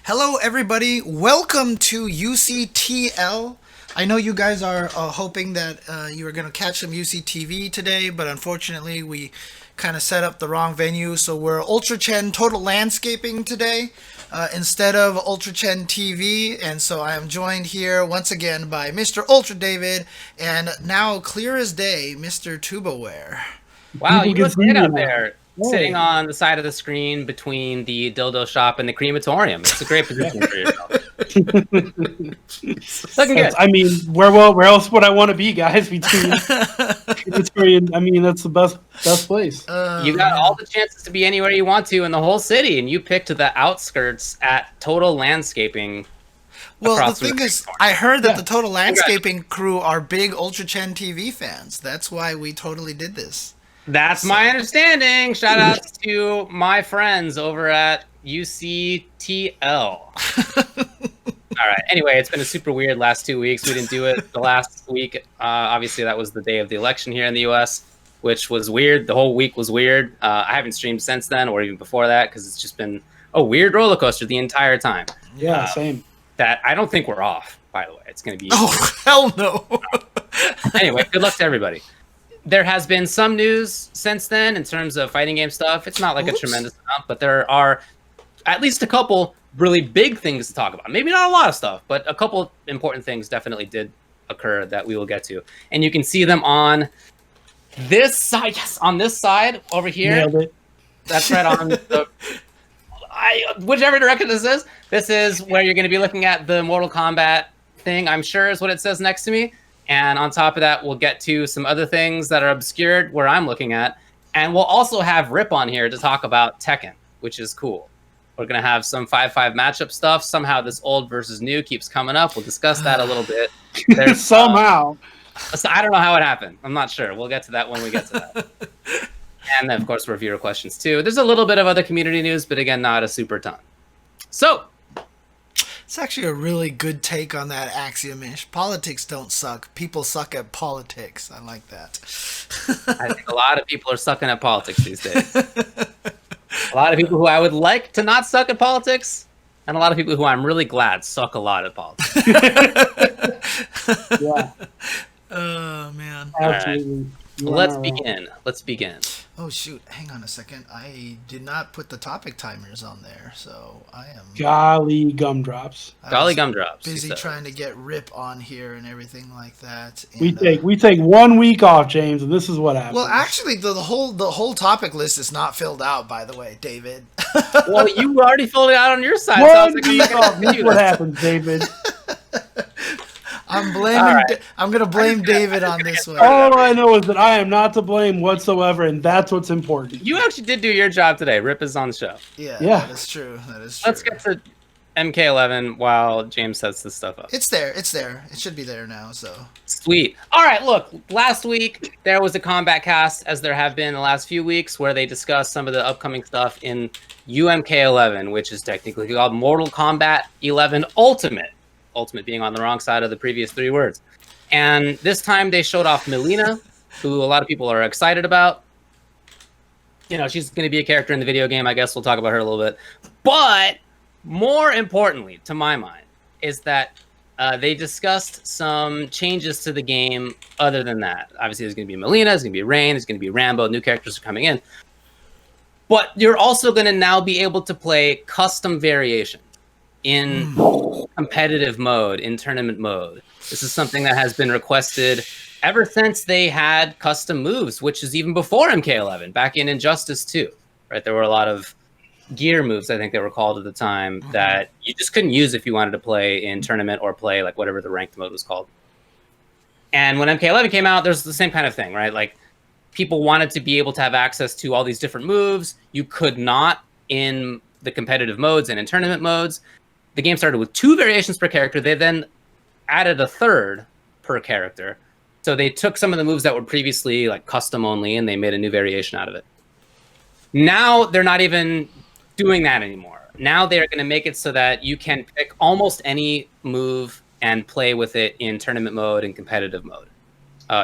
Hello, everybody. Welcome to UCTL. I know you guys are hoping that you are going to catch some UCTV today, but unfortunately, we kind of set up the wrong venue. So we're Ultra Chen Total Landscaping today instead of Ultra Chen TV. And so I am joined here once again by Mr. Ultra David and now clear as day, Mr. Tubaware. Wow, People you can look see good me out now. there, sitting on the side of the screen between the dildo shop and the crematorium. It's a great position for yourself. Looking good. I mean, where else would I want to be, guys? Between Victorian, I mean, that's the best place. You got all the chances to be anywhere you want to in the whole city, and you picked the outskirts at Total Landscaping. Well, the thing is, I heard that Yeah. the Total Landscaping crew are big Ultra Chen TV fans. That's why we totally did this. That's my understanding. Shout outs to my friends over at UCTL. All right. Anyway, it's been a super weird last 2 weeks. We didn't do it the last week. Obviously, that was the day of the election here in the U.S., which was weird. The whole week was weird. I haven't streamed since then or even before that because it's just been a weird roller coaster the entire time. Yeah, same. That I don't think we're off, by the way. It's going to be... Oh, hell no. Anyway, good luck to everybody. There has been some news since then in terms of fighting game stuff. It's not like a tremendous amount, but there are at least a couple really big things to talk about. Maybe not a lot of stuff, but a couple important things definitely did occur that we will get to. And you can see them on this side. Yes, on this side over here. Nailed it. That's right on the... whichever direction this is. This is where you're going to be looking at the Mortal Kombat thing, I'm sure is what it says next to me. And on top of that, we'll get to some other things that are obscured where I'm looking at. And we'll also have Rip on here to talk about Tekken, which is cool. We're going to have some 5-5 matchup stuff. Somehow this old versus new keeps coming up. We'll discuss that a little bit. There's Somehow. So I don't know how it happened. I'm not sure. We'll get to that when we get to that. And then, of course, reviewer questions, too. There's a little bit of other community news, but again, not a super ton. So... It's actually a really good take on that axiom-ish. Politics don't suck. People suck at politics. I like that. I think a lot of people are sucking at politics these days. A lot of people who I would like to not suck at politics, and a lot of people who I'm really glad suck a lot at politics. Yeah. Oh, man. Absolutely. Let's begin. Let's begin. Oh, shoot. Hang on a second. I did not put the topic timers on there, so I am... Golly gumdrops. Golly gumdrops. Busy trying to get Rip on here and everything like that. We And, take 1 week off, James, and this is what happens. well, actually, the whole topic list is not filled out, by the way, David. Well, you already filled it out on your side. 1 So week off. This is what happens, David. I'm blaming. right. I'm gonna blame David on this one. All I know is that I am not to blame whatsoever, and that's what's important. You actually did do your job today. Rip is on the show. Yeah, Yeah. that is true. That is true. Let's get to MK11 while James sets this stuff up. It's there. It's there. It should be there now. So Sweet. All right, look, last week there was a combat cast, as there have been the last few weeks, where they discussed some of the upcoming stuff in UMK11, which is technically called Mortal Kombat 11 Ultimate. Ultimate being on the wrong side of the previous 3 words. And this time they showed off Mileena, who a lot of people are excited about. You know, she's going to be a character in the video game. I guess we'll talk about her a little bit. But more importantly, to my mind, is that they discussed some changes to the game other than that. Obviously, there's going to be Mileena, there's going to be Rain, there's going to be Rambo, new characters are coming in. But you're also going to now be able to play custom variations in competitive mode, in tournament mode. This is something that has been requested ever since they had custom moves, which is even before MK11, back in Injustice 2, right? There were a lot of gear moves, I think they were called at the time, that you just couldn't use if you wanted to play in tournament or play like whatever the ranked mode was called. And when MK11 came out, there's the same kind of thing, right? Like people wanted to be able to have access to all these different moves. You could not in the competitive modes and in tournament modes. The game started with 2 variations per character. They then added a 3rd per character. So they took some of the moves that were previously like custom only and they made a new variation out of it. Now they're not even doing that anymore. Now they're going to make it so that you can pick almost any move and play with it in tournament mode and competitive mode.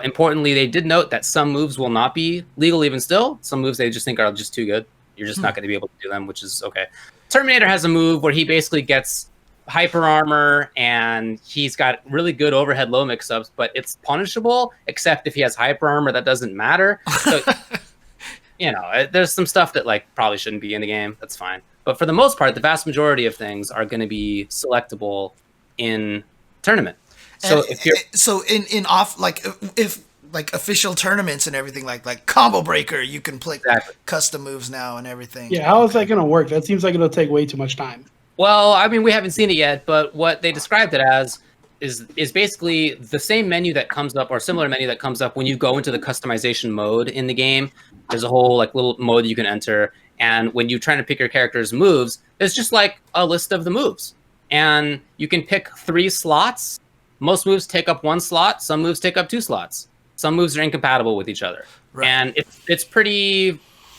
Importantly, they did note that some moves will not be legal even still. Some moves they just think are just too good. You're just not going to be able to do them, which is okay. Terminator has a move where he basically gets hyper armor and he's got really good overhead low mix-ups, but it's punishable, except if he has hyper armor, that doesn't matter. So, there's some stuff that like probably shouldn't be in the game. That's fine. But for the most part, the vast majority of things are going to be selectable in tournament. So if you're in off if official tournaments and everything like Combo Breaker, you can play custom moves now and everything. Yeah, how is that going to work? That seems like it'll take way too much time. Well, I mean, we haven't seen it yet, but what they described it as is basically the same menu that comes up, or similar menu that comes up when you go into the customization mode in the game. There's a whole like little mode you can enter, and when you're trying to pick your character's moves, there's just like a list of the moves, and you can pick 3 slots. Most moves take up 1 slot. Some moves take up 2 slots. Some moves are incompatible with each other, and it's pretty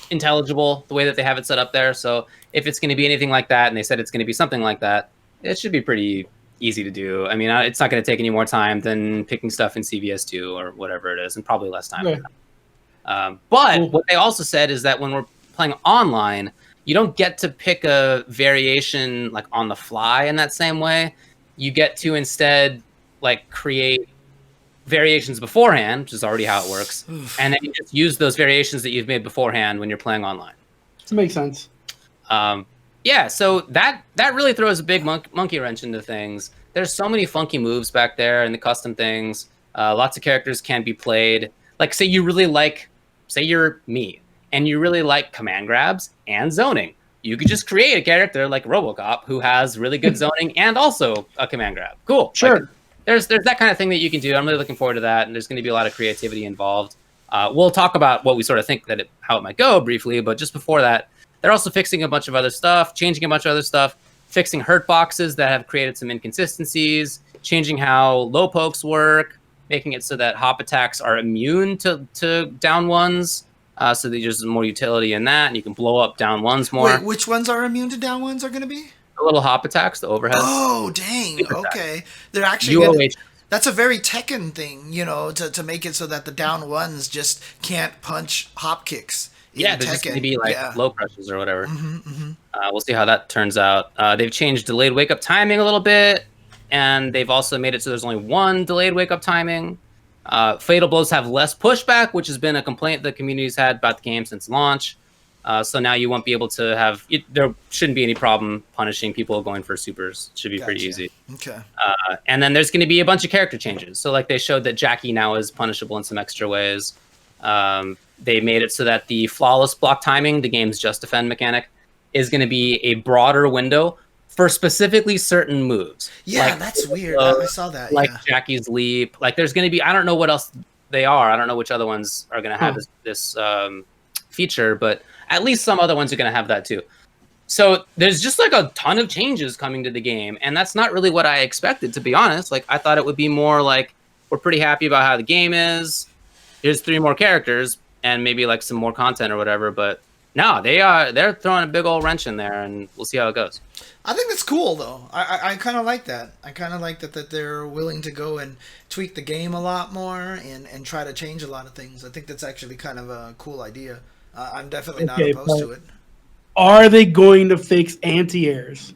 intelligible the way that they have it set up there. So if it's going to be anything like that, and they said it's going to be something like that, it should be pretty easy to do. I mean, it's not going to take any more time than picking stuff in CVS2 or whatever it is, and probably less time. Yeah. But what they also said is that when we're playing online, you don't get to pick a variation like on the fly in that same way. You get to instead like create variations beforehand, which is already how it works. And then you just use those variations that you've made beforehand when you're playing online. That makes sense. Yeah, so that really throws a big monkey wrench into things. There's so many funky moves back there and the custom things. Lots of characters can be played. Like, say you're me, and you really like command grabs and zoning. You could just create a character like RoboCop who has really good zoning and also a command grab. Cool. Sure. Like, there's that kind of thing that you can do. I'm really looking forward to that, and there's going to be a lot of creativity involved. We'll talk about what we sort of think how it might go briefly, but just before that, they're also fixing a bunch of other stuff, changing a bunch of other stuff, fixing hurt boxes that have created some inconsistencies, changing how low pokes work, making it so that hop attacks are immune to down ones, so that there's more utility in that, and you can blow up down ones more. Wait, which ones are immune to down ones are going to be? The little hop attacks, the overhead. Oh, dang. Okay. They're actually that's a very Tekken thing, to make it so that the down ones just can't punch hop kicks. Yeah, they're just going to be like low crushes or whatever. We'll see how that turns out. They've changed delayed wake-up timing a little bit, and they've also made it so there's only 1 delayed wake-up timing. Fatal blows have less pushback, which has been a complaint the community's had about the game since launch. So now you won't be able to have... there shouldn't be any problem punishing people going for supers. It should be pretty easy. Okay. And then there's going to be a bunch of character changes. So like they showed that Jackie now is punishable in some extra ways. They made it so that the flawless block timing, the game's just defend mechanic, is going to be a broader window for specifically certain moves. Yeah, like, that's weird. I saw that. Like Jackie's leap. Like there's going to be... I don't know what else they are. I don't know which other ones are going to have this feature, but at least some other ones are going to have that too. So there's just like a ton of changes coming to the game, and that's not really what I expected, to be honest. Like I thought it would be more like, we're pretty happy about how the game is. Here's 3 more characters and maybe like some more content or whatever, but no, they're throwing a big old wrench in there, and we'll see how it goes. I think that's cool though. I kind of like that. I kind of like that they're willing to go and tweak the game a lot more and try to change a lot of things. I think that's actually kind of a cool idea. I'm definitely not opposed to it. Are they going to fix anti-airs?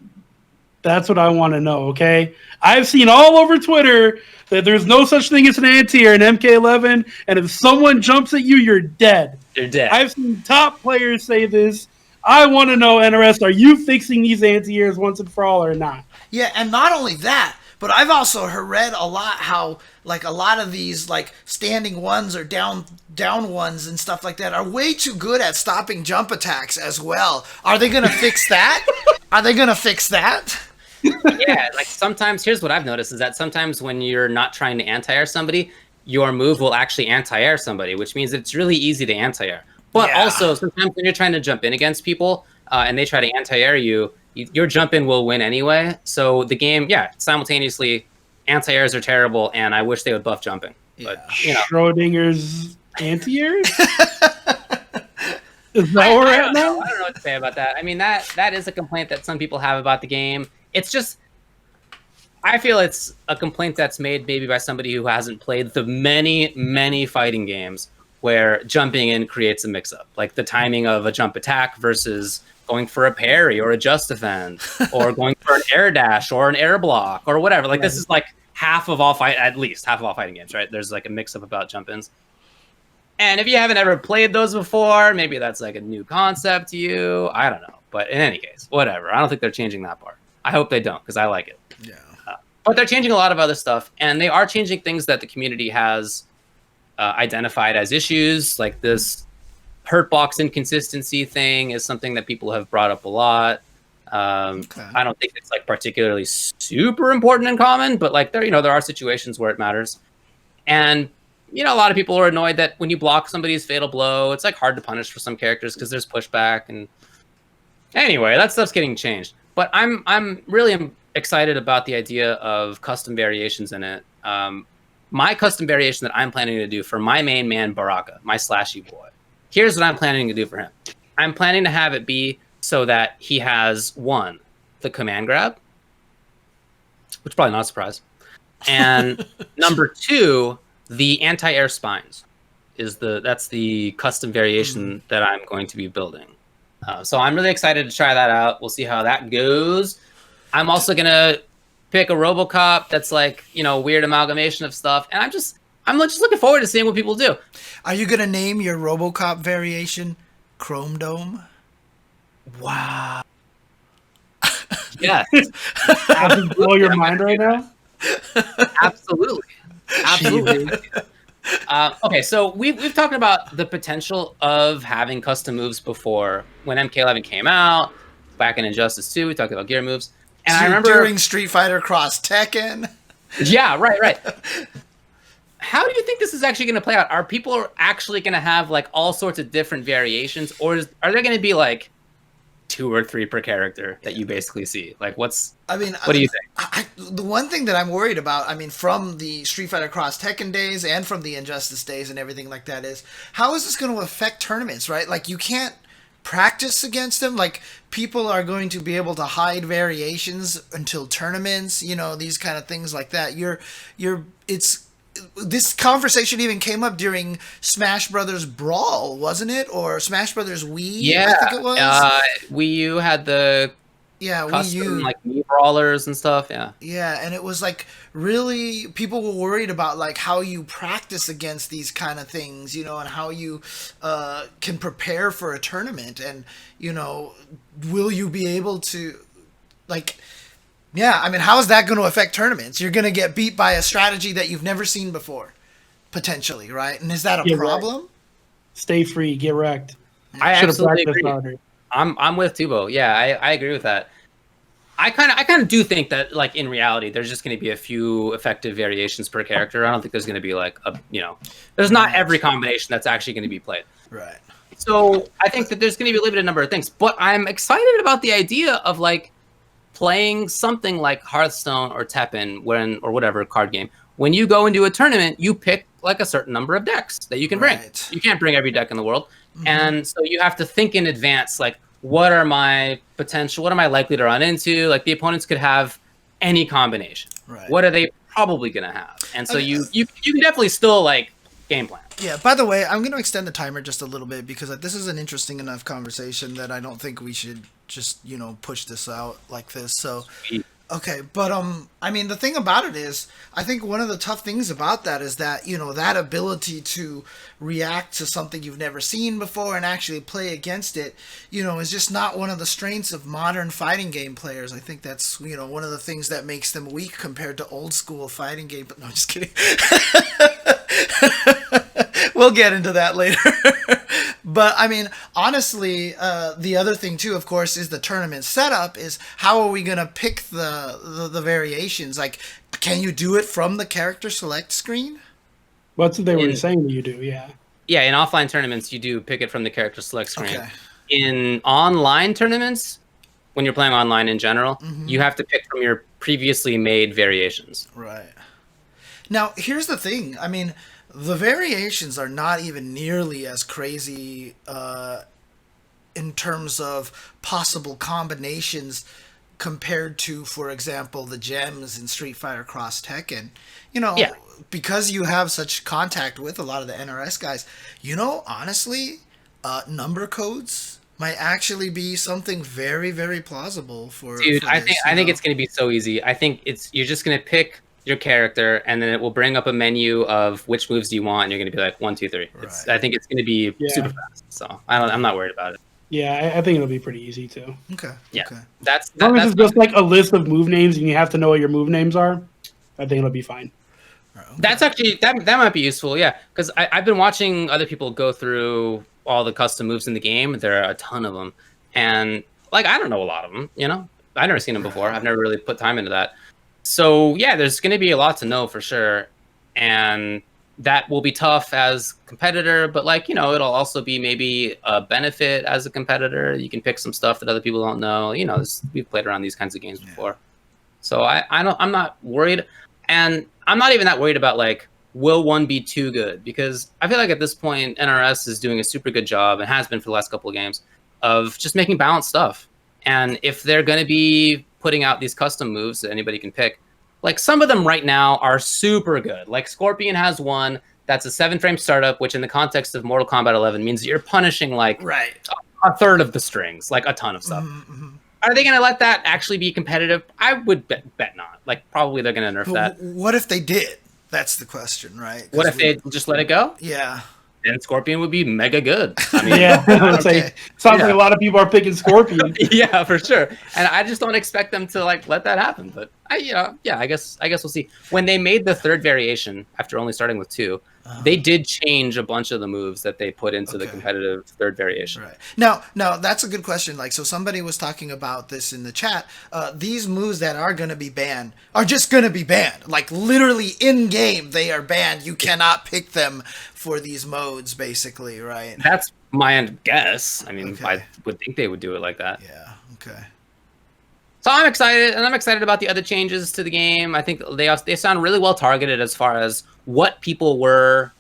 That's what I want to know, okay? I've seen all over Twitter that there's no such thing as an anti-air in MK11, and if someone jumps at you, you're dead. You're dead. I've seen top players say this. I want to know, NRS, are you fixing these anti-airs once and for all or not? Yeah, and not only that, but I've also read a lot how like a lot of these like standing ones or down ones and stuff like that are way too good at stopping jump attacks as well. Are they going to fix that? Are they going to fix that? Yeah, like sometimes, here's what I've noticed is that sometimes when you're not trying to anti-air somebody, your move will actually anti-air somebody, which means it's really easy to anti-air. But also, sometimes when you're trying to jump in against people and they try to anti-air you, your jump in will win anyway. So the game, simultaneously, anti-airs are terrible, and I wish they would buff jumping. But Schrodinger's anti-airs? Is that where we're at now? I don't know what to say about that. I mean, that is a complaint that some people have about the game. It's just, I feel it's a complaint that's made maybe by somebody who hasn't played the many, many fighting games where jumping in creates a mix-up, like the timing of a jump attack versus going for a parry or a just defend, or going for an air dash or an air block or whatever. Like, this is like at least half of all fighting games, right? There's like a mix-up about jump-ins. And if you haven't ever played those before, maybe that's like a new concept to you. I don't know. But in any case, whatever. I don't think they're changing that part. I hope they don't, because I like it. Yeah. But they're changing a lot of other stuff, and they are changing things that the community has identified as issues. Like this hurt box inconsistency thing is something that people have brought up a lot. Okay. I don't think it's like particularly super important and common, but like there are situations where it matters. And a lot of people are annoyed that when you block somebody's fatal blow, it's like hard to punish for some characters because there's pushback. And anyway, that stuff's getting changed. But I'm really excited about the idea of custom variations in it. My custom variation that I'm planning to do for my main man, Baraka, my slashy boy. Here's what I'm planning to do for him. I'm planning to have it be so that he has, 1, the command grab, which is probably not a surprise. And number 2, the anti-air spines that's the custom variation that I'm going to be building. So I'm really excited to try that out. We'll see how that goes. I'm also going to pick a RoboCop that's like, weird amalgamation of stuff. And I'm just looking forward to seeing what people do. Are you going to name your RoboCop variation Chrome Dome? Wow. Yes. Does it blow your mind right now? Absolutely. Okay, so we've talked about the potential of having custom moves before. When MK11 came out, back in Injustice 2, we talked about gear moves. And I remember during Street Fighter Cross Tekken. Yeah, right. How do you think this is actually going to play out? Are people actually going to have like all sorts of different variations, or are there going to be like 2 or 3 per character that you basically see? Like, what do you think? The one thing that I'm worried about, from the Street Fighter Cross Tekken days and from the Injustice days and everything like that, is how is this going to affect tournaments, right? Like, you can't practice against them. Like, people are going to be able to hide variations until tournaments, these kind of things like that. This conversation even came up during Smash Brothers Brawl, wasn't it? Or Smash Brothers Wii, yeah, I think it was. Wii U had the custom, Wii U, like Wii brawlers and stuff. Yeah, and it was like really people were worried about like how you practice against these kind of things, and how you can prepare for a tournament, and will you be able to like. Yeah, how is that going to affect tournaments? You're going to get beat by a strategy that you've never seen before, potentially, right? And is that a problem? Wrecked. Stay free, get wrecked. I absolutely agree. I'm with Tubo. Yeah, I agree with that. I kind of do think that like in reality, there's just going to be a few effective variations per character. I don't think there's going to be like there's not every combination that's actually going to be played. Right. So I think that there's going to be a limited number of things, but I'm excited about the idea of like playing something like Hearthstone or Tekken or whatever card game. When you go into a tournament, you pick like a certain number of decks that you can bring. Right. You can't bring every deck in the world. Mm-hmm. And so you have to think in advance, like, what are my potential? What am I likely to run into? Like, the opponents could have any combination. Right. What are they probably going to have? And so you can definitely still like game plan. Yeah, by the way, I'm going to extend the timer just a little bit because this is an interesting enough conversation that I don't think we should just, push this out like this. So, okay. But, the thing about it is, I think one of the tough things about that is that, that ability to react to something you've never seen before and actually play against it, is just not one of the strengths of modern fighting game players. I think that's, one of the things that makes them weak compared to old school fighting game. But no, I'm just kidding. We'll get into that later. But honestly, the other thing too, of course, is the tournament setup. Is how are we gonna pick the variations? Like, can you do it from the character select screen? Well, that's what they were saying you do. Yeah. Yeah, in offline tournaments, you do pick it from the character select screen. Okay. In online tournaments, when you're playing online in general, you have to pick from your previously made variations. Right. Now, here's the thing. The variations are not even nearly as crazy in terms of possible combinations compared to, for example, the gems in Street Fighter Cross Tekken. because you have such contact with a lot of the NRS guys, honestly, number codes might actually be something very, very plausible for. Dude, for I this, think it's going to be so easy. I think you're just going to pick your character, and then it will bring up a menu of which moves do you want, and you're going to be like 1, 2, 3. Right. I think it's going to be super fast. So I'm not worried about it. Yeah, I think it'll be pretty easy too. Okay. Yeah, Okay. that's As long as it's just like a list of move names, and you have to know what your move names are. I think it'll be fine. Okay. That's actually that might be useful. Yeah, because I've been watching other people go through all the custom moves in the game. There are a ton of them, and like I don't know a lot of them. I've never seen them before. I've never really put time into that. So yeah, there's going to be a lot to know for sure, and that will be tough as competitor. But like it'll also be maybe a benefit as a competitor. You can pick some stuff that other people don't know. We've played around these kinds of games before, so I'm not worried, and I'm not even that worried about like will one be too good, because I feel like at this point NRS is doing a super good job and has been for the last couple of games of just making balanced stuff. And if they're going to be putting out these custom moves that anybody can pick, like some of them right now are super good. Like Scorpion has one that's a 7-frame startup, which in the context of Mortal Kombat 11 means you're punishing like a third of the strings, like a ton of stuff. Mm-hmm. Are they going to let that actually be competitive? I would bet not. Like probably they're going to nerf that. What if they did? That's the question, right? What if they just let it go? Yeah. Then Scorpion would be mega good. I mean, Yeah, sounds like a lot of people are picking Scorpion. Yeah, for sure. And I just don't expect them to like let that happen. But I guess we'll see. When they made the third variation after only starting with 2, they did change a bunch of the moves that they put into the competitive third variation. Right. Now, that's a good question. Like, so somebody was talking about this in the chat. These moves that are going to be banned are just going to be banned. Like, literally in game, they are banned. You cannot pick them for these modes, basically, right? That's my guess. I mean, I would think they would do it like that. Yeah. Okay. So I'm excited, and I'm excited about the other changes to the game. I think they sound really well targeted as far as what people were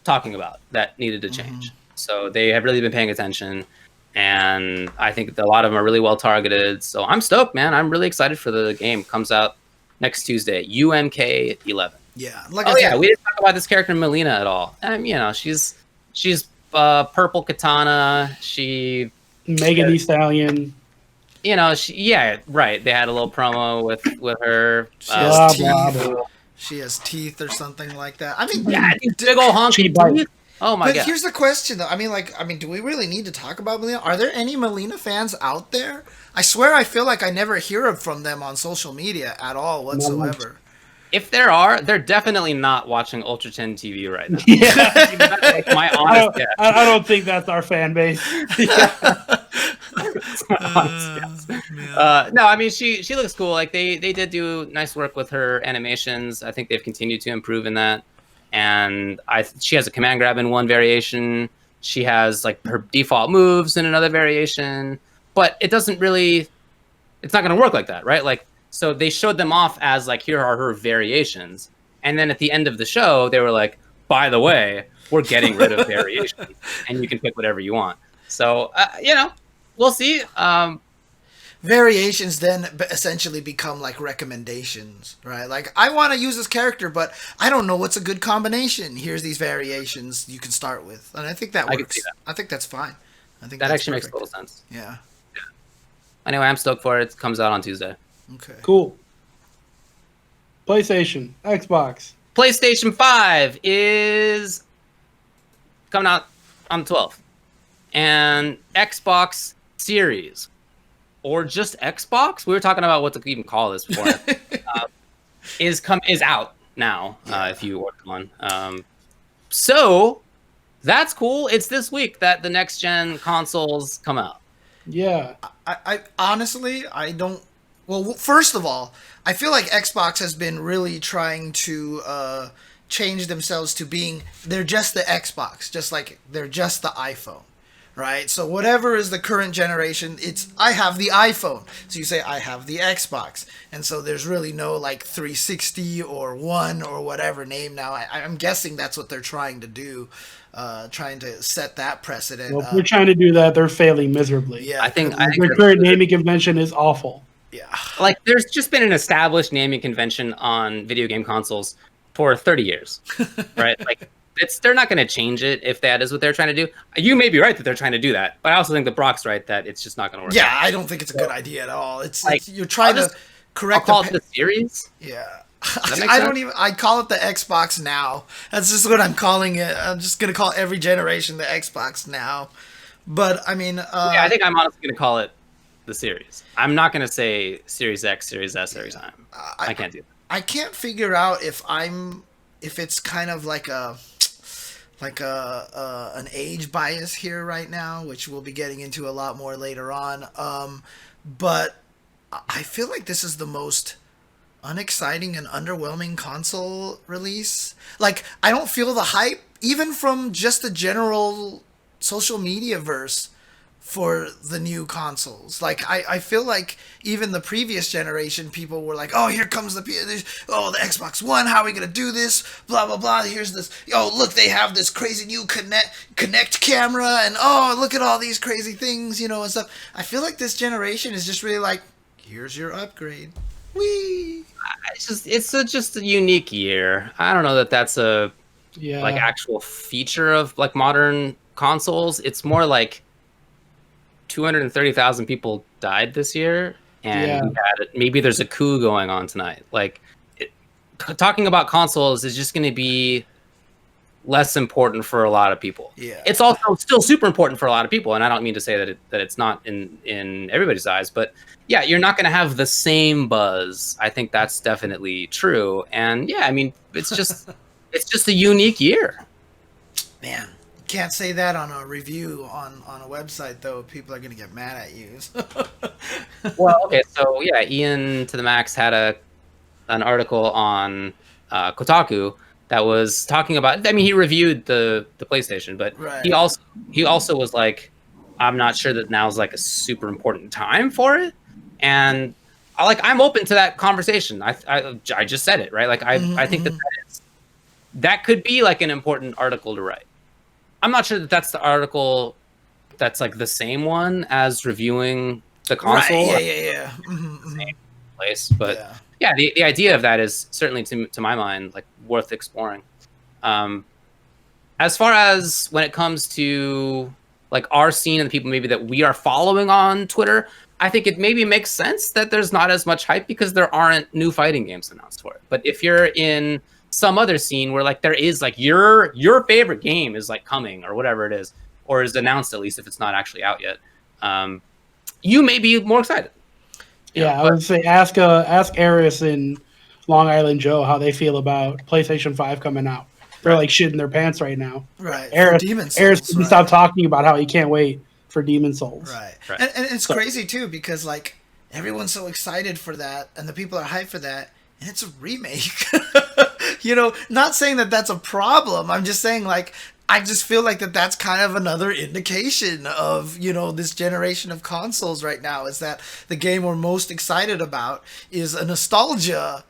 talking about that needed to change. So they have really been paying attention, and I think that a lot of them are really well targeted. So I'm stoked, man. I'm really excited for the game. Comes out next Tuesday, UMK 11. Yeah. We didn't talk about this character Mileena at all. She's purple katana. She Megan Thee Stallion. They had a little promo with her. She has teeth or something like that. I mean, these big old honky teeth. Oh my god! But here's the question, though. I mean, do we really need to talk about Mileena? Are there any Mileena fans out there? I swear, I feel like I never hear from them on social media at all whatsoever. If there are, they're definitely not watching Ultra 10 TV right now. Yeah, that's my honest guess. I don't think that's our fan base. No, I mean she looks cool. Like they did do nice work with her animations. I think they've continued to improve in that. And she has a command grab in one variation. She has like her default moves in another variation. But it doesn't really. It's not going to work like that, right? Like. So they showed them off as like, here are her variations. And then at the end of the show, they were like, by the way, we're getting rid of variations and you can pick whatever you want. So, we'll see. Variations then essentially become like recommendations, right? Like, I want to use this character, but I don't know what's a good combination. Here's these variations you can start with. And I think that works. I can see that. I think that's fine. I think that actually makes total sense. Yeah. Anyway, I'm stoked for it. It comes out on Tuesday. Okay. Cool. PlayStation, Xbox. PlayStation 5 is coming out on the 12th. And Xbox Series, or just Xbox, we were talking about what to even call this before, is out now, if you ordered one. So that's cool. It's this week that the next gen consoles come out. Yeah. I honestly, I don't. Well, first of all, I feel like Xbox has been really trying to change themselves to being, they're just the Xbox, just like they're just the iPhone, right? So whatever is the current generation, it's, I have the iPhone. So you say, I have the Xbox. And so there's really no like 360 or One or whatever name now. I'm guessing that's what they're trying to do, trying to set that precedent. Well, if they're trying to do that, they're failing miserably. Yeah, I think their current naming convention is awful. Yeah. Like, there's just been an established naming convention on video game consoles for 30 years, right? Like they're not going to change it if that is what they're trying to do. You may be right that they're trying to do that, but I also think that Brock's right that it's just not going to work. Yeah, I don't think it's a good idea at all. Like, you're trying to correct. I'll call it the series. Yeah. I call it the Xbox Now. That's just what I'm calling it. I'm just gonna call every generation the Xbox Now. But I mean, I think I'm honestly gonna call it the series. I'm not gonna say Series X, Series S every time. I can't do that. I can't figure out if it's kind of like an age bias here right now, which we'll be getting into a lot more later on. But I feel like this is the most unexciting and underwhelming console release. Like, I don't feel the hype, even from just the general social media verse for the new consoles. Like, I feel like even the previous generation, people were like, oh, here comes the Xbox One, how are we gonna do this, blah blah blah, here's this, oh look, they have this crazy new connect camera, and oh, look at all these crazy things, and stuff. I feel like this generation is just really like, here's your upgrade. Whee! It's just a unique year. I don't know that that's a like actual feature of like modern consoles. It's more like 230,000 people died this year, and maybe there's a coup going on tonight. Like, talking about consoles is just going to be less important for a lot of people. Yeah, it's also still super important for a lot of people, and I don't mean to say that it's not in everybody's eyes, but yeah, you're not going to have the same buzz. I think that's definitely true, and yeah, I mean, it's just a unique year. Man, can't say that on a review on a website though. People are going to get mad at you. Well, okay, so yeah, Ian to the Max had an article on Kotaku that was talking about. I mean, he reviewed the PlayStation, but he also was like, I'm not sure that now's like a super important time for it, and I'm open to that conversation. I just said it, right? Like I think that could be like an important article to write. I'm not sure that that's the article that's like the same one as reviewing the console. Right. Yeah. Same place, but yeah, the idea of that is certainly to my mind like worth exploring. As far as when it comes to like our scene and the people maybe that we are following on Twitter, I think it maybe makes sense that there's not as much hype because there aren't new fighting games announced for it. But if you're in some other scene where like there is like your favorite game is like coming or whatever it is, or is announced at least if it's not actually out yet, you may be more excited. I would say ask Eris and Long Island Joe how they feel about PlayStation 5 coming out. They're like shitting their pants right now. Right. Eris didn't stop talking about how he can't wait for Demon Souls. Right. And it's crazy too because like everyone's so excited for that and the people are hyped for that, and it's a remake. Not saying that that's a problem. I'm just saying like I just feel like that's kind of another indication of, this generation of consoles right now, is that the game we're most excited about is a nostalgia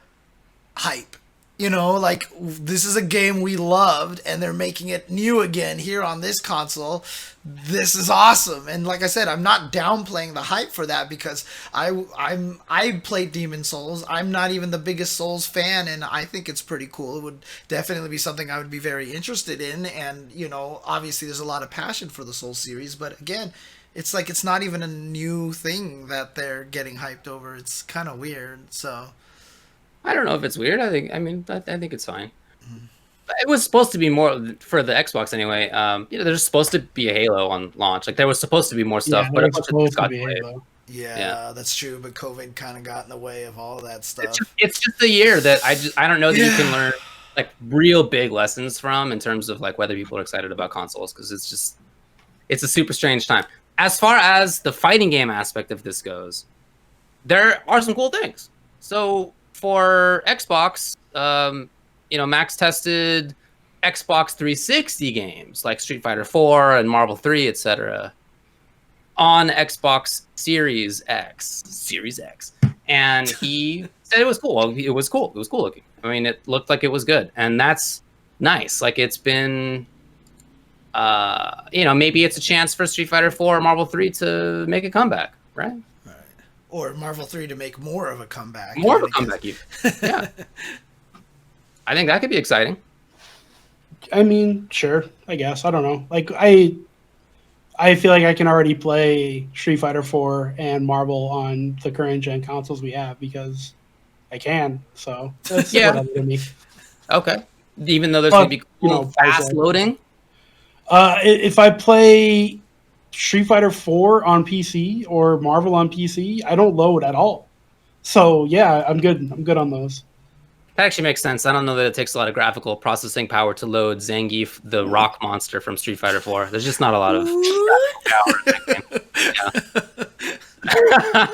hype. Like this is a game we loved and they're making it new again here on this console. This is awesome. And like I said, I'm not downplaying the hype for that because I played Demon Souls. I'm not even the biggest Souls fan, and I think it's pretty cool. It would definitely be something I would be very interested in, and obviously there's a lot of passion for the Souls series, but again, it's like it's not even a new thing that they're getting hyped over. It's kind of weird. So I don't know if it's weird. I think it's fine. It was supposed to be more for the Xbox anyway. There's supposed to be a Halo on launch. Like there was supposed to be more stuff, but it got delayed. Yeah, that's true. But COVID kind of got in the way of all that stuff. It's just a year that I don't know that you can learn like real big lessons from in terms of like whether people are excited about consoles, because it's a super strange time. As far as the fighting game aspect of this goes, there are some cool things. So for Xbox, Max tested Xbox 360 games like Street Fighter 4 and Marvel 3, etc. on Xbox Series X. And he said it was cool. Well, it was cool. It was cool looking. I mean, it looked like it was good. And that's nice. Like it's been, maybe it's a chance for Street Fighter 4 or Marvel 3 to make a comeback, right? Right. Or Marvel 3 to make more of a comeback. More of a comeback, even. Yeah. I think that could be exciting. I mean, sure, I guess. I don't know. Like I feel like I can already play Street Fighter 4 and Marvel on the current gen consoles we have because I can. So that's whatever to me. Okay. Even though there's going to be fast loading? If I play Street Fighter 4 on PC or Marvel on PC, I don't load at all. So yeah, I'm good. I'm good on those. That actually makes sense. I don't know that it takes a lot of graphical processing power to load Zangief, the rock monster from Street Fighter 4. There's just not a lot of graphical power in that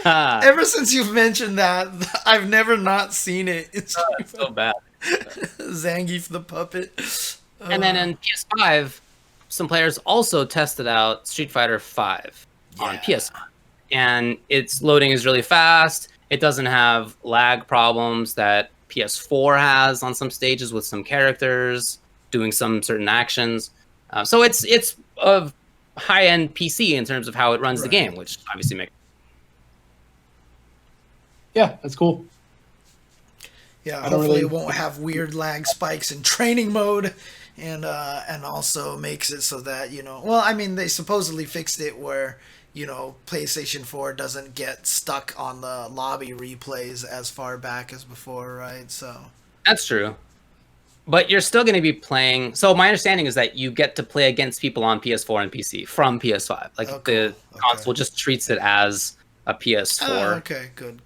game. Ever since you've mentioned that, I've never not seen it. It's so bad. Zangief the puppet. And then in PS5, some players also tested out Street Fighter 5 on PS5. And its loading is really fast. It doesn't have lag problems that PS4 has on some stages with some characters doing some certain actions. So it's a high-end PC in terms of how it runs the game, which obviously makes. Yeah, that's cool. Yeah, hopefully it won't have weird lag spikes in training mode, and also makes it so that well, I mean, they supposedly fixed it where PlayStation 4 doesn't get stuck on the lobby replays as far back as before, right? So that's true. But you're still going to be playing. So my understanding is that you get to play against people on PS4 and PC from PS5. Like the console just treats it as a PS4. Oh, okay, good.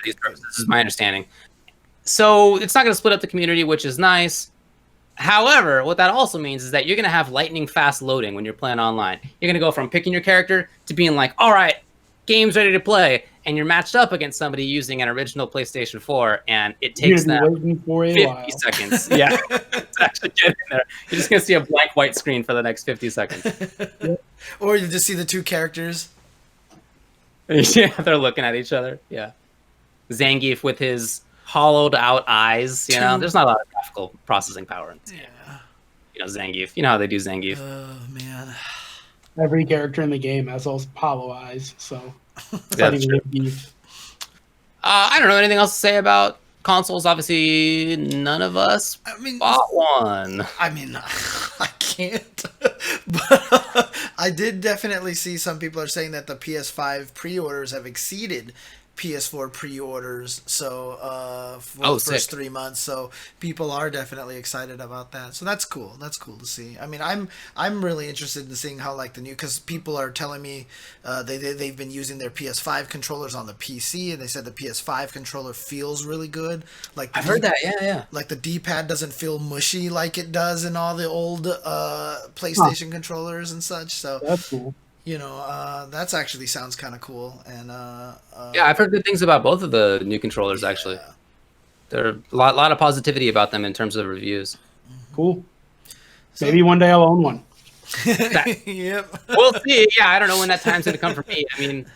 This is my understanding. So it's not going to split up the community, which is nice. However, what that also means is that you're going to have lightning fast loading when you're playing online. You're going to go from picking your character to being like, all right, game's ready to play. And you're matched up against somebody using an original PlayStation 4. And it takes them 50 seconds. Yeah, it's actually getting there. You're just going to see a blank white screen for the next 50 seconds. Or you just see the two characters. Yeah, they're looking at each other. Yeah. Zangief with his hollowed out eyes, there's not a lot of graphical processing power in this game. Zangief, how they do Zangief. Oh man, every character in the game has those hollow eyes, so that's true. I don't know anything else to say about consoles. Obviously none of us bought one. I mean, I can't, but I did definitely see some people are saying that the PS5 pre-orders have exceeded PS4 pre-orders, so for the first 3 months, so people are definitely excited about that. So that's cool. That's cool to see. I mean, I'm really interested in seeing how the new, because people are telling me they've been using their PS5 controllers on the PC, and they said the PS5 controller feels really good. Like I've heard that, yeah. Like the D-pad doesn't feel mushy like it does in all the old PlayStation controllers and such. So that's cool. That's actually sounds kind of cool. And yeah, I've heard good things about both of the new controllers. Actually, there are a lot of positivity about them in terms of reviews. Cool. Maybe one day I'll own one. Yep. We'll see. Yeah, I don't know when that time's going to come for me. I mean,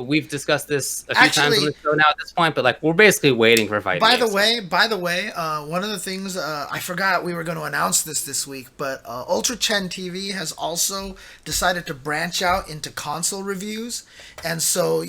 we've discussed this a few times on the show now at this point, but we're basically waiting for fighting games. By the way, one of the things I forgot we were going to announce this week, but Ultra Chen TV has also decided to branch out into console reviews, and so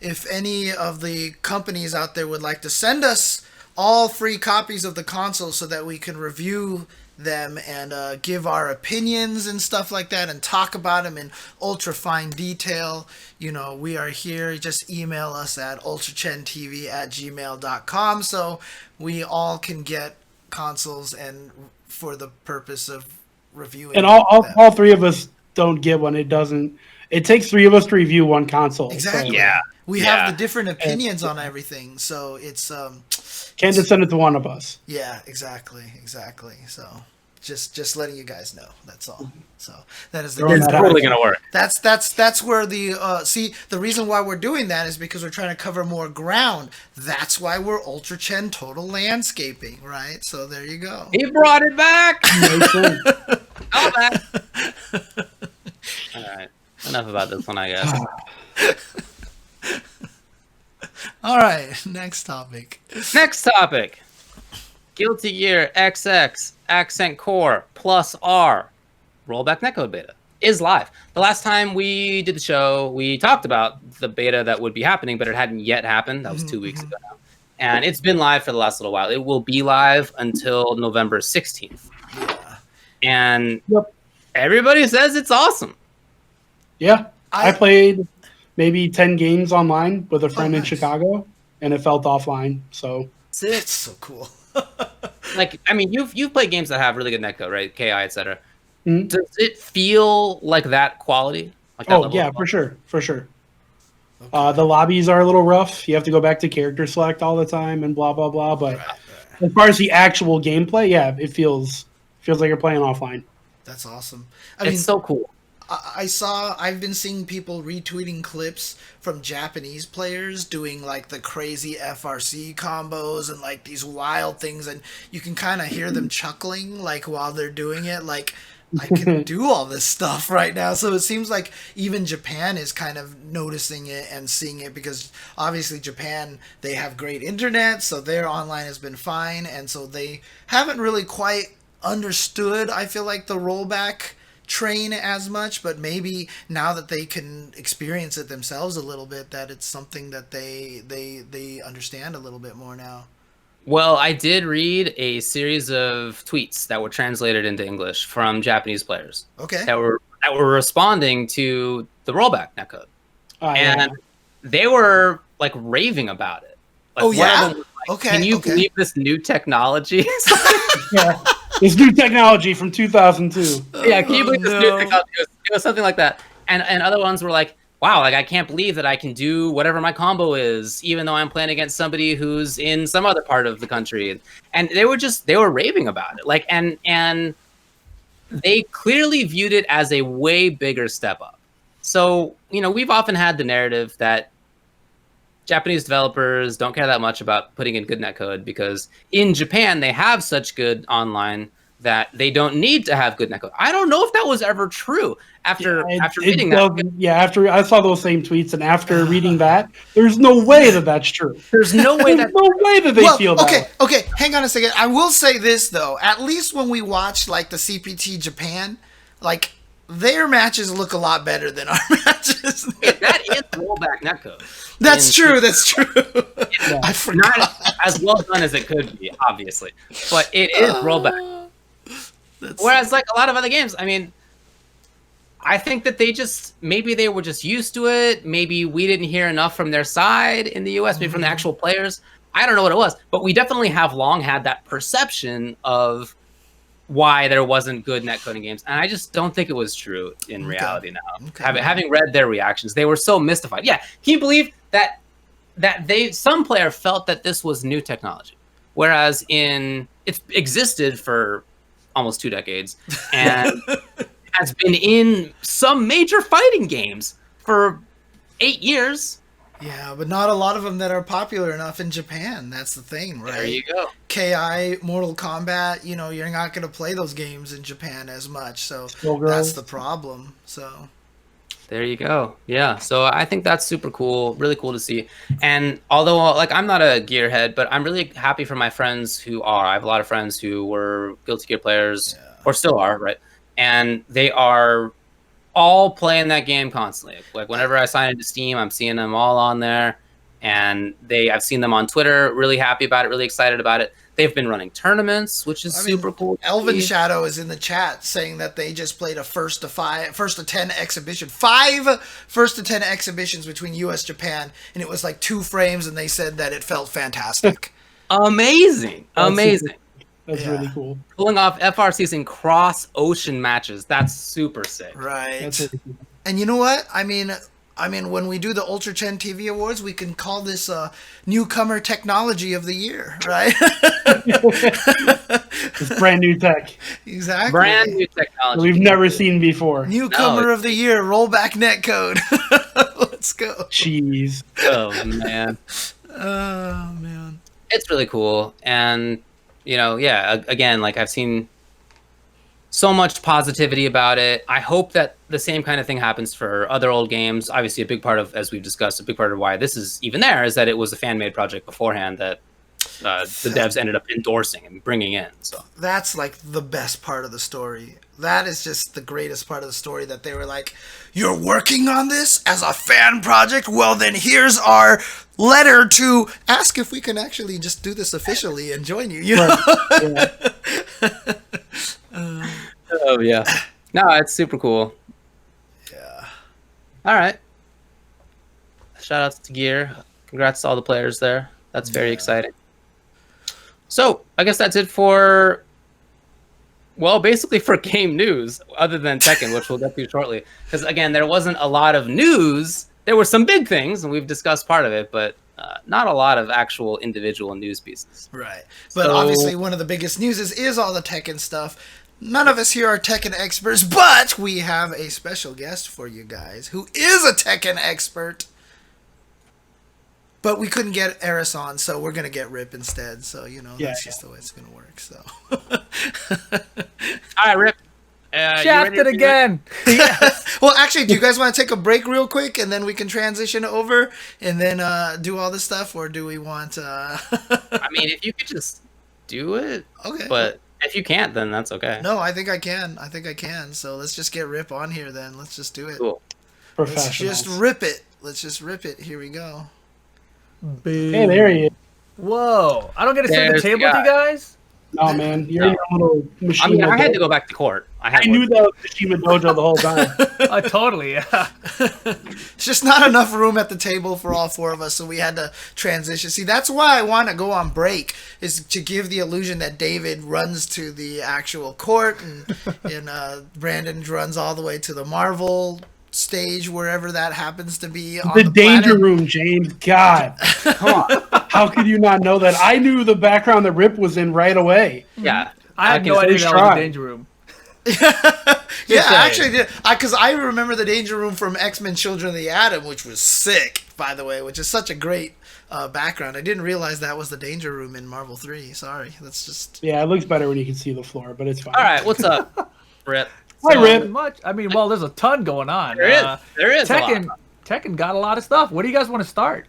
if any of the companies out there would like to send us all free copies of the console so that we can review them and give our opinions and stuff like that and talk about them in ultra fine detail, we are here. Just email us at ultrachentv@gmail.com so we all can get consoles and for the purpose of reviewing. And all three of us don't get one. It takes three of us to review one console. Exactly. So. Yeah. We have the different opinions on everything, so it's can't just send it to one of us. Yeah, exactly. So just letting you guys know. That's all. So that is it's totally gonna work. That's where the see, the reason why we're doing that is because we're trying to cover more ground. That's why we're Ultra Chen Total Landscaping, right? So there you go. He brought it back. All back. All right. Enough about this one, I guess. All right, next topic. Guilty Gear XX Accent Core Plus R Rollback Netcode beta is live. The last time we did the show, we talked about the beta that would be happening, but it hadn't yet happened. That was 2 weeks ago now. and it's been live for the last little while. It will be live until November 16th. Yeah. And Yep. everybody says it's awesome. Yeah. I played maybe 10 games online with a friend in nice. Chicago, and it felt offline. So It's so cool. Like, I mean, you've played games that have really good netcode, right? KI, etc. Mhm. Does it feel like that quality? Like that level yeah, of for sure. Okay. The lobbies are a little rough. You have to go back to character select all the time and blah, blah, blah. But Right. as far as the actual gameplay, yeah, it feels like you're playing offline. That's awesome. It's so cool. I've been seeing people retweeting clips from Japanese players doing like the crazy FRC combos and like these wild things, and you can kind of hear them chuckling like while they're doing it, like I can do all this stuff right now. So it seems like even Japan is kind of noticing it and seeing it, because obviously Japan, they have great internet, so their online has been fine, and so they haven't really quite understood, I feel like, the rollback train as much, but maybe now that they can experience it themselves a little bit, that it's something that they understand a little bit more now. Well, I did read a series of tweets that were translated into English from Japanese players. Okay. That were responding to the rollback netcode. And they were like raving about it. Like, oh yeah. One of them was like, can you believe this new technology? Yeah. This new technology from 2002. Yeah, can you believe this new technology? It was something like that. And other ones were like, wow, like I can't believe that I can do whatever my combo is, even though I'm playing against somebody who's in some other part of the country. And they were raving about it. Like, and they clearly viewed it as a way bigger step up. So, we've often had the narrative that Japanese developers don't care that much about putting in good netcode because in Japan they have such good online that they don't need to have good netcode. I don't know if that was ever true after reading that. Yeah, after I saw those same tweets and after reading that, there's no way that that's true. There's no way that they feel that way. Okay, hang on a second. I will say this though. At least when we watch like the CPT Japan, like their matches look a lot better than our matches. That is rollback netcode. That's true. Yeah. I forgot. Not as well done as it could be, obviously, but it is rollback. Whereas, like a lot of other games, I mean, I think that maybe they were just used to it. Maybe we didn't hear enough from their side in the US, maybe from the actual players. I don't know what it was, but we definitely have long had that perception of why there wasn't good netcoding games, and I just don't think it was true in reality now. Okay. Having read their reactions, they were so mystified. Yeah, can you believe that some player felt that this was new technology, whereas it's existed for almost 2 decades and has been in some major fighting games for 8 years. Yeah, but not a lot of them that are popular enough in Japan. That's the thing, right? There you go. KI, Mortal Kombat, you're not going to play those games in Japan as much. So that's the problem. So there you go. Yeah. So I think that's super cool. Really cool to see. And although like I'm not a gearhead, but I'm really happy for my friends who are. I have a lot of friends who were Guilty Gear players or still are, right? And they are all playing that game constantly. Like whenever I sign into Steam, I'm seeing them all on there, and I've seen them on Twitter, really happy about it, really excited about it. They've been running tournaments, which is super cool. Elvin Shadow is in the chat saying that they just played a first to 10 exhibition, 5 first to 10 exhibitions between US Japan, and it was like 2 frames, and they said that it felt fantastic. Amazing. That's really cool. Pulling off FRCs in cross-ocean matches. That's super sick. Right. That's really cool. And you know what? I mean, when we do the Ultra Chen TV Awards, we can call this newcomer technology of the year, right? It's brand new tech. Exactly. Brand new technology. We've never seen before. Newcomer of the year, rollback netcode. Let's go. Jeez. Oh, man. Oh, man. It's really cool. And again, like I've seen so much positivity about it. I hope that the same kind of thing happens for other old games. Obviously, a big part of, as we've discussed, a big part of why this is even there is that it was a fan-made project beforehand that the devs ended up endorsing and bringing in. So that's like the best part of the story. That is just the greatest part of the story, that they were like, you're working on this as a fan project? Well, then here's our letter to ask if we can actually just do this officially and join you. You know? Oh, yeah. No, it's super cool. Yeah. All right. Shout outs to Gear. Congrats to all the players there. That's very exciting. So, I guess that's it for... Well, basically for game news, other than Tekken, which we'll get to shortly. Because, again, there wasn't a lot of news. There were some big things, and we've discussed part of it, but not a lot of actual individual news pieces. Right. But obviously one of the biggest news is all the Tekken stuff. None of us here are Tekken experts, but we have a special guest for you guys who is a Tekken expert. But we couldn't get Eris on, so we're going to get Rip instead. So, that's just the way it's going to work. So. All right, Rip. Shafted again. Yes. Well, actually, do you guys want to take a break real quick, and then we can transition over and then do all this stuff? Or do we want... I mean, if you could just do it. Okay. But if you can't, then that's okay. No, I think I can. So let's just get Rip on here then. Let's just do it. Cool. Let's just rip it. Here we go. Boom. Hey, there he is. Whoa. I don't get to sit at the There's the table with you guys? No, man. You're in your little machine. I mean, I had to go back to court. I knew that was Mishima Dojo the whole time. Totally, yeah. It's just not enough room at the table for all four of us, so we had to transition. See, that's why I want to go on break, is to give the illusion that David runs to the actual court, and Brandon runs all the way to the Marvel stage, wherever that happens to be on the danger planet. room, James. God, come on. How could you not know that? I knew the background that Rip was in right away. Yeah. I had no idea that was a danger room. Yeah, I actually did. Because I remember the danger room from X-Men Children of the Atom, which was sick, by the way, which is such a great background. I didn't realize that was the danger room in Marvel 3. Sorry. That's just... Yeah, it looks better when you can see the floor, but it's fine. All right, what's up, Rip? Hi, Rip. Much. I mean, well, there's a ton going on. There is Tekken got a lot of stuff. What do you guys want to start?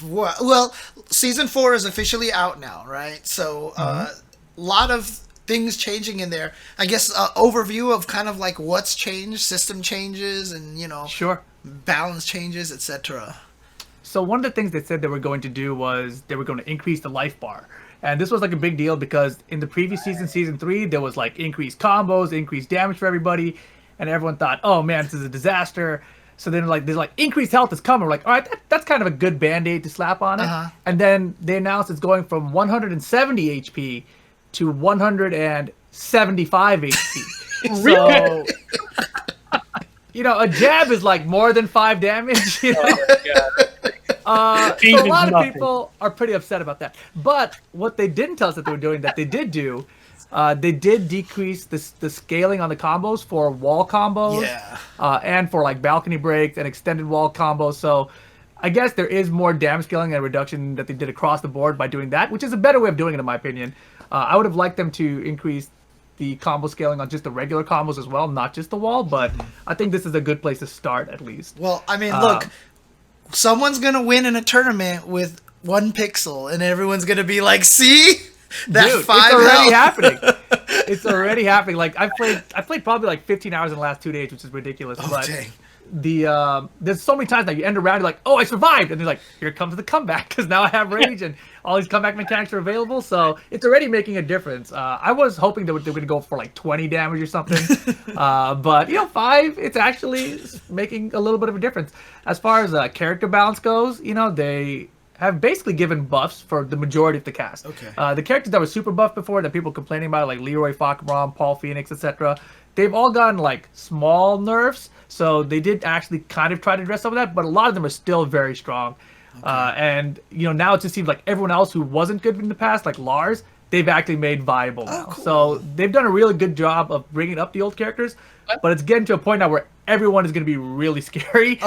Well, Season 4 is officially out now, right? So a lot of things changing in there. I guess overview of kind of like what's changed, system changes, and, Sure. balance changes, etc. So one of the things they said they were going to do was they were going to increase the life bar. And this was like a big deal because in the previous season, Season 3, there was like increased combos, increased damage for everybody. And everyone thought, oh man, this is a disaster. So then there's increased health is coming. We're like, all right, that's kind of a good band-aid to slap on it. And then they announced it's going from 170 HP to 175 HP. So, a jab is like more than 5 damage. So a lot of people are pretty upset about that. But what they didn't tell us that they were doing, that they did do, they did decrease the scaling on the combos for wall combos, and for like balcony breaks and extended wall combos. So I guess there is more damage scaling and reduction that they did across the board by doing that, which is a better way of doing it in my opinion. I would have liked them to increase the combo scaling on just the regular combos as well, not just the wall, but I think this is a good place to start at least. Well, I mean, look, someone's going to win in a tournament with 1 pixel, and everyone's going to be like, see? That Dude, 5 it's already health. happening. It's already happening. Like I played probably like 15 hours in the last 2 days, which is ridiculous. But dang. There's so many times that you end around, you're like, oh, I survived, and they're like, here comes the comeback because now I have rage and all these comeback mechanics are available. So it's already making a difference. I was hoping they were going to go for like 20 damage or something, but 5, it's actually making a little bit of a difference. As far as character balance goes, they have basically given buffs for the majority of the cast. Okay. The characters that were super buffed before that people complaining about, like Leroy Fakram, Paul Phoenix, etc., they've all gotten like small nerfs. So they did actually kind of try to address some of that, but a lot of them are still very strong. Okay. And now it just seems like everyone else who wasn't good in the past, like Lars, they've actually made viable now. Cool. So they've done a really good job of bringing up the old characters, but it's getting to a point now where everyone is going to be really scary,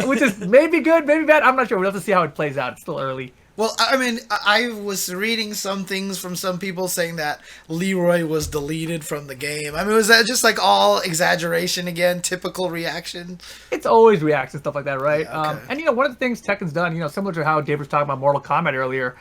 which is maybe good, maybe bad. I'm not sure. We'll have to see how it plays out. It's still early. Well, I mean, I was reading some things from some people saying that Leroy was deleted from the game. I mean, was that just like all exaggeration again, typical reaction? It's always reacts and stuff like that, right? Yeah, okay. And one of the things Tekken's done, similar to how Dave was talking about Mortal Kombat earlier,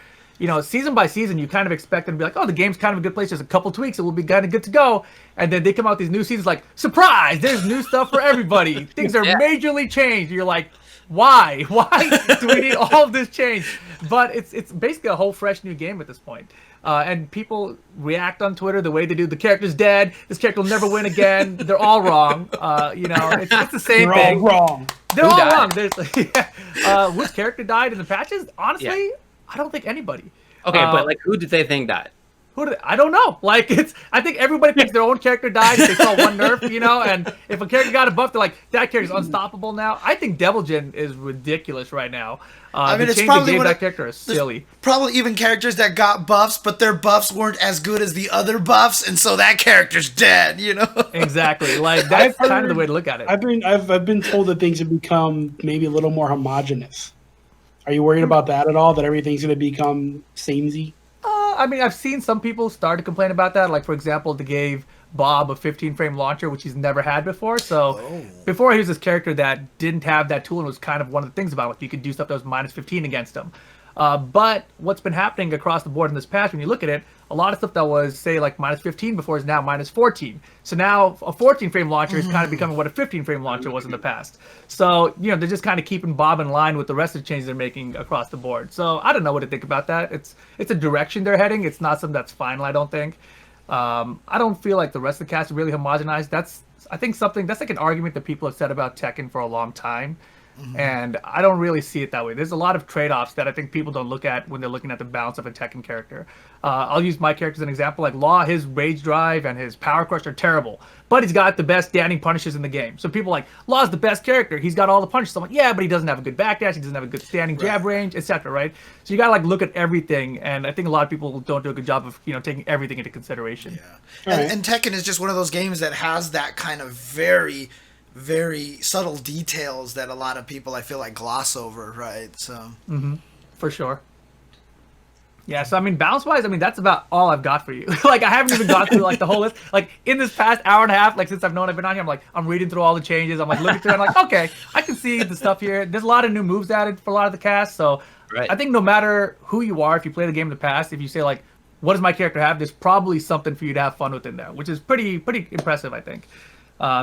season by season, you kind of expect them to be like, oh, the game's kind of a good place. Just a couple tweaks, it will be kind of good to go. And then they come out with these new seasons like, surprise, there's new stuff for everybody. Things are majorly changed. You're like, why? Why do we need all of this change? But it's basically a whole fresh new game at this point. And people react on Twitter the way they do. The character's dead. This character will never win again. They're all wrong. It's the same thing. They're all wrong. They're all wrong. There's, which character died in the patches? Honestly, I don't think anybody. Okay, but like, who did they think died? I don't know. Like, I think everybody thinks their own character died if they saw one nerf, and if a character got a buff, they're like, that character's unstoppable now. I think Devilgen is ridiculous right now. I mean, it's probably that character is silly. Probably even characters that got buffs, but their buffs weren't as good as the other buffs, and so that character's dead. Exactly. Like, that's kind of the way to look at it. I've been told that things have become maybe a little more homogenous. Are you worried about that at all? That everything's going to become samey? I mean, I've seen some people start to complain about that. Like, for example, they gave Bob a 15-frame launcher, which he's never had before. So before, he was this character that didn't have that tool and was kind of one of the things about it. You could do stuff that was minus 15 against him. But what's been happening across the board in this patch, when you look at it, a lot of stuff that was, say, like minus 15 before is now minus 14. So now a 14-frame launcher is kind of becoming what a 15-frame launcher was in the past. So, they're just kind of keeping Bob in line with the rest of the changes they're making across the board. So I don't know what to think about that. It's a direction they're heading. It's not something that's final, I don't think. I don't feel like the rest of the cast is really homogenized. That's like an argument that people have said about Tekken for a long time. And I don't really see it that way. There's a lot of trade-offs that I think people don't look at when they're looking at the balance of a Tekken character. I'll use my character as an example. Like Law, his Rage Drive and his Power Crush are terrible, but he's got the best standing punishes in the game. So people are like, Law's the best character. He's got all the punches. So I'm like, yeah, but he doesn't have a good backdash. He doesn't have a good standing jab range, etc. Right? So you gotta like look at everything, and I think a lot of people don't do a good job of taking everything into consideration. Yeah, and Tekken is just one of those games that has that kind of very subtle details that a lot of people I feel like gloss over, right? So for sure. Yeah, so I mean, balance-wise, that's about all I've got for you. Like, I haven't even gone through like the whole list. Like in this past hour and a half, like since I've been on here, I'm reading through all the changes. I'm like looking through, and I'm like, okay, I can see the stuff here. There's a lot of new moves added for a lot of the cast. So I think no matter who you are, if you play the game in the past, if you say like, what does my character have? There's probably something for you to have fun with in there, which is pretty impressive, I think.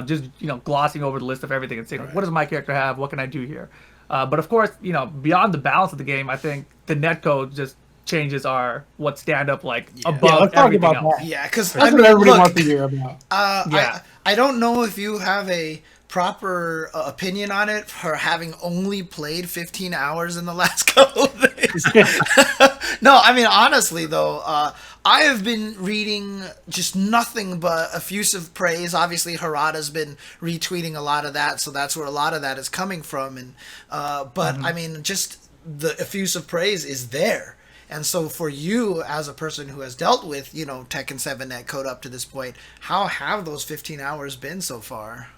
Just glossing over the list of everything and saying, what does my character have? What can I do here? But of course, beyond the balance of the game, I think the netcode just changes are what stand up like above everything else. Yeah, because that's what everybody wants to hear about. I don't know if you have a proper opinion on it for having only played 15 hours in the last couple of days. No, I mean, honestly, though, I have been reading just nothing but effusive praise. Obviously, Harada's been retweeting a lot of that, so that's where a lot of that is coming from. And I mean, just the effusive praise is there. And so for you, as a person who has dealt with, Tekken 7 netcode up to this point, how have those 15 hours been so far?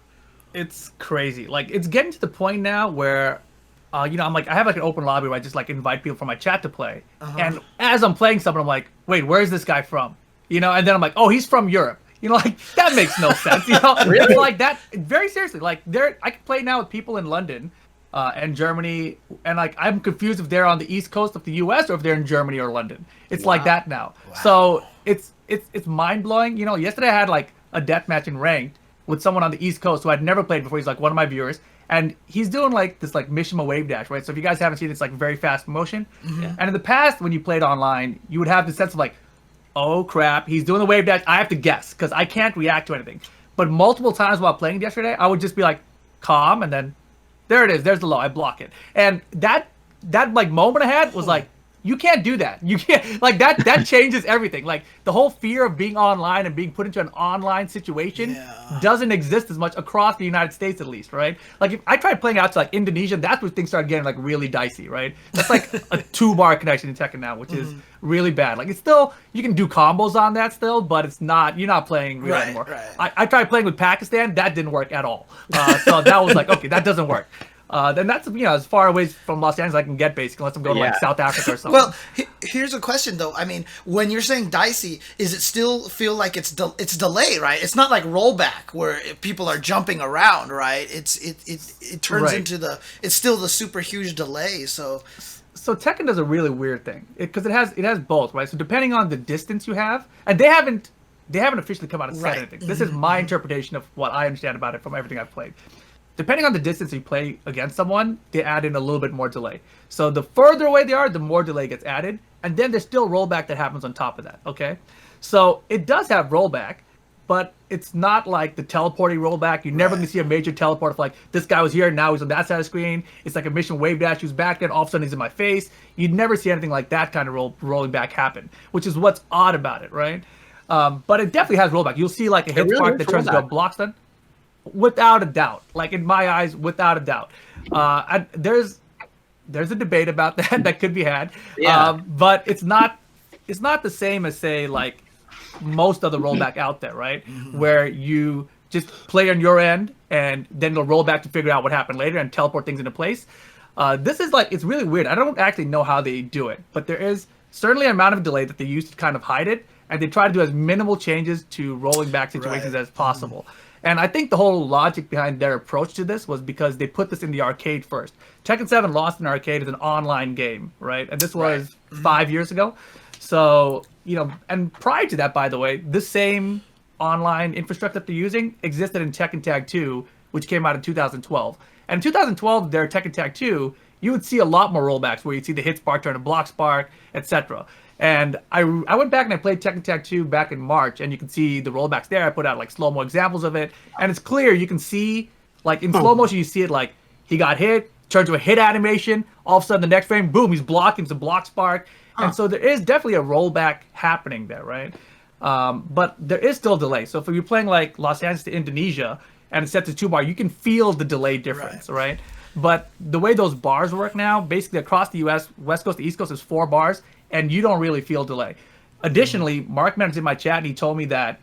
It's crazy. Like, it's getting to the point now where, I'm like, I have like an open lobby where I just like invite people from my chat to play. And as I'm playing something, I'm like, wait, where's this guy from? And then I'm like, oh, he's from Europe. Like, that makes no sense. Really? Like that, very seriously. Like, I can play now with people in London and Germany, and like I'm confused if they're on the east coast of the US or if they're in Germany or London. It's like that now. So it's mind blowing. Yesterday I had like a deathmatch in ranked with someone on the east coast who I'd never played before. He's like one of my viewers, and he's doing like this like Mishima wave dash, right? So if you guys haven't seen it, it's like very fast motion. And in the past, when you played online, you would have the sense of like, oh crap, he's doing the wave dash. I have to guess because I can't react to anything. But multiple times while playing yesterday, I would just be like calm, and then there it is. There's the low. I block it. And that like moment I had was like, you can't do that. You can't, like that changes everything. Like the whole fear of being online and being put into an online situation doesn't exist as much across the United States, at least, right? Like if I tried playing out to like Indonesia, that's where things started getting like really dicey, right? That's like a 2-bar connection in Tekken now, which is really bad. Like it's still, you can do combos on that still, but it's not, you're not playing real anymore. I tried playing with Pakistan, that didn't work at all. So that was like, okay, that doesn't work. Then that's as far away from Los Angeles as I can get, basically, unless I'm going to like South Africa or something. Well, here's a question though. I mean, when you're saying dicey, is it still feel like it's delay, right? It's not like rollback where people are jumping around, right? It turns into it's still the super huge delay. So Tekken does a really weird thing because it has both, right? So depending on the distance you have, and they haven't officially come out and said anything. This is my interpretation of what I understand about it from everything I've played. Depending on the distance you play against someone, they add in a little bit more delay. So the further away they are, the more delay gets added. And then there's still rollback that happens on top of that, okay? So it does have rollback, but it's not like the teleporting rollback. You're never going to see a major teleport of like, this guy was here, now he's on that side of the screen. It's like a mission wave dash, who's back there, all of a sudden he's in my face. You'd never see anything like that kind of rolling back happen, which is what's odd about it, right? But it definitely has rollback. You'll see like a hit spark that turns into a block stun. Without a doubt, like in my eyes, without a doubt. There's a debate about that could be had, but it's not the same as say like most of the rollback out there, right? Where you just play on your end and then it'll roll back to figure out what happened later and teleport things into place. This is like, it's really weird. I don't actually know how they do it, but there is certainly an amount of delay that they use to kind of hide it, and they try to do as minimal changes to rolling back situations as possible. And I think the whole logic behind their approach to this was because they put this in the arcade first. Tekken 7 launched in arcade as an online game, right? And this was 5 years ago. So, and prior to that, by the way, the same online infrastructure that they're using existed in Tekken Tag 2, which came out in 2012. And in 2012, their Tekken Tag 2, you would see a lot more rollbacks where you'd see the hit spark turn to block spark, etc. And I went back and I played Tekken Tag 2 back in March, and you can see the rollbacks there. I put out like slow-mo examples of it, and it's clear. You can see, like in slow motion, you see it like he got hit, turned to a hit animation. All of a sudden, the next frame, boom, he's blocking. It's a block spark. And so there is definitely a rollback happening there, right? But there is still delay. So if you're playing like Los Angeles to Indonesia and it's set to 2-bar, you can feel the delay difference, right? But the way those bars work now, basically across the U.S., West Coast to East Coast is 4 bars, and you don't really feel delay. Additionally, Mark was in my chat, and he told me that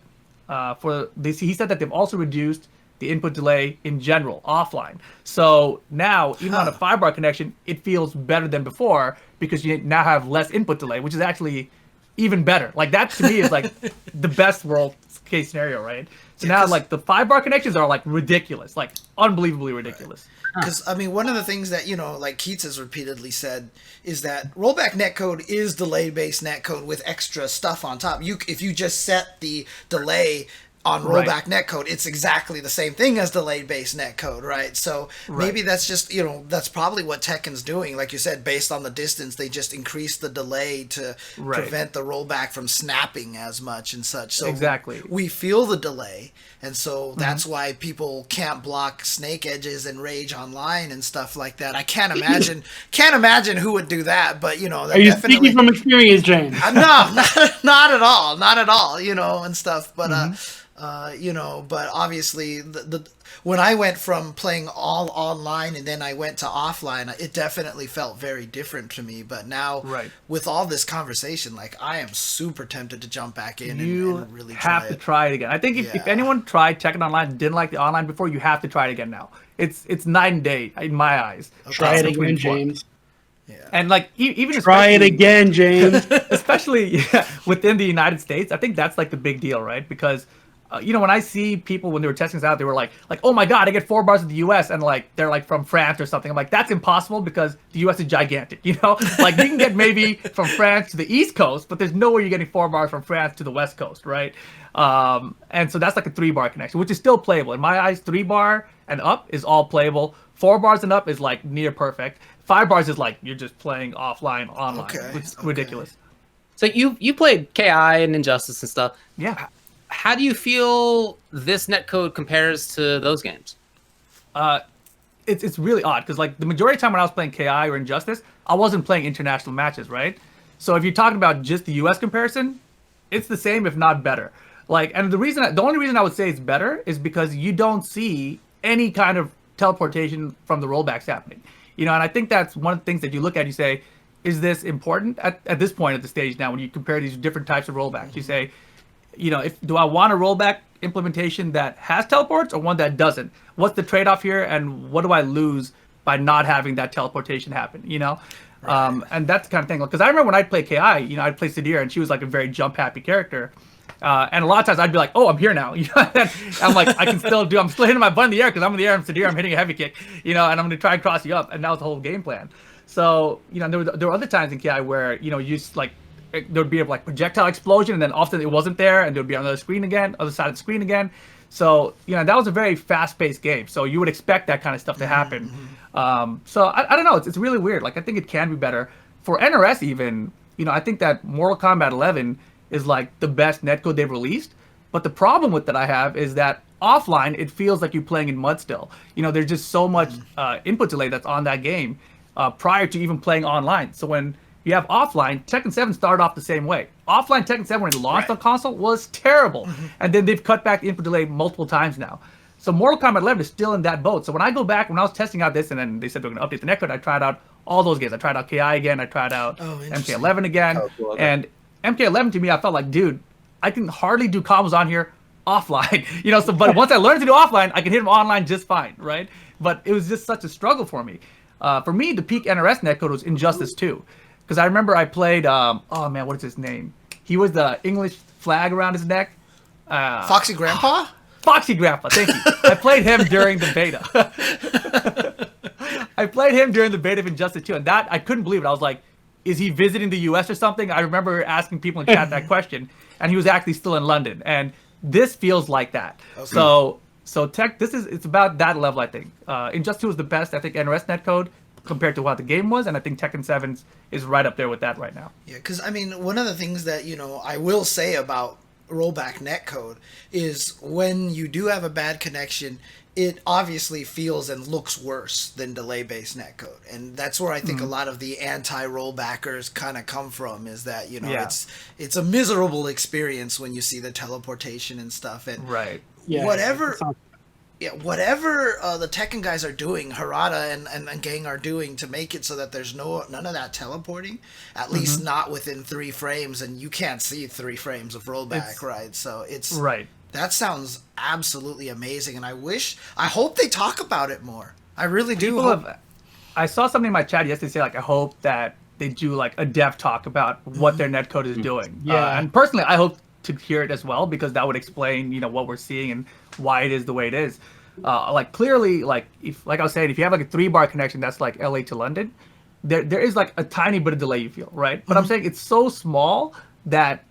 he said that they've also reduced the input delay in general, offline. So now, even on a 5-bar connection, it feels better than before because you now have less input delay, which is actually even better. Like that to me is like the best worst case scenario, right? So now like the 5-bar connections are like ridiculous, like unbelievably ridiculous. Because, I mean, one of the things that, like Keats has repeatedly said is that rollback netcode is delay-based netcode with extra stuff on top. If you just set the delay on rollback netcode, it's exactly the same thing as delayed-based netcode, right? So maybe that's just, that's probably what Tekken's doing. Like you said, based on the distance, they just increase the delay to prevent the rollback from snapping as much and such. So we feel the delay, and so that's why people can't block snake edges and rage online and stuff like that. I can't imagine who would do that, but are you speaking from experience, James? No, not at all, and stuff. But but obviously when I went from playing all online and then I went to offline, it definitely felt very different to me. But now with all this conversation, like I am super tempted to jump back in and really try it again. I think if anyone tried Tekken Online and didn't like the online before, you have to try it again now. It's night and day in my eyes. Try it again, James. Yeah. And like even try it again, James. Especially within the United States, I think that's like the big deal, right? Because when I see people when they were testing this out, they were like, oh my god, I get 4 bars in the U.S. and like they're like from France or something. I'm like, that's impossible because the U.S. is gigantic. Like you can get maybe from France to the East Coast, but there's no way you're getting 4 bars from France to the West Coast, right? And so that's like a 3-bar connection, which is still playable in my eyes. 3-bar and up is all playable. 4 bars and up is like near perfect. 5 bars is like you're just playing offline, online, which is ridiculous. So you played KI and Injustice and stuff. Yeah. How do you feel this netcode compares to those games? It's really odd because like the majority of the time when I was playing KI or Injustice, I wasn't playing international matches, right? So if you're talking about just the US comparison, it's the same if not better. Like, and the only reason I would say it's better is because you don't see any kind of teleportation from the rollbacks happening. And I think that's one of the things that you look at, you say, is this important at this point at the stage now when you compare these different types of rollbacks? You say, do I want a rollback implementation that has teleports or one that doesn't? What's the trade-off here, and what do I lose by not having that teleportation happen, you know? And that's the kind of thing. Because I remember when I'd play KI, I'd play Sadir, and she was like a very jump-happy character. And a lot of times I'd be like, oh, I'm here now. I'm like, I'm still hitting my butt in the air because I'm in the air, I'm Sadir, I'm hitting a heavy kick, and I'm going to try and cross you up. And that was the whole game plan. So, there were other times in KI where, you just like, there would be a like projectile explosion, and then often it wasn't there, and there would be on the other side of the screen again. So, that was a very fast-paced game. So you would expect that kind of stuff to happen. So I don't know. It's really weird. Like, I think it can be better. For NRS even, I think that Mortal Kombat 11 is like the best netcode they've released. But the problem with that I have is that offline, it feels like you're playing in mud still. There's just so much input delay that's on that game prior to even playing online. So when you have offline, Tekken 7 started off the same way. Offline Tekken 7 when it launched on console was terrible. And then they've cut back the input delay multiple times now. So Mortal Kombat 11 is still in that boat. So when I go back, when I was testing out this, and then they said they're going to update the netcode, I tried out all those games. I tried out KI again. I tried out MK11 again. Oh, cool. And MK11 to me, I felt like, dude, I can hardly do combos on here offline. So but once I learned to do offline, I can hit them online just fine, right? But it was just such a struggle for me. For me, the peak NRS netcode was Injustice 2. Because I remember I played, oh man, what is his name? He was the English flag around his neck. Foxy Grandpa? Foxy Grandpa, thank you. I played him during the beta. I played him during the beta of Injustice 2, and that, I couldn't believe it. I was like, is he visiting the US or something? I remember asking people in chat that question, and he was actually still in London. And this feels like that. Okay. So it's about that level, I think. Injustice 2 was the best, I think, NRS netcode compared to what the game was, and I think Tekken 7 is right up there with that right now. Yeah, because, one of the things that, I will say about rollback netcode is when you do have a bad connection, it obviously feels and looks worse than delay-based netcode. And that's where I think a lot of the anti-rollbackers kind of come from, is that, it's a miserable experience when you see the teleportation and stuff. And whatever the Tekken guys are doing, Harada and gang are doing to make it so that there's none of that teleporting, at least not within 3 frames, and you can't see 3 frames of rollback, right? So it's that sounds absolutely amazing, and I hope they talk about it more. I really do. I saw something in my chat yesterday say, like, I hope that they do like a dev talk about what their netcode is doing. And personally, I hope to hear it as well, because that would explain, what we're seeing and why it is the way it is. Like, clearly, like I was saying, if you have like a 3-bar connection that's like LA to London, there is like a tiny bit of delay you feel, right? But I'm saying it's so small that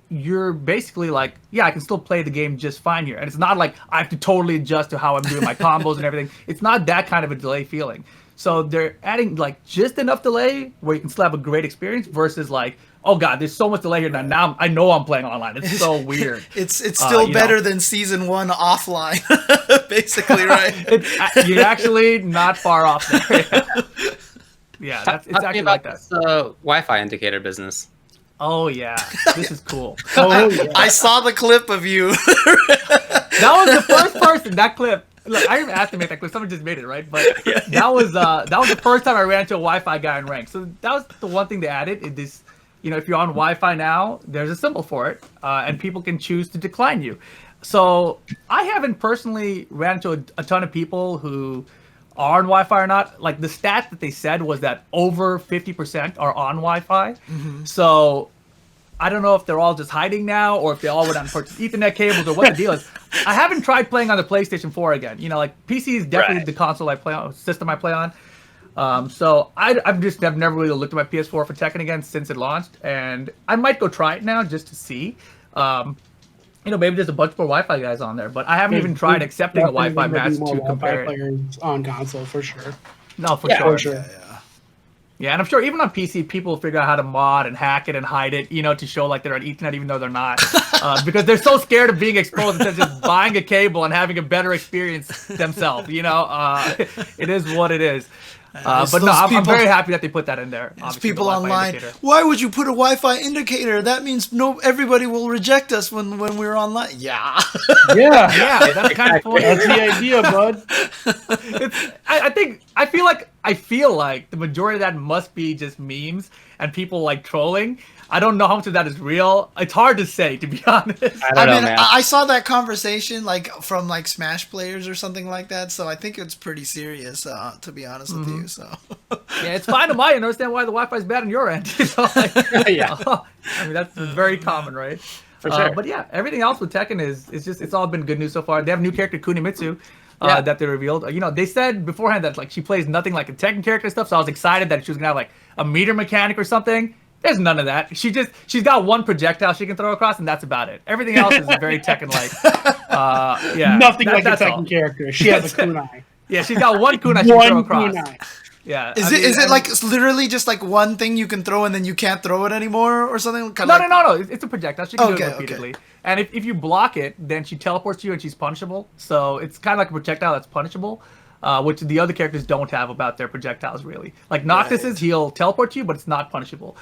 you're basically like, I can still play the game just fine here. And it's not like I have to totally adjust to how I'm doing my combos and everything. It's not that kind of a delay feeling. So they're adding like just enough delay where you can still have a great experience versus like, oh god, there's so much delay here now I know I'm playing online. It's so weird. It's still better than season 1 offline, basically, right? You're actually not far off there. It's actually like that. This Wi-Fi indicator business. Oh yeah, this is cool. I saw the clip of you. That was the first person. That clip. Look, I didn't ask to make that clip. Someone just made it, right? But that was the first time I ran into a Wi-Fi guy in rank. So that was the one thing they added. If you're on Wi-Fi now, there's a symbol for it, and people can choose to decline you. So I haven't personally ran into a ton of people who are on Wi-Fi or not. Like, the stat that they said was that over 50% are on Wi-Fi. So I don't know if they're all just hiding now, or if they all went out and purchased Ethernet cables, or what the deal is. I haven't tried playing on the PlayStation 4 again. Like, PC is definitely the console I play on, system I play on. So I've never really looked at my PS4 for Tekken again since it launched, and I might go try it now just to see. Maybe there's a bunch more Wi-Fi guys on there, but I haven't even tried accepting a Wi-Fi match to compare it. On console for sure. No, for sure. Yeah, and I'm sure even on PC, people figure out how to mod and hack it and hide it, to show like they're on Ethernet even though they're not, because they're so scared of being exposed instead of just buying a cable and having a better experience themselves. It is what it is. But no, I'm very happy that they put that in there. There's people online. Why would you put a Wi-Fi indicator? That means everybody will reject us when we're online. Yeah. Yeah, that's kind of funny. That's the idea, bud. I think I feel like the majority of that must be just memes and people like trolling. I don't know how much of that is real. It's hard to say, to be honest. I don't know, man. I saw that conversation like from like Smash players or something like that, so I think it's pretty serious. To be honest with you, so Yeah, it's fine on my end. I understand why the Wi-Fi is bad on your end. You know, like, Yeah. I mean that's very common, right? For sure. But yeah, everything else with Tekken is just it's all been good news so far. They have a new character, Kunimitsu, Yeah. that they revealed. You know, they said beforehand that like she plays nothing like a Tekken character and stuff. So I was excited that she was gonna have like a meter mechanic or something. There's none of that. She's got one projectile she can throw across, and that's about it. Everything else is very Tekken-like. Yeah, Nothing like a that's all. Tekken character. She has a kunai. Yeah, she's got one kunai she can throw One across. kunai. Yeah. is it like literally just like one thing you can throw and then you can't throw it anymore or something? No. It's a projectile. She can do Okay, it repeatedly. And if you block it, then she teleports you and she's punishable. So it's kind of like a projectile that's punishable, which the other characters don't have about their projectiles really. Like Noctis's, he'll teleport you, but it's not punishable.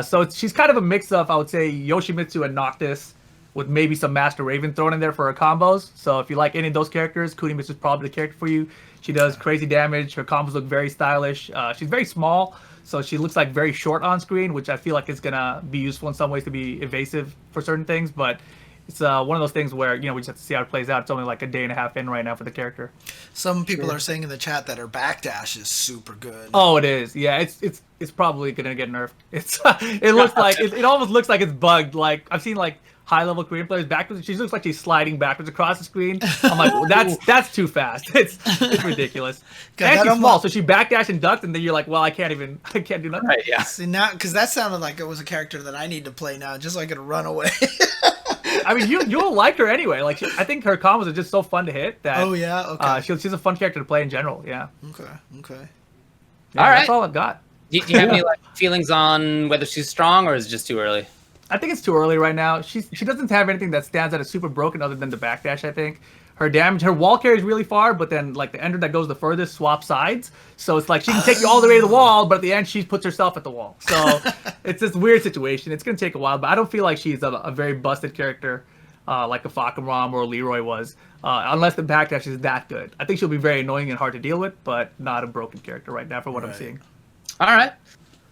So she's kind of a mix of, I would say, Yoshimitsu and Noctis, with maybe some Master Raven thrown in there for her combos. So if you like any of those characters, Kunimitsu is probably the character for you. She does crazy damage. Her combos look very stylish. She's very small, so she looks like very short on screen, which I feel like is gonna be useful in some ways to be evasive for certain things. But it's one of those things where we just have to see how it plays out. It's only like a day and a half in right now for the character. Some people are saying in the chat that her backdash is super good. Oh, it is. Yeah, it's probably gonna get nerfed. It looks like it almost looks like it's bugged. Like I've seen like high-level Korean players backwards. She looks like she's sliding backwards across the screen. I'm like, well, that's too fast. It's ridiculous. And she's small, so she backdash and ducked, and then you're like, well, I can't do nothing. Right, yeah. See now, because that sounded like it was a character that I need to play now, just so I could run away. I mean, you'll like her anyway. Like, I think her combos are just so fun to hit that. Oh yeah, okay. She's a fun character to play in general. Yeah. Okay. Yeah, All right. That's all I've got. Do you have any like feelings on whether she's strong or is it just too early? I think it's too early right now. She doesn't have anything that stands out as super broken other than the backdash, I think. Her damage, her wall carries really far, but then like the ender that goes the furthest swaps sides. So it's like she can take you all the way to the wall, but at the end she puts herself at the wall. So it's this weird situation. It's going to take a while, but I don't feel like she's a very busted character like a Fakamram or a Leroy was, unless the backdash is that good. I think she'll be very annoying and hard to deal with, but not a broken character right now for what I'm seeing. All right.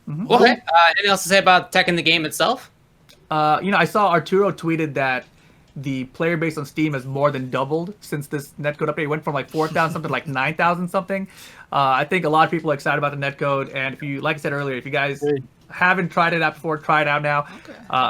Well, okay. Anything else to say about Tekken the game itself? I saw Arturo tweeted that the player base on Steam has more than doubled since this netcode update. It went from like 4,000 something to like 9,000 something. I think a lot of people are excited about the netcode, and if you, like I said earlier, if you guys haven't tried it out before, try it out now.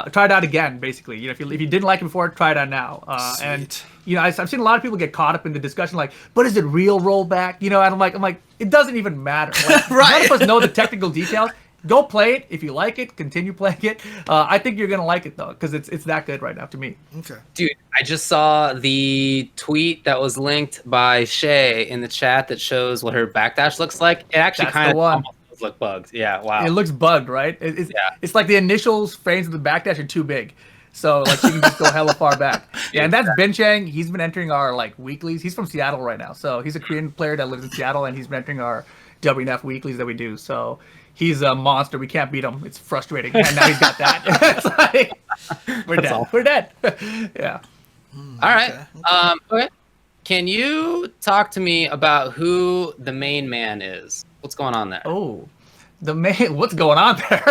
Try it out again, basically. If you didn't like it before, try it out now. And I've seen a lot of people get caught up in the discussion, like, but is it real rollback? And I'm like, it doesn't even matter. Like, none of us know the technical details. Go play it. If you like it, continue playing it. I think you're gonna like it though, because it's that good right now to me. Okay. Dude, I just saw the tweet that was linked by Shay in the chat that shows what her backdash looks like. It actually kind of almost does look bugged. Yeah, wow. It looks bugged, right? It's like the initial frames of the backdash are too big. So like she can just go hella far back. Yeah, and that's Ben Chang. He's been entering our like weeklies. He's from Seattle right now. So he's a Korean player that lives in Seattle, and he's been entering our WNF weeklies that we do. So he's a monster. We can't beat him. It's frustrating. And now he's got that. It's like, we're dead. We're dead. Yeah. All right. Okay. Can you talk to me about who the main man is? What's going on there? Oh, the main. What's going on there?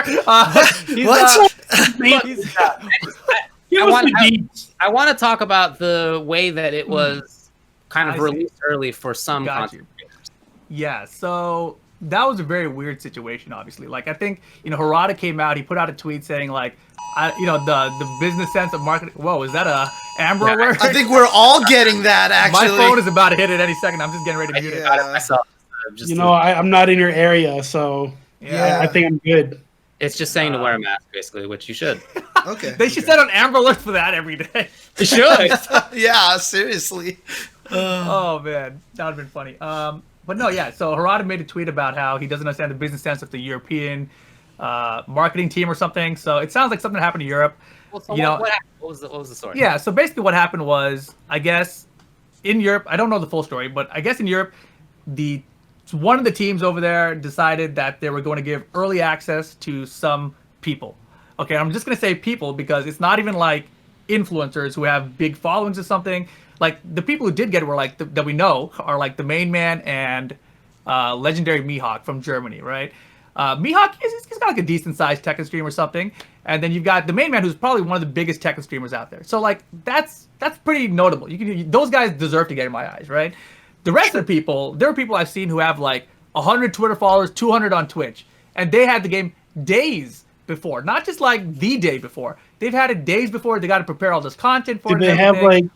I want to talk about the way that it was kind of released early for some content creators. Yeah. So that was a very weird situation, obviously. Like, I think, Harada came out, he put out a tweet saying, like, the business sense of marketing. Whoa, is that a Amber alert? I think we're all getting that, actually. My phone is about to hit it any second. I'm just getting ready to mute it. Myself. I'm not in your area, so I think I'm good. It's just saying to wear a mask, basically, which you should. Okay. They should set an Amber alert for that every day. They should. Yeah, seriously. Oh, man. That would have been funny. But no, yeah. So Harada made a tweet about how he doesn't understand the business sense of the European marketing team or something. So it sounds like something happened in Europe. Well, so what happened? What was the story? Yeah. So basically, what happened was, I guess, in Europe, I don't know the full story, but I guess in Europe, one of the teams over there decided that they were going to give early access to some people. Okay, I'm just gonna say people because it's not even like influencers who have big followings or something. Like the people who did get it were like that we know are like the main man and legendary Mihawk from Germany, right? Mihawk, he's got like a decent sized Tekken stream or something. And then you've got the main man, who's probably one of the biggest Tekken streamers out there. So like that's pretty notable. Those guys deserve to get in my eyes, right? The rest of the people, there are people I've seen who have like 100 Twitter followers, 200 on Twitch, and they had the game days before, not just like the day before. They've had it days before. They got to prepare all this content for it. Did they have like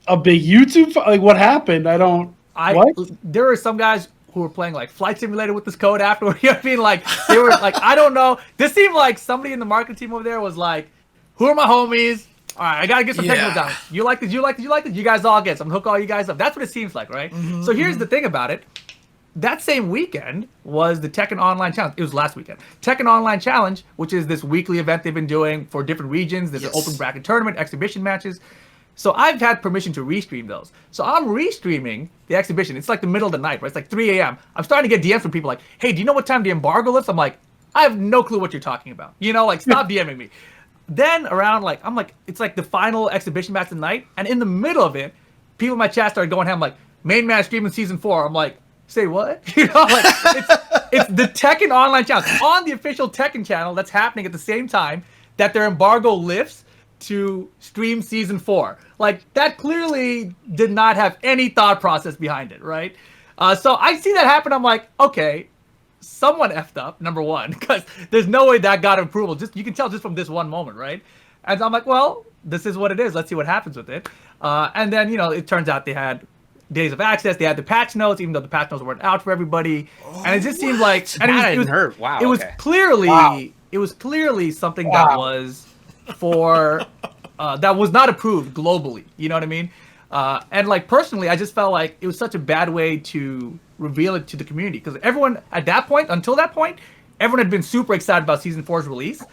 a big YouTube? Like what happened? What? There were some guys who were playing like Flight Simulator with this code afterward. You know what I mean? Like they were like, I don't know. This seemed like somebody in the marketing team over there was like, "Who are my homies? All right, I gotta get some technical down. You like this? You like this? You like this? You guys all get. So I'm gonna hook all you guys up." That's what it seems like, right? Mm-hmm, so here's the thing about it. That same weekend was the Tekken Online Challenge. It was last weekend. Tekken Online Challenge, which is this weekly event they've been doing for different regions. There's an open bracket tournament, exhibition matches. So I've had permission to restream those. So I'm restreaming the exhibition. It's like the middle of the night, right? It's like 3 a.m. I'm starting to get DMs from people like, "Hey, do you know what time the embargo lifts?" I'm like, "I have no clue what you're talking about. You know, like stop DMing me." Then around like, I'm like, it's like the final exhibition match of the night. And in the middle of it, people in my chat started going ham like, "Main man streaming season 4. I'm like, "Say what?" You know, like it's the Tekken Online Challenge on the official Tekken channel that's happening at the same time that their embargo lifts to stream season 4. Like that clearly did not have any thought process behind it, right? So I see that happen. I'm like, okay, someone effed up, number one, because there's no way that got approval. Just you can tell just from this one moment, right? And I'm like, well, this is what it is. Let's see what happens with it. And then it turns out they had days of access. They had the patch notes, even though the patch notes weren't out for everybody. And it just seemed like it was clearly something that was for that was not approved globally. You know what I mean? And like personally, I just felt like it was such a bad way to reveal it to the community, because everyone at that point, until that point, everyone had been super excited about season 4's release,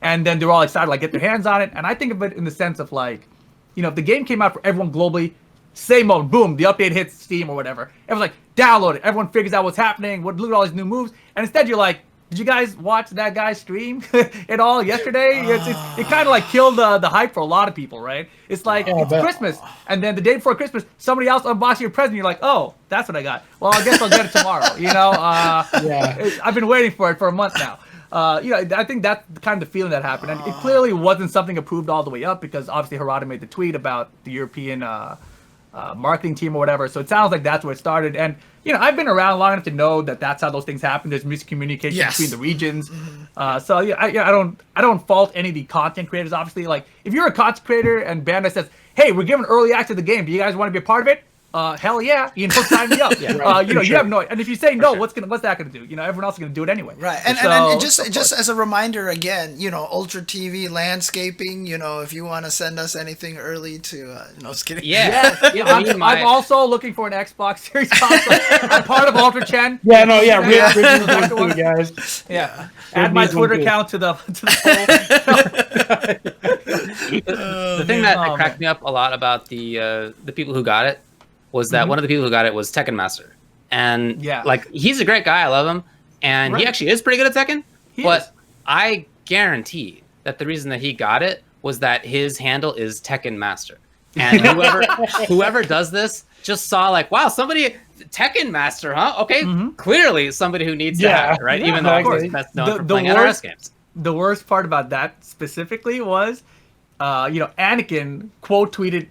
and then they were all excited like get their hands on it. And I think of it in the sense of like, if the game came out for everyone globally, same moment, boom, the update hits Steam or whatever. Everyone's like, download it. Everyone figures out what's happening. Look at all these new moves. And instead you're like, did you guys watch that guy stream at all yesterday? It kind of like killed the hype for a lot of people, right? It's like, it's Christmas. And then the day before Christmas, somebody else unboxing your present. You're like, oh, that's what I got. Well, I guess I'll get it tomorrow. I've been waiting for it for a month now. I think that's kind of the feeling that happened. And it clearly wasn't something approved all the way up, because obviously Harada made the tweet about the European marketing team or whatever. So it sounds like that's where it started. And I've been around long enough to know that that's how those things happen. There's miscommunication between the regions. I don't fault any of the content creators. Obviously, like if you're a content creator and Bandai says, "Hey, we're giving early access to the game. Do you guys want to be a part of it?" Hell yeah, sign me up. You have no. And if you say no, what's that gonna do? Everyone else is gonna do it anyway. Right. And just as a reminder again, Ultra TV landscaping. If you want to send us anything early to, just kidding. Yeah. I'm also looking for an Xbox Series console. I'm part of Ultra Chen. Yeah. Guys. Yeah. Add my Twitter account to the poll. The thing that cracked me up a lot about the people who got it was that one of the people who got it was Tekken Master. And like he's a great guy, I love him. And he actually is pretty good at Tekken. But I guarantee that the reason that he got it was that his handle is Tekken Master. And whoever does this just saw like, wow, somebody Tekken Master, huh? Okay, clearly somebody who needs to have it, right? Even though of course that's known for playing NRS games. The worst part about that specifically was Anakin quote tweeted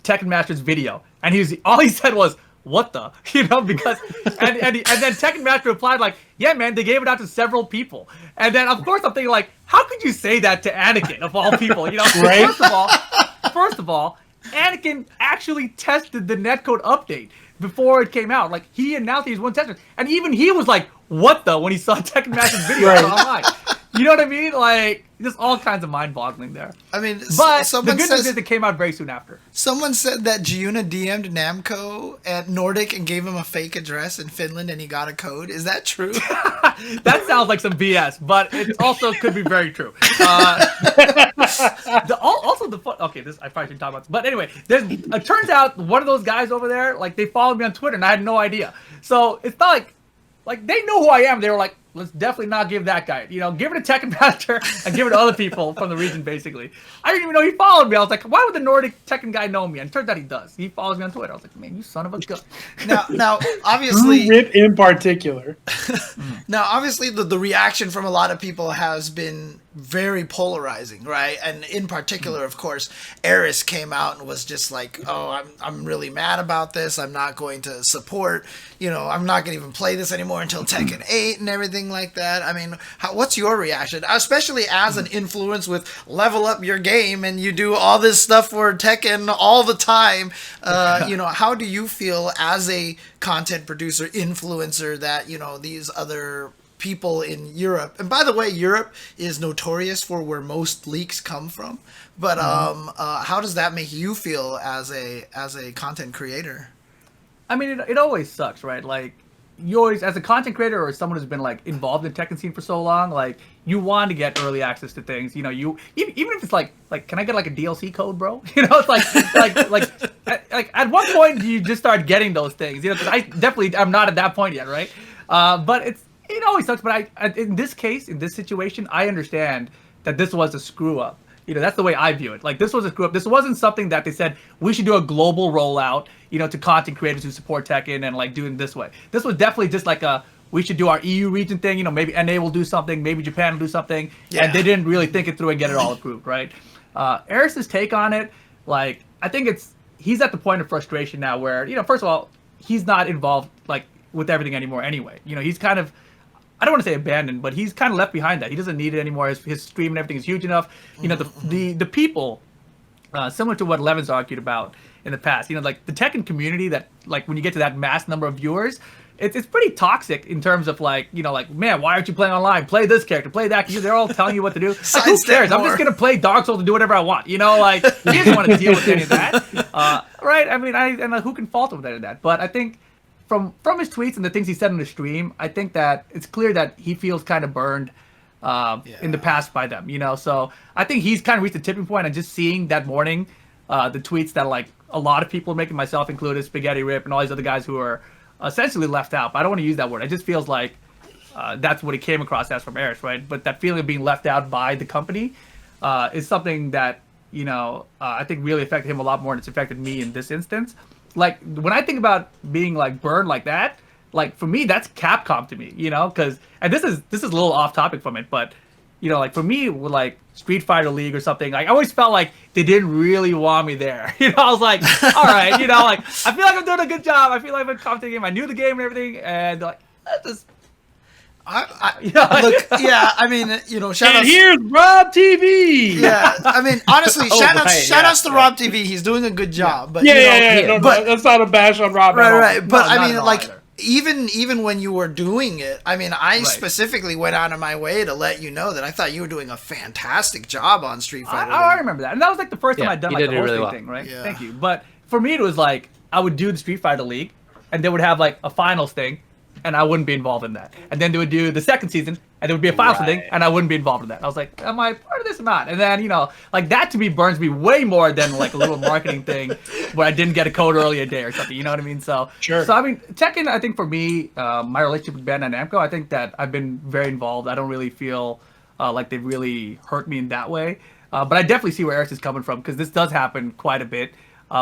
Tekken Master's video. And all he said was, "What the?" Because and then Tekken Master replied like, "Yeah, man, they gave it out to several people." And then of course I'm thinking like, how could you say that to Anakin of all people? Right? First of all, Anakin actually tested the netcode update before it came out. Like he announced he was one tester, and even he was like, "What the?" when he saw Tekken Master's video online. You know what I mean? Like, just all kinds of mind-boggling there. I mean, but the good news is it came out very soon after. Someone said that Giuna DM'd Namco at Nordic and gave him a fake address in Finland, and he got a code. Is that true? That sounds like some BS, but it also could be very true. This I probably shouldn't talk about this, but anyway, it turns out one of those guys over there, like they followed me on Twitter, and I had no idea. So it's not like they know who I am. They were like, let's definitely not give that guy. You know, give it to Tekken Master and give it to other people from the region, basically. I didn't even know he followed me. I was like, why would the Nordic Tekken guy know me? And it turns out he does. He follows me on Twitter. I was like, man, you son of a gun. Now, obviously, Rip in particular. Now, obviously, the reaction from a lot of people has been very polarizing, right? And in particular, of course, Eris came out and was just like, "Oh, I'm really mad about this. I'm not going to support. You know, I'm not going to even play this anymore until Tekken 8 and everything like that." I mean, what's your reaction, especially as an influence with Level Up Your Game and you do all this stuff for Tekken all the time? You know, how do you feel as a content producer, influencer, that, you know, these other people in Europe, and by the way, Europe is notorious for where most leaks come from, but how does that make you feel as a content creator? I mean, it always sucks, right? Like, you always, as a content creator or someone who's been like involved in Tekken scene for so long, like, you want to get early access to things. You know, you even if it's like can I get like a DLC code, bro? You know, it's like at what point do you just start getting those things? You know, because I'm not at that point yet, right? But it always sucks. But in this case, in this situation, I understand that this was a screw up. You know, that's the way I view it. Like, this was a screw up. This wasn't something that they said we should do a global rollout, you know, to content creators who support Tekken and like doing this way. This was definitely just like we should do our EU region thing. You know, maybe NA will do something, maybe Japan will do something, and they didn't really think it through and get it all approved, right? Eris's take on it, like, I think he's at the point of frustration now where, you know, first of all, he's not involved like with everything anymore anyway. You know, he's kind of, I don't want to say abandoned, but he's kind of left behind that. He doesn't need it anymore. His stream and everything is huge enough. You know, the people, similar to what Levin's argued about in the past, you know, like the Tekken community, that like when you get to that mass number of viewers, it's pretty toxic in terms of like, you know, like, man, why aren't you playing online? Play this character, play that. They're all telling you what to do. Like, who cares? I'm just going to play Dark Souls and do whatever I want. You know, like, he doesn't want to deal with any of that. Right? I mean, who can fault him with any of that? But I think from his tweets and the things he said on the stream, I think that it's clear that he feels kind of burned in the past by them, you know? So I think he's kind of reached the tipping point, and just seeing that morning, the tweets that like a lot of people are making, myself included, Spaghetti Rip and all these other guys who are essentially left out. But I don't want to use that word. It just feels like that's what he came across as from Eris, right? But that feeling of being left out by the company is something that, you know, I think really affected him a lot more than it's affected me in this instance. Like, when I think about being like burned like that, like, for me, that's Capcom to me, you know, because, and this is a little off topic from it, but, you know, like, for me, with like Street Fighter League or something, like, I always felt like they didn't really want me there. You know, I was like, all right, you know, like, I feel like I'm doing a good job. I feel like I'm commentating the game. I knew the game and everything, and like, just. Look, yeah, I mean, you know, shout out. Here's Rob TV. Yeah, I mean, honestly, shout outs to Rob TV. He's doing a good job. But No, that's not a bash on Rob. Right. But No, I mean, like, either. even when you were doing it, I mean, I specifically went out of my way to let you know that I thought you were doing a fantastic job on Street Fighter. I remember that, and that was like the first time I'd done like the hosting really well. thing, right? Yeah. Thank you. But for me, it was like I would do the Street Fighter League, and they would have like a finals thing, and I wouldn't be involved in that. And then they would do the second season, and there would be a finals thing, and I wouldn't be involved in that. I was like, am I part of this or not? And then, you know, like, that to me burns me way more than like a little marketing thing where I didn't get a code early a day or something. You know what I mean? So, Sure. So I mean, Tekken, I think for me, my relationship with Bandai Namco, I think that I've been very involved. I don't really feel like they've really hurt me in that way. But I definitely see where Eris is coming from, because this does happen quite a bit.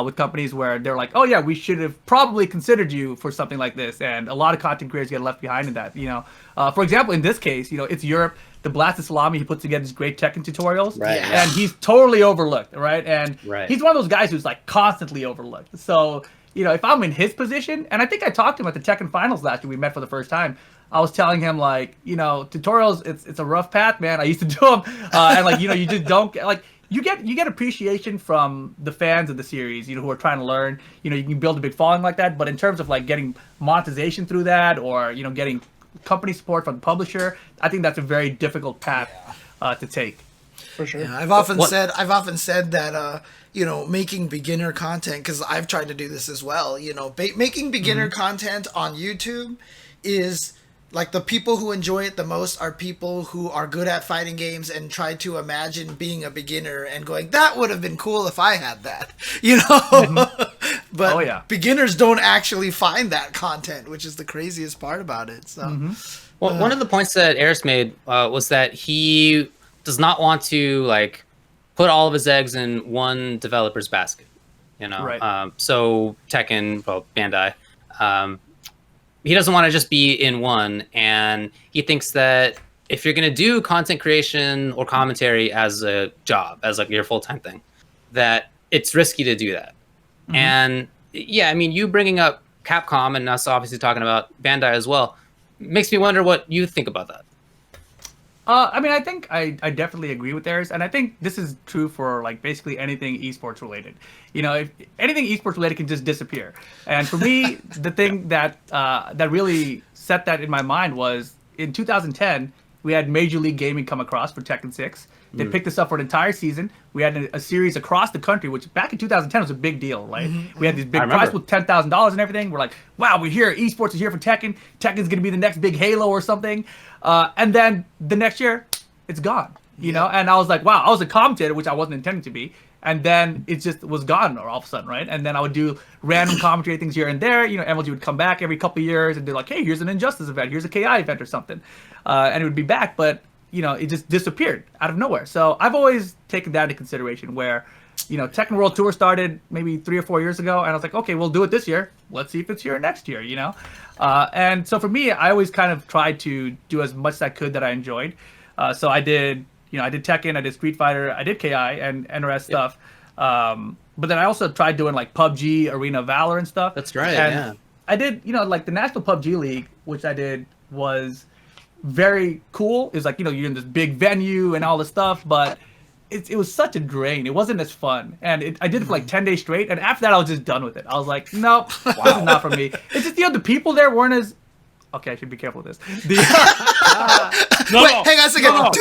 With companies where they're like, oh yeah, we should have probably considered you for something like this, and a lot of content creators get left behind in that. You know, for example, in this case, you know, it's Europe. The Blasted Salami, he puts together these great Tekken tutorials, Right. and he's totally overlooked, right? And he's one of those guys who's like constantly overlooked. So, you know, if I'm in his position, and I think I talked to him at the Tekken finals last year, we met for the first time. I was telling him, like, you know, tutorials, it's a rough path, man. I used to do them, and like, you know, you just don't get, like. You get appreciation from the fans of the series, you know, who are trying to learn. You know, you can build a big following like that, but in terms of like getting monetization through that, or, you know, getting company support from the publisher, I think that's a very difficult path to take. For sure. Yeah, I've often said that you know, making beginner content, because I've tried to do this as well. You know, making beginner content on YouTube is. Like, the people who enjoy it the most are people who are good at fighting games and try to imagine being a beginner and going, that would have been cool if I had that, you know? But beginners don't actually find that content, which is the craziest part about it. So, Well, one of the points that Eris made was that he does not want to like put all of his eggs in one developer's basket. You know, Right. So Tekken, well, Bandai, he doesn't want to just be in one, and he thinks that if you're going to do content creation or commentary as a job, as like your full-time thing, that it's risky to do that. Mm-hmm. And yeah, I mean, you bringing up Capcom and us obviously talking about Bandai as well makes me wonder what you think about that. I mean, I think I definitely agree with theirs, and I think this is true for like basically anything esports related. You know, if anything esports related can just disappear. And for me, the thing that that really set that in my mind was in 2010 we had Major League Gaming come across for Tekken 6. They picked us up for an entire season. We had a series across the country, which back in 2010 was a big deal, right? We had these big prizes with $10,000 and everything. We're like, wow, we're here. Esports is here for Tekken. Tekken's going to be the next big Halo or something. And then the next year, it's gone, you know? And I was like, wow, I was a commentator, which I wasn't intending to be. And then it just was gone all of a sudden, right? And then I would do random commentary things here and there. You know, MLG would come back every couple of years and be like, hey, here's an Injustice event. Here's a KI event or something. And it would be back. But you know, it just disappeared out of nowhere. So I've always taken that into consideration where, you know, Tekken World Tour started maybe 3 or 4 years ago. And I was like, okay, we'll do it this year. Let's see if it's here next year, you know? And so for me, I always kind of tried to do as much as I could that I enjoyed. So I did Tekken, I did Street Fighter, I did KI and NRS stuff. But then I also tried doing like PUBG, Arena Valor and stuff. That's right, and yeah. I did, you know, like the National PUBG League, which I did was very cool. It's like, you know, you're in this big venue and all this stuff, but it was such a drain. It wasn't as fun. And I did it for like 10 days straight. And after that, I was just done with it. I was like, nope, this is not for me. It's just, you know, the people there weren't as... Okay, I should be careful with this. Wait, hang on a second.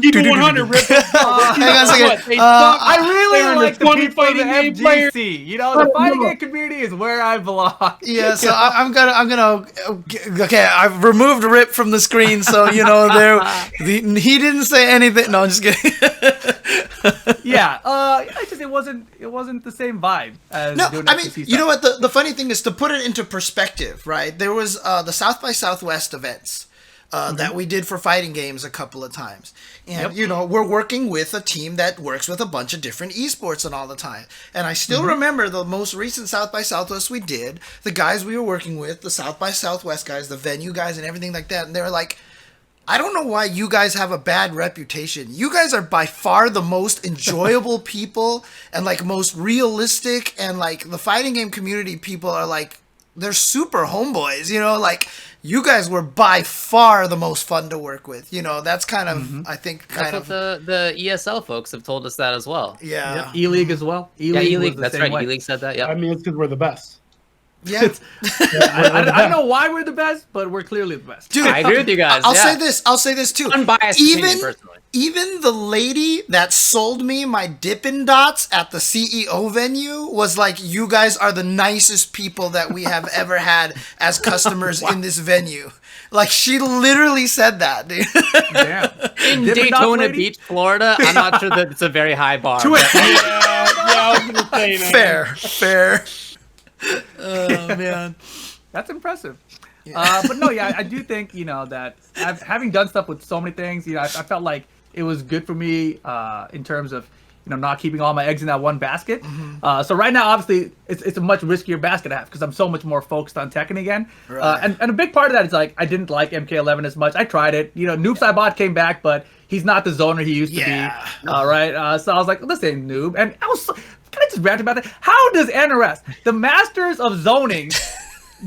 Keep it 100, Rip. Hang on a second. I really like the people in the fighting game FGC. You know, the fighting game community is where I belong. Yeah, so I'm gonna. Okay, I've removed Rip from the screen, so you know he didn't say anything. No, I'm just kidding. Yeah, it's just it wasn't the same vibe as No, doing I mean, FGC you know stuff. what? The funny thing is to put it into perspective, right? There was the South by Southwest events that we did for fighting games a couple of times, and you know, we're working with a team that works with a bunch of different esports and all the time. And I still remember the most recent South by Southwest we did. The guys we were working with, the South by Southwest guys, the venue guys, and everything like that, and they were like, I don't know why you guys have a bad reputation. You guys are by far the most enjoyable people and like most realistic, and like the fighting game community people are like, they're super homeboys, you know, like you guys were by far the most fun to work with. You know, that's kind of, I think, That's what the ESL folks have told us that as well. Yeah. E-League as well. Yeah, E-League, was the that's same right. way. E-League said that, yeah. I mean, it's because we're the best. Yeah. I don't know why we're the best, but we're clearly the best. Dude, I agree with you guys. I'll yeah. say this too. Unbiased opinion, personally. Even the lady that sold me my Dippin' Dots at the CEO venue was like, you guys are the nicest people that we have ever had as customers in this venue. Like, she literally said that, dude. Damn. In Dippin' Dots Daytona lady? Beach, Florida, I'm not sure that it's a very high bar. Yeah, I was gonna say, man. Fair. Oh, man. That's impressive. But no, yeah, I do think, you know, that having done stuff with so many things, you know, I felt like it was good for me in terms of, you know, not keeping all my eggs in that one basket. So right now, obviously, it's a much riskier basket to have because I'm so much more focused on Tekken again. Right. And a big part of that is like, I didn't like MK11 as much. I tried it. You know, Noob Saibot came back, but he's not the zoner he used to be. Right. So I was like, this ain't Noob. And I was can I just rant about that? How does NRS, the masters of zoning,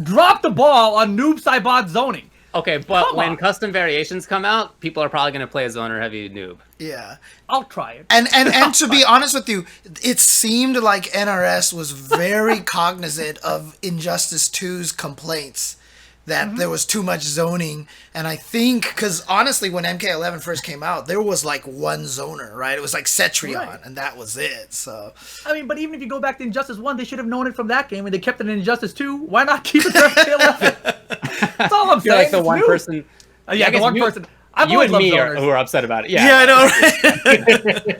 drop the ball on Noob Saibot zoning? Okay, but Come when on. custom variations come out, people are probably going to play a zoner heavy noob. Yeah. I'll try it. And to be honest with you, it seemed like NRS was very cognizant of Injustice 2's complaints that there was too much zoning. And I think, because honestly, when MK11 first came out, there was like one zoner, right? It was like Cetrion, Right. and that was it. So I mean, but even if you go back to Injustice 1, they should have known it from that game, and they kept it in Injustice 2. Why not keep it for MK11? That's all I'm I feel saying. like the It's one new. person... Yeah, I the guess one person. I've you always and me loved are zoners. who are upset about it. Yeah. yeah, I know.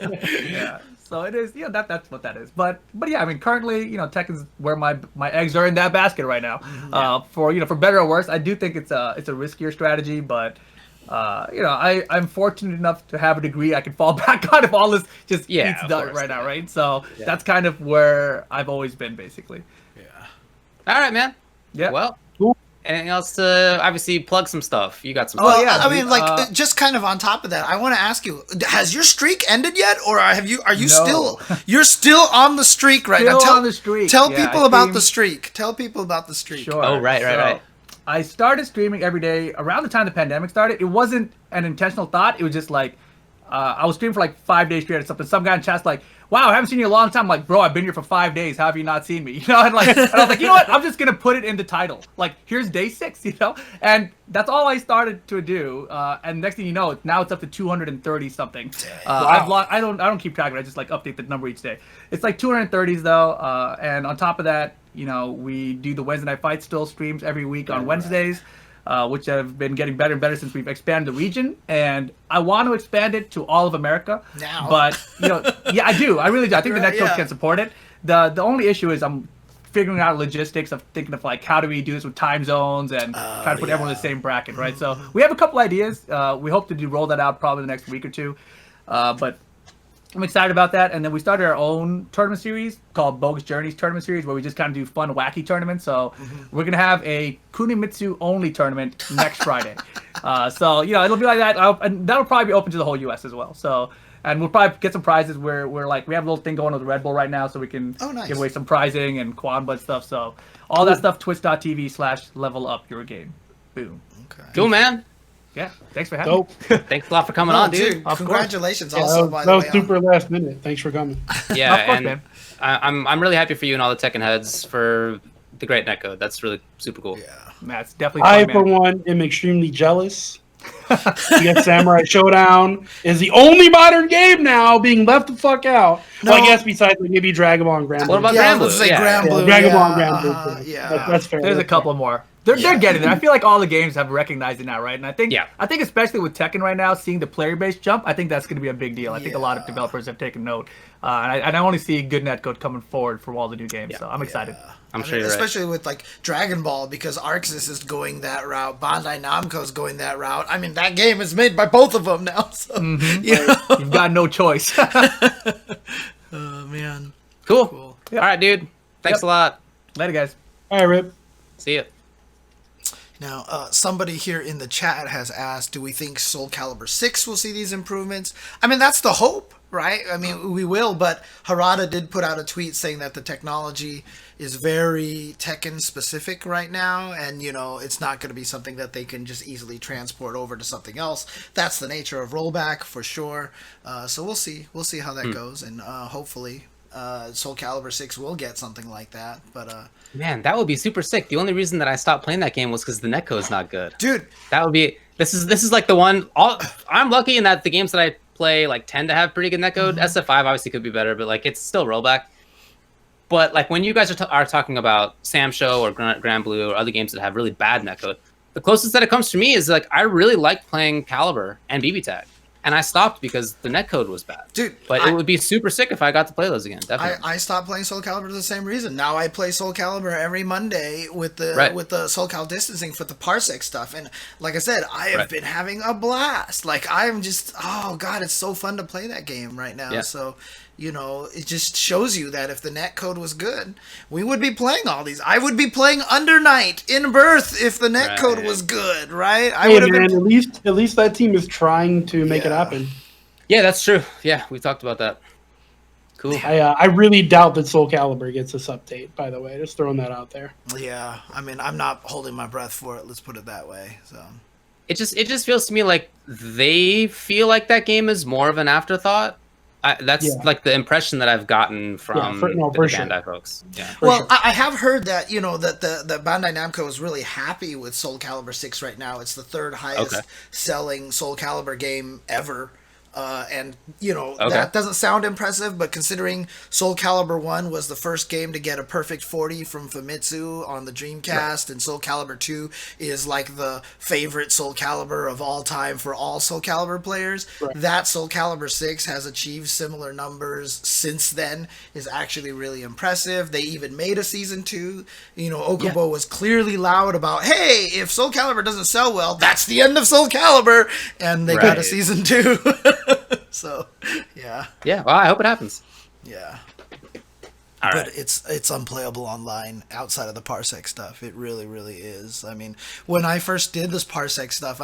Right? Yeah. So it is, that's what that is. But yeah, I mean, currently, Tekken's where my eggs are in that basket right now. For better or worse, I do think it's a riskier strategy, but I'm fortunate enough to have a degree I can fall back on if all this just eats dirt right now, right? So that's kind of where I've always been, basically. Yeah. All right, man. Yeah. Well, Cool. anything else to obviously plug some stuff? You got some. Well, stuff. I mean, like, just kind of on top of that, I want to ask you: has your streak ended yet, or are you No. still? You're still on the streak right now. Still on the streak. Tell Yeah, people about the streak. Tell people about the streak. Sure. Oh, right. I started streaming every day around the time the pandemic started. It wasn't an intentional thought. It was just like, I was streaming for like 5 days straight or something. Some guy in chat's like, wow, I haven't seen you in a long time. I'm like, bro, I've been here for 5 days. How have you not seen me? And I was like, you know what? I'm just going to put it in the title. Like, here's day 6, And that's all I started to do. And next thing you know, now it's up to 230 something. Wow. I don't keep track of it. I just like update the number each day. It's like 230s though. And on top of that, we do the Wednesday Night Fight still streams every week on Wednesdays. Which have been getting better and better since we've expanded the region, and I want to expand it to all of America. Now. But yeah, I do. I really do. I think the Netcode can support it. The only issue is I'm figuring out logistics of thinking of like how do we do this with time zones and try to put everyone in the same bracket, right? So we have a couple ideas. We hope to roll that out probably the next week or two, but I'm excited about that. And then we started our own tournament series called Bogus Journeys Tournament Series, where we just kind of do fun, wacky tournaments. So we're going to have a Kunimitsu only tournament next Friday. So, it'll be like that. And that'll probably be open to the whole U.S. as well. So, and we'll probably get some prizes where we're like, we have a little thing going with Red Bull right now, so we can give away some prizing and Quanba stuff. So all that stuff, twitch.tv/level up your game. Boom. Okay. Cool, man. Yeah, thanks for having me. Thanks a lot for coming on, dude. Congratulations, Yeah, also, by the that way. was super last minute. Thanks for coming. Yeah, Of course, and man. I'm really happy for you and all the Tekken heads for the great netcode. That's really super cool. Yeah. That's definitely I, fun, for man. one, am extremely jealous. Yes, Samurai Showdown is the only modern game now being left the fuck out. No. Well, I guess besides like, maybe Dragon Ball and Grand What Blue. about Yeah, Grand Blue? let's say Yeah. Grand Blue. Dragon Ball and yeah, Grand Blue. yeah. That's fair. There's a couple more. They're getting there. I feel like all the games have recognized it now, right? And I think especially with Tekken right now, seeing the player base jump, I think that's going to be a big deal. I think a lot of developers have taken note, and I only see good netcode coming forward for all the new games. So I'm excited. I'm sure you're right. Especially with like Dragon Ball, because Arxis is going that route, Bandai Namco's going that route. I mean, that game is made by both of them now, so You've got no choice. Oh man, Cool. Yep. All right, dude. Thanks a lot. Later, guys. All right, Rip. See ya. Now, somebody here in the chat has asked, do we think Soul Calibur 6 will see these improvements? I mean, that's the hope, right? I mean, we will, but Harada did put out a tweet saying that the technology is very Tekken specific right now, and, it's not going to be something that they can just easily transport over to something else. That's the nature of rollback, for sure. So we'll see. We'll see how that goes, and hopefully Soul Calibur 6 will get something like that, but... Man, that would be super sick. The only reason that I stopped playing that game was because the netcode's not good. Dude, That would be. This is like the one. I'm lucky in that the games that I play like tend to have pretty good netcode. SF5 obviously could be better, but like it's still rollback. But like when you guys are talking about Sam Show or Grand Blue or other games that have really bad netcode, the closest that it comes to me is like I really like playing Calibur and BB Tag, and I stopped because the netcode was bad. Dude, but it would be super sick if I got to play those again. Definitely. I stopped playing Soul Calibur for the same reason. Now I play Soul Calibur every Monday with the Soul Cal distancing for the Parsec stuff. And like I said, I have been having a blast. Like I'm just, oh God, it's so fun to play that game right now. Yeah. So, it just shows you that if the netcode was good, we would be playing all these. I would be playing Under Night in Birth if the netcode was good, right? I would have been. At least that team is trying to make it happen. Yeah, that's true. Yeah, we talked about that. Cool. I really doubt that Soul Calibur gets this update, by the way. Just throwing that out there. Yeah, I mean, I'm not holding my breath for it. Let's put it that way. So It just feels to me like they feel like that game is more of an afterthought. That's like the impression that I've gotten from the Bandai folks. Yeah. Well, I have heard that that Bandai Namco is really happy with Soul Calibur 6 right now. It's the third highest selling Soul Calibur game ever. And, that doesn't sound impressive, but considering Soul Calibur 1 was the first game to get a perfect 40 from Famitsu on the Dreamcast, and Soul Calibur 2 is like the favorite Soul Calibur of all time for all Soul Calibur players, that Soul Calibur 6 has achieved similar numbers since then is actually really impressive. They even made a Season 2. Okubo was clearly loud about, hey, if Soul Calibur doesn't sell well, that's the end of Soul Calibur, and they got a Season 2. So, yeah. Yeah, well, I hope it happens. Yeah. All but right. it's unplayable online outside of the Parsec stuff. It really, really is. I mean, when I first did this Parsec stuff,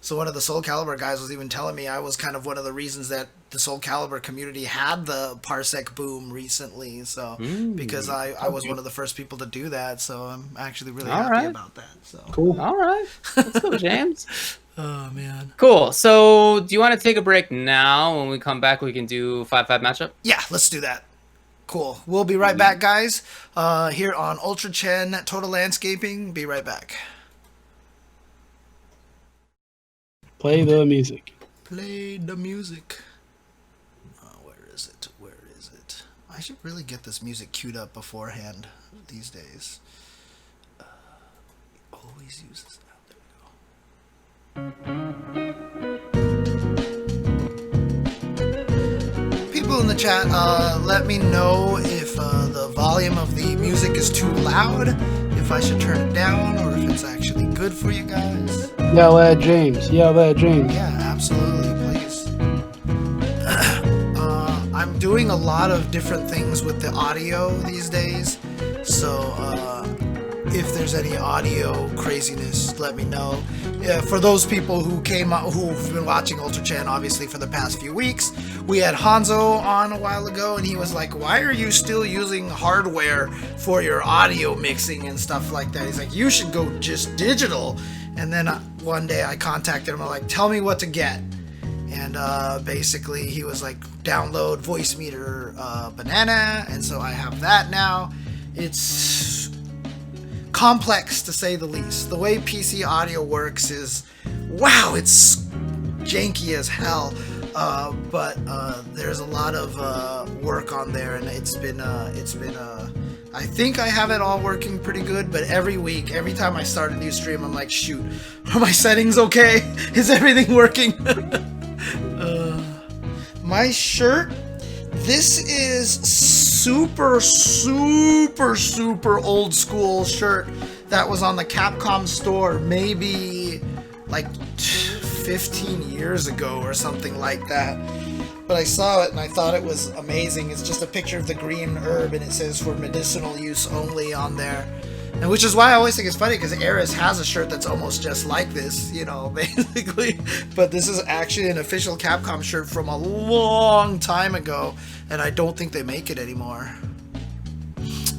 so one of the Soul Calibur guys was even telling me I was kind of one of the reasons that the Soul Calibur community had the Parsec boom recently. So, because I was one of the first people to do that. So I'm actually really happy about that. So cool. All right. Let's go, James. Oh, man. Cool. So, do you want to take a break now? When we come back, we can do 5-5 matchup? Yeah, let's do that. Cool. We'll be right back, guys, here on Ultra Chen Total Landscaping. Be right back. Play the music. Play the music. Where is it? Where is it? I should really get this music queued up beforehand these days. Always uses that. People in the chat, let me know if the volume of the music is too loud, if I should turn it down, or if it's actually good for you guys. Yell at James. Yell at James. Yeah, absolutely, please. I'm doing a lot of different things with the audio these days, so if there's any audio craziness, let me know. For those people who've been watching Ultra Chan, obviously, for the past few weeks, we had Hanzo on a while ago, and he was like, why are you still using hardware for your audio mixing and stuff like that? He's like, you should go just digital. And then one day I contacted him, I'm like, tell me what to get. And basically he was like, download Voice Meter Banana, and so I have that now. It's complex, to say the least. The way PC audio works is, wow, it's janky as hell. But there's a lot of work on there, and it's been I think I have it all working pretty good, but every week, every time I start a new stream, I'm like, shoot, are my settings okay? Is everything working? My shirt, this is super old school shirt that was on the Capcom store maybe like 15 years ago or something like that. But I saw it and I thought it was amazing. It's just a picture of the green herb, and it says for medicinal use only on there. And which is why I always think it's funny, because Eris has a shirt that's almost just like this, basically. But this is actually an official Capcom shirt from a long time ago, and I don't think they make it anymore.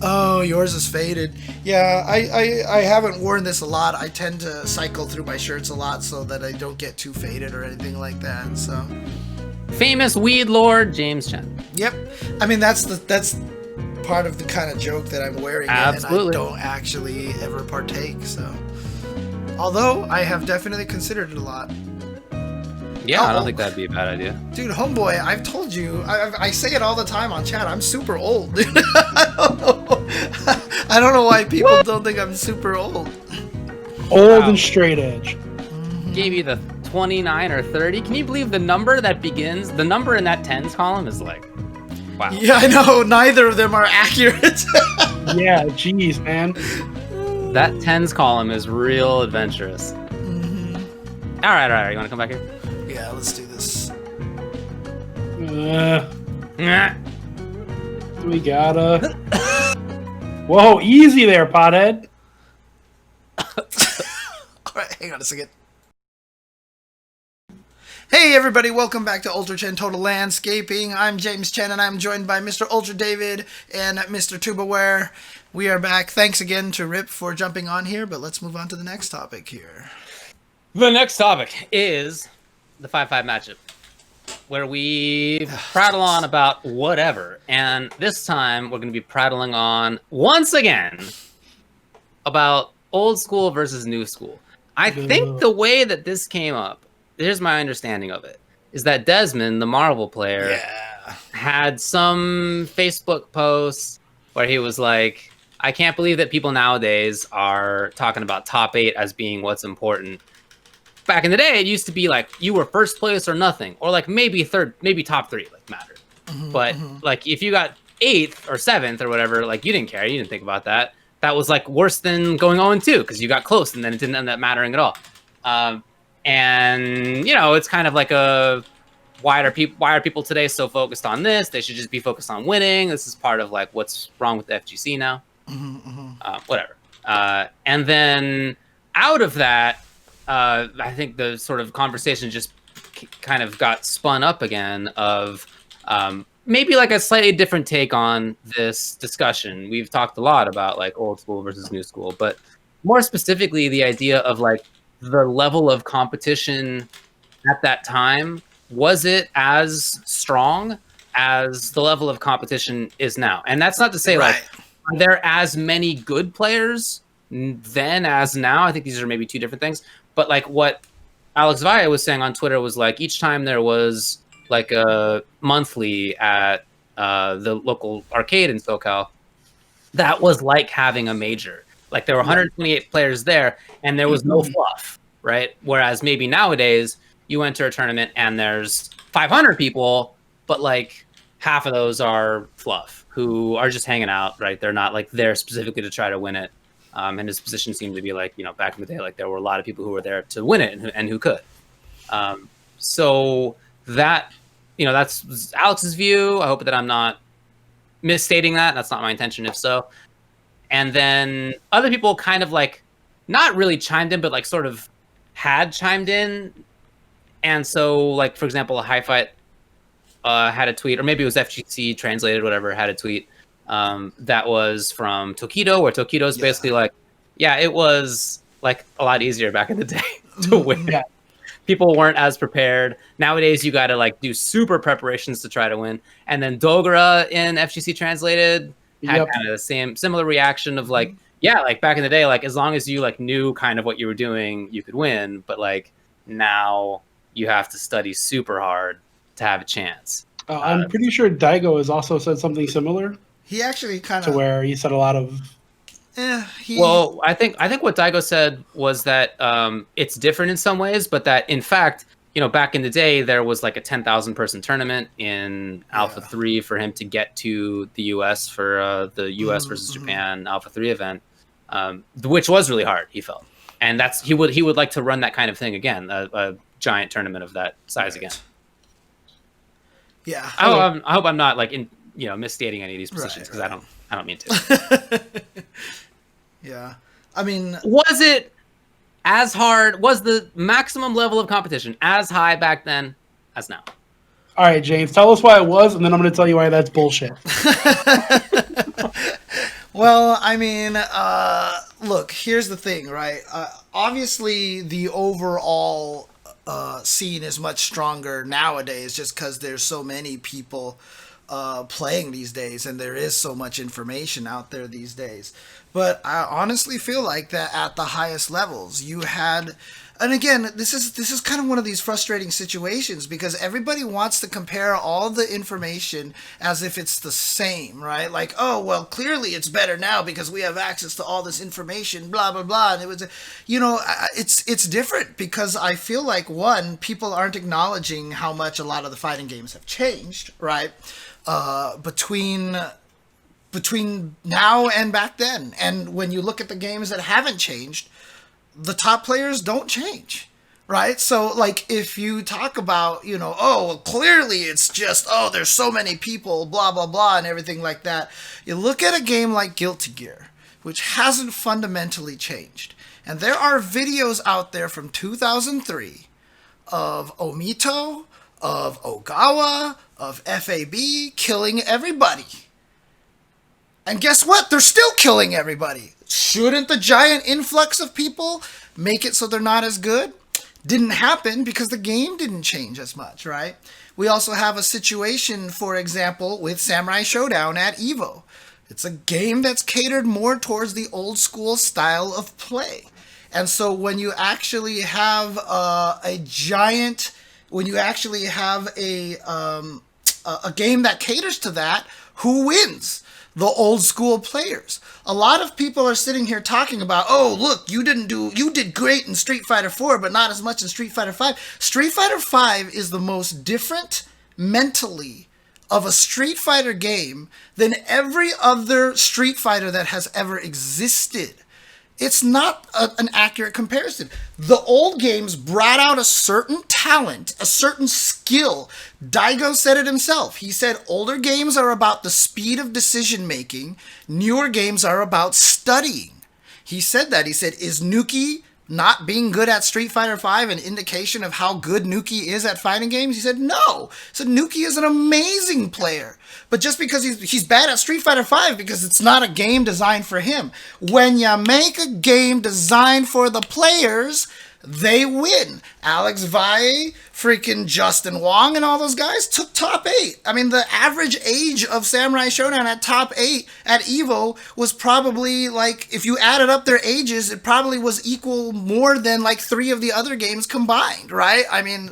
Oh, yours is faded. Yeah, I haven't worn this a lot. I tend to cycle through my shirts a lot so that I don't get too faded or anything like that, so... Famous weed lord James Chen. Yep. I mean, that's part of the kind of joke that I'm wearing. Absolutely. And I don't actually ever partake, so. Although, I have definitely considered it a lot. Yeah, I don't think that'd be a bad idea. Dude, homeboy, I've told you, I say it all the time on chat, I'm super old, dude. I don't know why people don't think I'm super old. Old and straight edge. Gave you the 29 or 30. Can you believe the number that begins? The number in that tens column is like, wow. Yeah, I know. Neither of them are accurate. Yeah, jeez, man. That tens column is real adventurous. Mm-hmm. All right. You want to come back here? Yeah, let's do this. We gotta. Whoa, easy there, pothead. All right, hang on a second. Hey everybody, welcome back to Ultra Chen Total Landscaping. I'm James Chen, and I'm joined by Mr. Ultra David and Mr. Tubaware. We are back. Thanks again to Rip for jumping on here, but let's move on to the next topic here. The next topic is the 5-5 matchup, where we prattle on about whatever. And this time, we're going to be prattling on, once again, about old school versus new school. I think the way that this came up, here's my understanding of it, is that Desmond, the Marvel player, Yeah. had some Facebook posts where he was like, I can't believe that people nowadays are talking about top 8 as being what's important. Back in the day, it used to be like you were first place or nothing, or like maybe third, maybe top 3 like mattered. But like if you got 8th or 7th or whatever, like you didn't care, you didn't think about that. That was like worse than going 0-2 because you got close and then it didn't end up mattering at all. And you know, it's kind of like a why are people today so focused on this? They should just be focused on winning. This is part of like what's wrong with the FGC now. Whatever. And then out of that, I think the sort of conversation just kind of got spun up again of maybe like a slightly different take on this discussion. We've talked a lot about like old school versus new school, but more specifically the idea of like the level of competition at that time. Was it as strong as the level of competition is now? And that's not to say like are there as many good players then as now. I think these are maybe two different things. But like what Alex Vaya was saying on Twitter was like each time there was like a monthly at the local arcade in SoCal, that was like having a major. Like there were 128 players there and there was no fluff, right? Whereas maybe nowadays you enter a tournament and there's 500 people, but like half of those are fluff who are just hanging out, right? They're not like there specifically to try to win it. And his position seemed to be like, you know, back in the day, like there were a lot of people who were there to win it and who could. So that, you know, that's Alex's view. I hope that I'm not misstating that. That's not my intention, if so. And then other people kind of like not really chimed in, but like sort of had chimed in. And so, like, for example, a High Fight had a tweet, or maybe it was FGC translated, whatever, had a tweet that was from Tokido, where Tokido's basically like, yeah, it was like a lot easier back in the day to win. People weren't as prepared. Nowadays, you got to like do super preparations to try to win. And then Dogura in FGC translated had kind of the similar reaction of like, yeah, like back in the day, like as long as you like knew kind of what you were doing, you could win. But like now you have to study super hard to have a chance. I'm pretty sure Daigo has also said something similar. He actually kind of to where he said a lot of. Well, I think what Daigo said was that it's different in some ways, but that in fact, you know, back in the day there was like a 10,000 person tournament in Alpha 3 for him to get to the US for the US versus Japan Alpha 3 event, which was really hard. He felt, and that's he would like to run that kind of thing again, a giant tournament of that size again. Yeah, I hope I'm not like misstating any of these positions because I don't mean to. Yeah, I mean, was it as hard? Was the maximum level of competition as high back then as now? All right, James, tell us why it was, and then I'm going to tell you why that's bullshit. Well, I mean, look, here's the thing, right? Obviously, the overall scene is much stronger nowadays just because there's so many people playing these days and there is so much information out there these days. But I honestly feel like that at the highest levels you had, and again, this is kind of one of these frustrating situations because everybody wants to compare all the information as if it's the same, right? Like, oh, well, clearly it's better now because we have access to all this information, blah, blah, blah. And it was, you know, it's different because I feel like, one, people aren't acknowledging how much a lot of the fighting games have changed, right? Between now and back then. And when you look at the games that haven't changed, the top players don't change, right? So like if you talk about, you know, oh, well, clearly it's just, oh, there's so many people, blah, blah, blah, and everything like that. You look at a game like Guilty Gear, which hasn't fundamentally changed. And there are videos out there from 2003 of Omito, of Ogawa, of FAB killing everybody. And guess what? They're still killing everybody. Shouldn't the giant influx of people make it so they're not as good? Didn't happen because the game didn't change as much, right? We also have a situation, for example, with Samurai Showdown at EVO. It's a game that's catered more towards the old school style of play. And so when you actually have a giant, when you actually have a game that caters to that, who wins? The old school players. A lot of people are sitting here talking about, oh, look, you did great in Street Fighter 4, but not as much in Street Fighter 5. Street Fighter 5 is the most different mentally of a Street Fighter game than every other Street Fighter that has ever existed. It's not an accurate comparison. The old games brought out a certain talent, a certain skill. Daigo said it himself. He said older games are about the speed of decision making. Newer games are about studying. He said that. He said, is Nuki not being good at Street Fighter V an indication of how good Nuki is at fighting games? He said, no. He said, Nuki is an amazing player. But just because he's bad at Street Fighter V because it's not a game designed for him. When you make a game designed for the players, they win. Alex Valle, freaking Justin Wong, and all those guys took top 8. I mean, the average age of Samurai Showdown at top 8 at EVO was probably like, if you added up their ages, it probably was equal more than like 3 of the other games combined, right? I mean,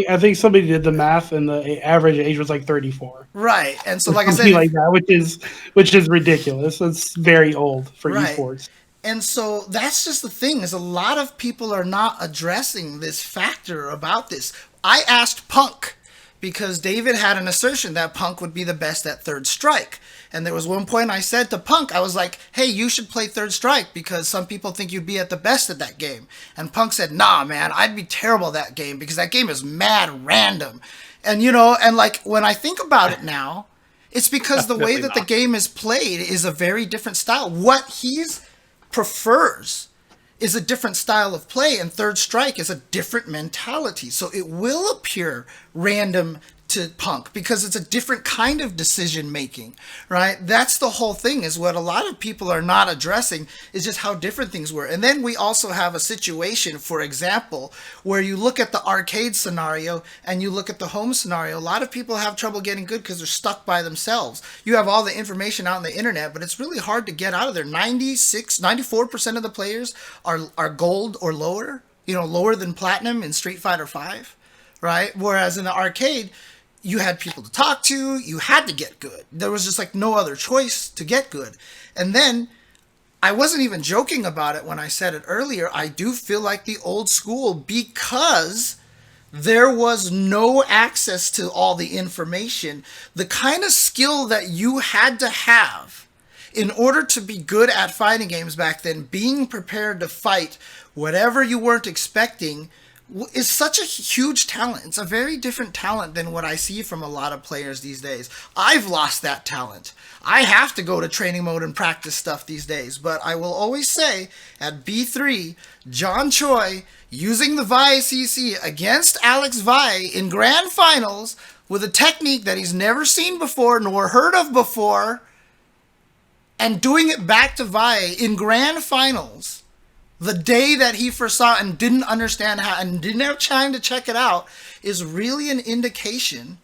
I think somebody did the math, and the average age was like 34. Right, and so like I said, like that, which is ridiculous. It's very old for esports. And so that's just the thing, is a lot of people are not addressing this factor about this. I asked Punk, because David had an assertion that Punk would be the best at Third Strike. And there was one point I said to Punk, I was like, hey, you should play Third Strike because some people think you'd be at the best at that game. And Punk said, nah, man, I'd be terrible at that game because that game is mad random. And, you know, and like when I think about it now, it's because the way that the game is played is a very different style. What he's prefers is a different style of play, and Third Strike is a different mentality. So it will appear random to Punk because it's a different kind of decision making, right? That's the whole thing, is what a lot of people are not addressing is just how different things were. And then we also have a situation, for example, where you look at the arcade scenario and you look at the home scenario. A lot of people have trouble getting good because they're stuck by themselves. You have all the information out on the internet, but it's really hard to get out of there. 94% of the players are gold or lower, you know, lower than platinum in Street Fighter V, right? Whereas in the arcade, you had people to talk to, you had to get good. There was just like no other choice to get good. And then I wasn't even joking about it when I said it earlier. I do feel like the old school, because there was no access to all the information. The kind of skill that you had to have in order to be good at fighting games back then, being prepared to fight whatever you weren't expecting, is such a huge talent. It's a very different talent than what I see from a lot of players these days. I've lost that talent. I have to go to training mode and practice stuff these days, but I will always say at B3, John Choi using the Vi CC against Alex Vi in grand finals with a technique that he's never seen before nor heard of before, and doing it back to Vi in grand finals the day that he first saw it and didn't understand how and didn't have time to check it out, is really an indication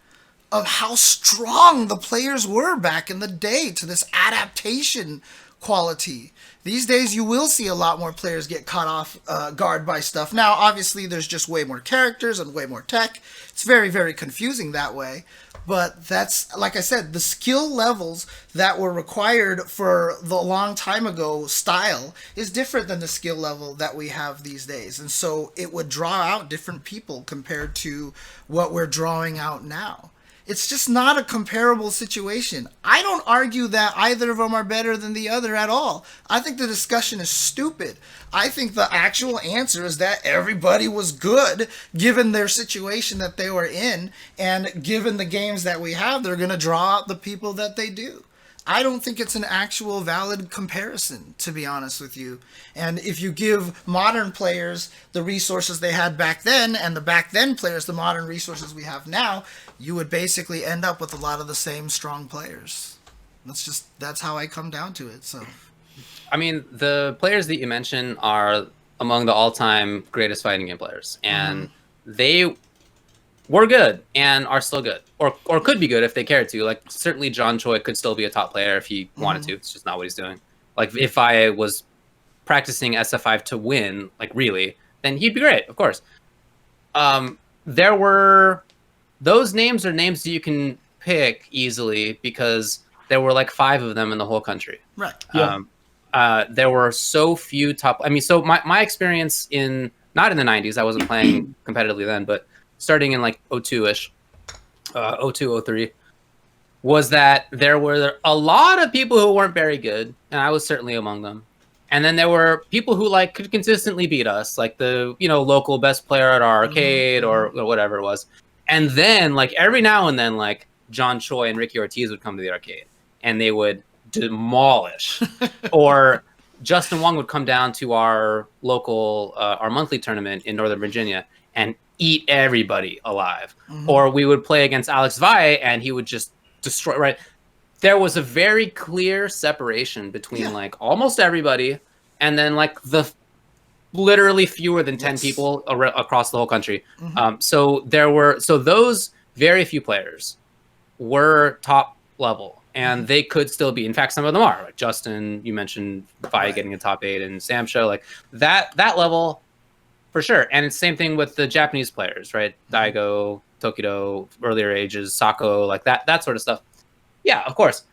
of how strong the players were back in the day to this adaptation quality. These days you will see a lot more players get caught off guard by stuff. Now obviously there's just way more characters and way more tech. It's very, very confusing that way. But that's, like I said, the skill levels that were required for the long time ago style is different than the skill level that we have these days. And so it would draw out different people compared to what we're drawing out now. It's just not a comparable situation. I don't argue that either of them are better than the other at all. I think the discussion is stupid. I think the actual answer is that everybody was good given their situation that they were in, and given the games that we have, they're going to draw out the people that they do. I don't think it's an actual valid comparison, to be honest with you. And if you give modern players the resources they had back then, and the back then players the modern resources we have now, you would basically end up with a lot of the same strong players. That's how I come down to it. So, I mean, the players that you mentioned are among the all-time greatest fighting game players, and they were good and are still good, or could be good if they cared to. Like, certainly John Choi could still be a top player if he wanted to. It's just not what he's doing. Like, if I was practicing SF5 to win, like really, then he'd be great, of course. those names are names that you can pick easily because there were like 5 of them in the whole country. Right. Yeah. There were so few top. I mean, so my experience not in the 90s, I wasn't playing competitively then, but starting in like 02-ish, 02, 03, was that there were a lot of people who weren't very good, and I was certainly among them. And then there were people who like could consistently beat us, like the local best player at our arcade or whatever it was. And then like every now and then, like John Choi and Ricky Ortiz would come to the arcade, and they would demolish. Or Justin Wong would come down to our local, our monthly tournament in Northern Virginia and eat everybody alive. Or we would play against Alex Valle, and he would just destroy. Right. There was a very clear separation between like almost everybody and then like the literally fewer than 10 people across the whole country. So those very few players were top level, and they could still be. In fact, some of them are. Like Justin, you mentioned Vi getting a top 8, and Sam Show, like that level for sure. And it's the same thing with the Japanese players, right? Daigo, Tokido, earlier ages, Sako, like that sort of stuff. Yeah, of course.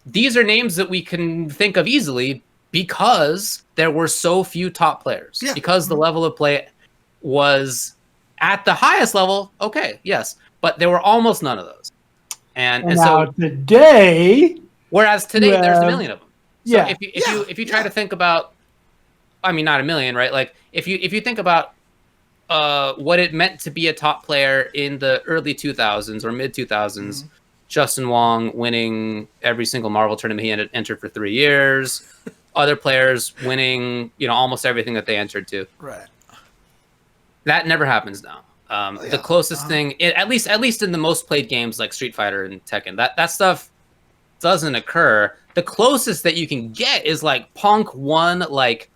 These are names that we can think of easily because there were so few top players. Yeah. Because the level of play was at the highest level, okay, yes. But there were almost none of those. And now so today... Whereas today, there's a million of them. So yeah. If you try to think about... I mean, not a million, right? Like, if you think about what it meant to be a top player in the early 2000s or mid-2000s, Justin Wong winning every single Marvel tournament he entered for 3 years. Other players winning, almost everything that they entered to. Right. That never happens now. The closest thing, at least in the most played games like Street Fighter and Tekken, that stuff doesn't occur. The closest that you can get is like Punk won like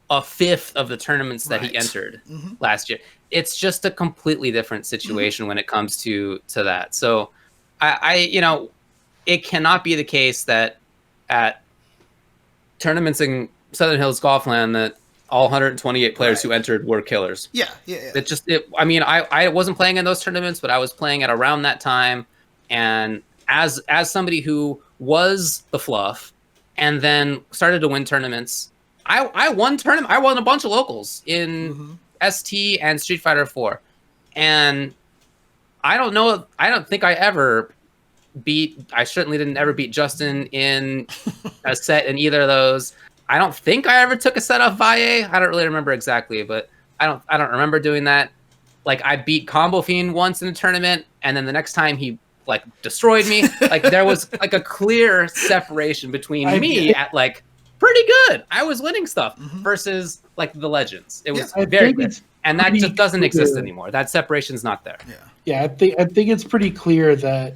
a fifth of the tournaments that he entered last year. It's just a completely different situation when it comes to that. So. It cannot be the case that at tournaments in Southern Hills Golfland that all 128 players who entered were killers. Yeah. I wasn't playing in those tournaments, but I was playing at around that time. And as somebody who was the fluff and then started to win tournaments, I won tournament. I won a bunch of locals in ST and Street Fighter 4. And I don't think I ever I certainly didn't ever beat Justin in a set in either of those. I don't think I ever took a set off Valle. I don't really remember exactly, but I don't remember doing that. Like I beat Combo Fiend once in a tournament, and then the next time he like destroyed me. Like there was like a clear separation between me at like pretty good. I was winning stuff versus like the legends. It was very good. And that just doesn't exist anymore. That separation's not there. Yeah, I think it's pretty clear that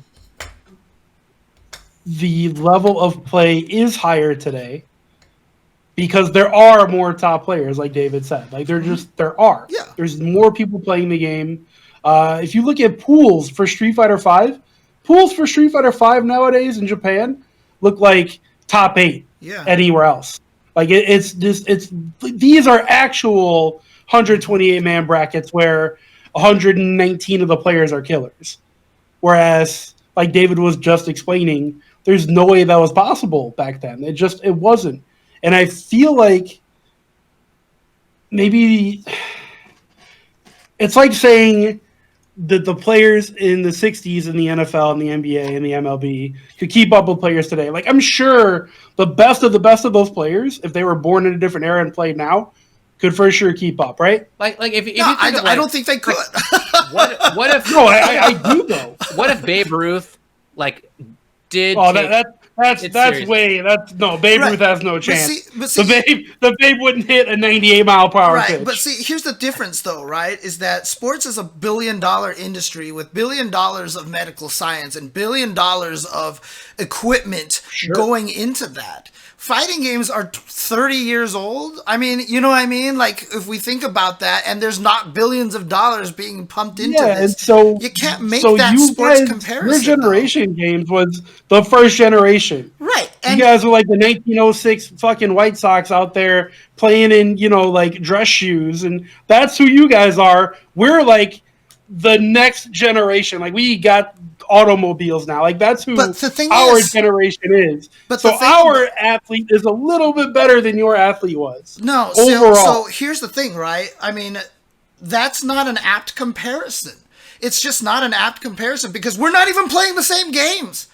the level of play is higher today because there are more top players, like David said. Like there are. Yeah. There's more people playing the game. If you look at pools for Street Fighter V, nowadays in Japan look like top 8 anywhere else. Like it's these are actual 128 man brackets where 119 of the players are killers. Whereas, like David was just explaining, there's no way that was possible back then. It wasn't. And I feel like maybe it's like saying that the players in the 60s in the NFL and the NBA and the MLB could keep up with players today. Like I'm sure the best of those players, if they were born in a different era and played now, could for sure keep up, right? Like if you think I don't think they could. What if? No, I do though. What if Babe Ruth did? Oh, Babe Ruth has no chance. The Babe wouldn't hit a 98-mile-per-hour pitch. But see, here's the difference, though, right? Is that sports is $1 billion industry with $1 billion of medical science and $1 billion of equipment going into that. Fighting games are 30 years old. I mean, you know what I mean? Like, if we think about that, and there's not billions of dollars being pumped into this, and so you can't make that sports comparison. Your generation games was the first generation. Right. And you guys were like the 1906 fucking White Sox out there playing in, like dress shoes. And that's who you guys are. We're like the next generation. Like we got automobiles now. Like that's who our generation is. But so our athlete is a little bit better than your athlete was. No, so here's the thing, right? I mean, that's not an apt comparison. It's just not an apt comparison because we're not even playing the same games.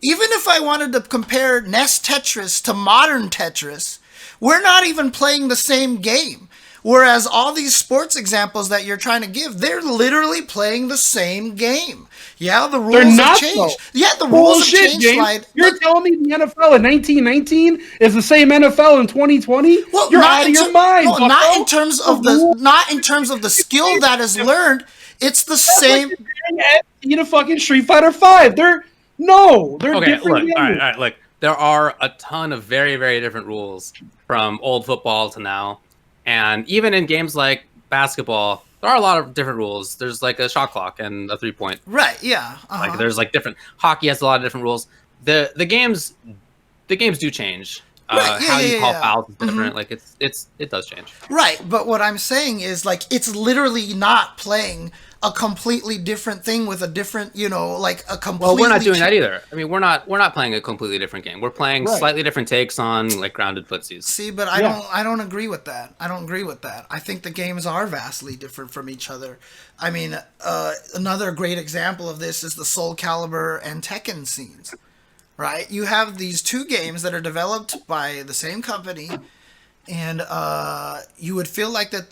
Even if I wanted to compare NES Tetris to modern Tetris, we're not even playing the same game. Whereas all these sports examples that you're trying to give, they're literally playing the same game. Yeah, the rules have changed. So. Yeah, the rules have changed. James. You're telling me the NFL in 1919 is the same NFL in 2020? Well, you're out of your mind. No, not in terms of the skill that is learned. It's the same. Like a fucking Street Fighter 5. They're different. Look, all right, look. There are a ton of very, very different rules from old football to now. And even in games like basketball, there are a lot of different rules. There's like a shot clock and a 3-point. Right, yeah. Like there's like different hockey has a lot of different rules. The games do change. Right, how you call fouls is different. Like it does change. Right, but what I'm saying is like it's literally not playing a completely different thing with a different, like a completely. Well, we're not doing that either. I mean, we're not playing a completely different game. We're playing slightly different takes on like grounded footsies. See, but I don't agree with that. I don't agree with that. I think the games are vastly different from each other. I mean, another great example of this is the Soul Calibur and Tekken scenes. Right? You have these two games that are developed by the same company, and you would feel like that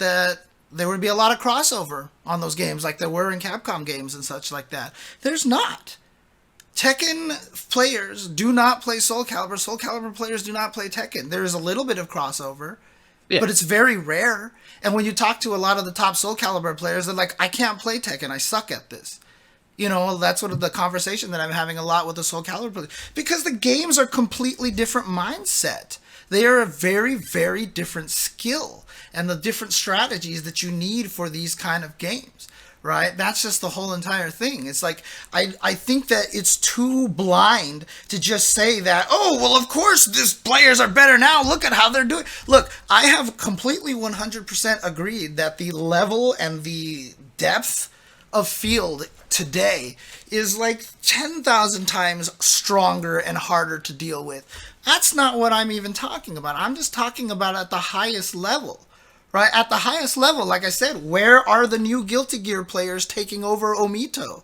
there would be a lot of crossover on those games like there were in Capcom games and such like that. There's not. Tekken players do not play Soul Calibur. Soul Calibur players do not play Tekken. There is a little bit of crossover, but it's very rare. And when you talk to a lot of the top Soul Calibur players, they're like, I can't play Tekken. I suck at this. That's what the conversation that I'm having a lot with the Soul Calibur players. Because the games are completely different mindset. They are a very, very different skill and the different strategies that you need for these kind of games, right? That's just the whole entire thing. It's like, I think that it's too blind to just say that, oh, well, of course, these players are better now. Look at how they're doing. Look, I have completely 100% agreed that the level and the depth of field today is like 10,000 times stronger and harder to deal with. That's not what I'm even talking about. I'm just talking about at the highest level, right? At the highest level, like I said, where are the new Guilty Gear players taking over Omito?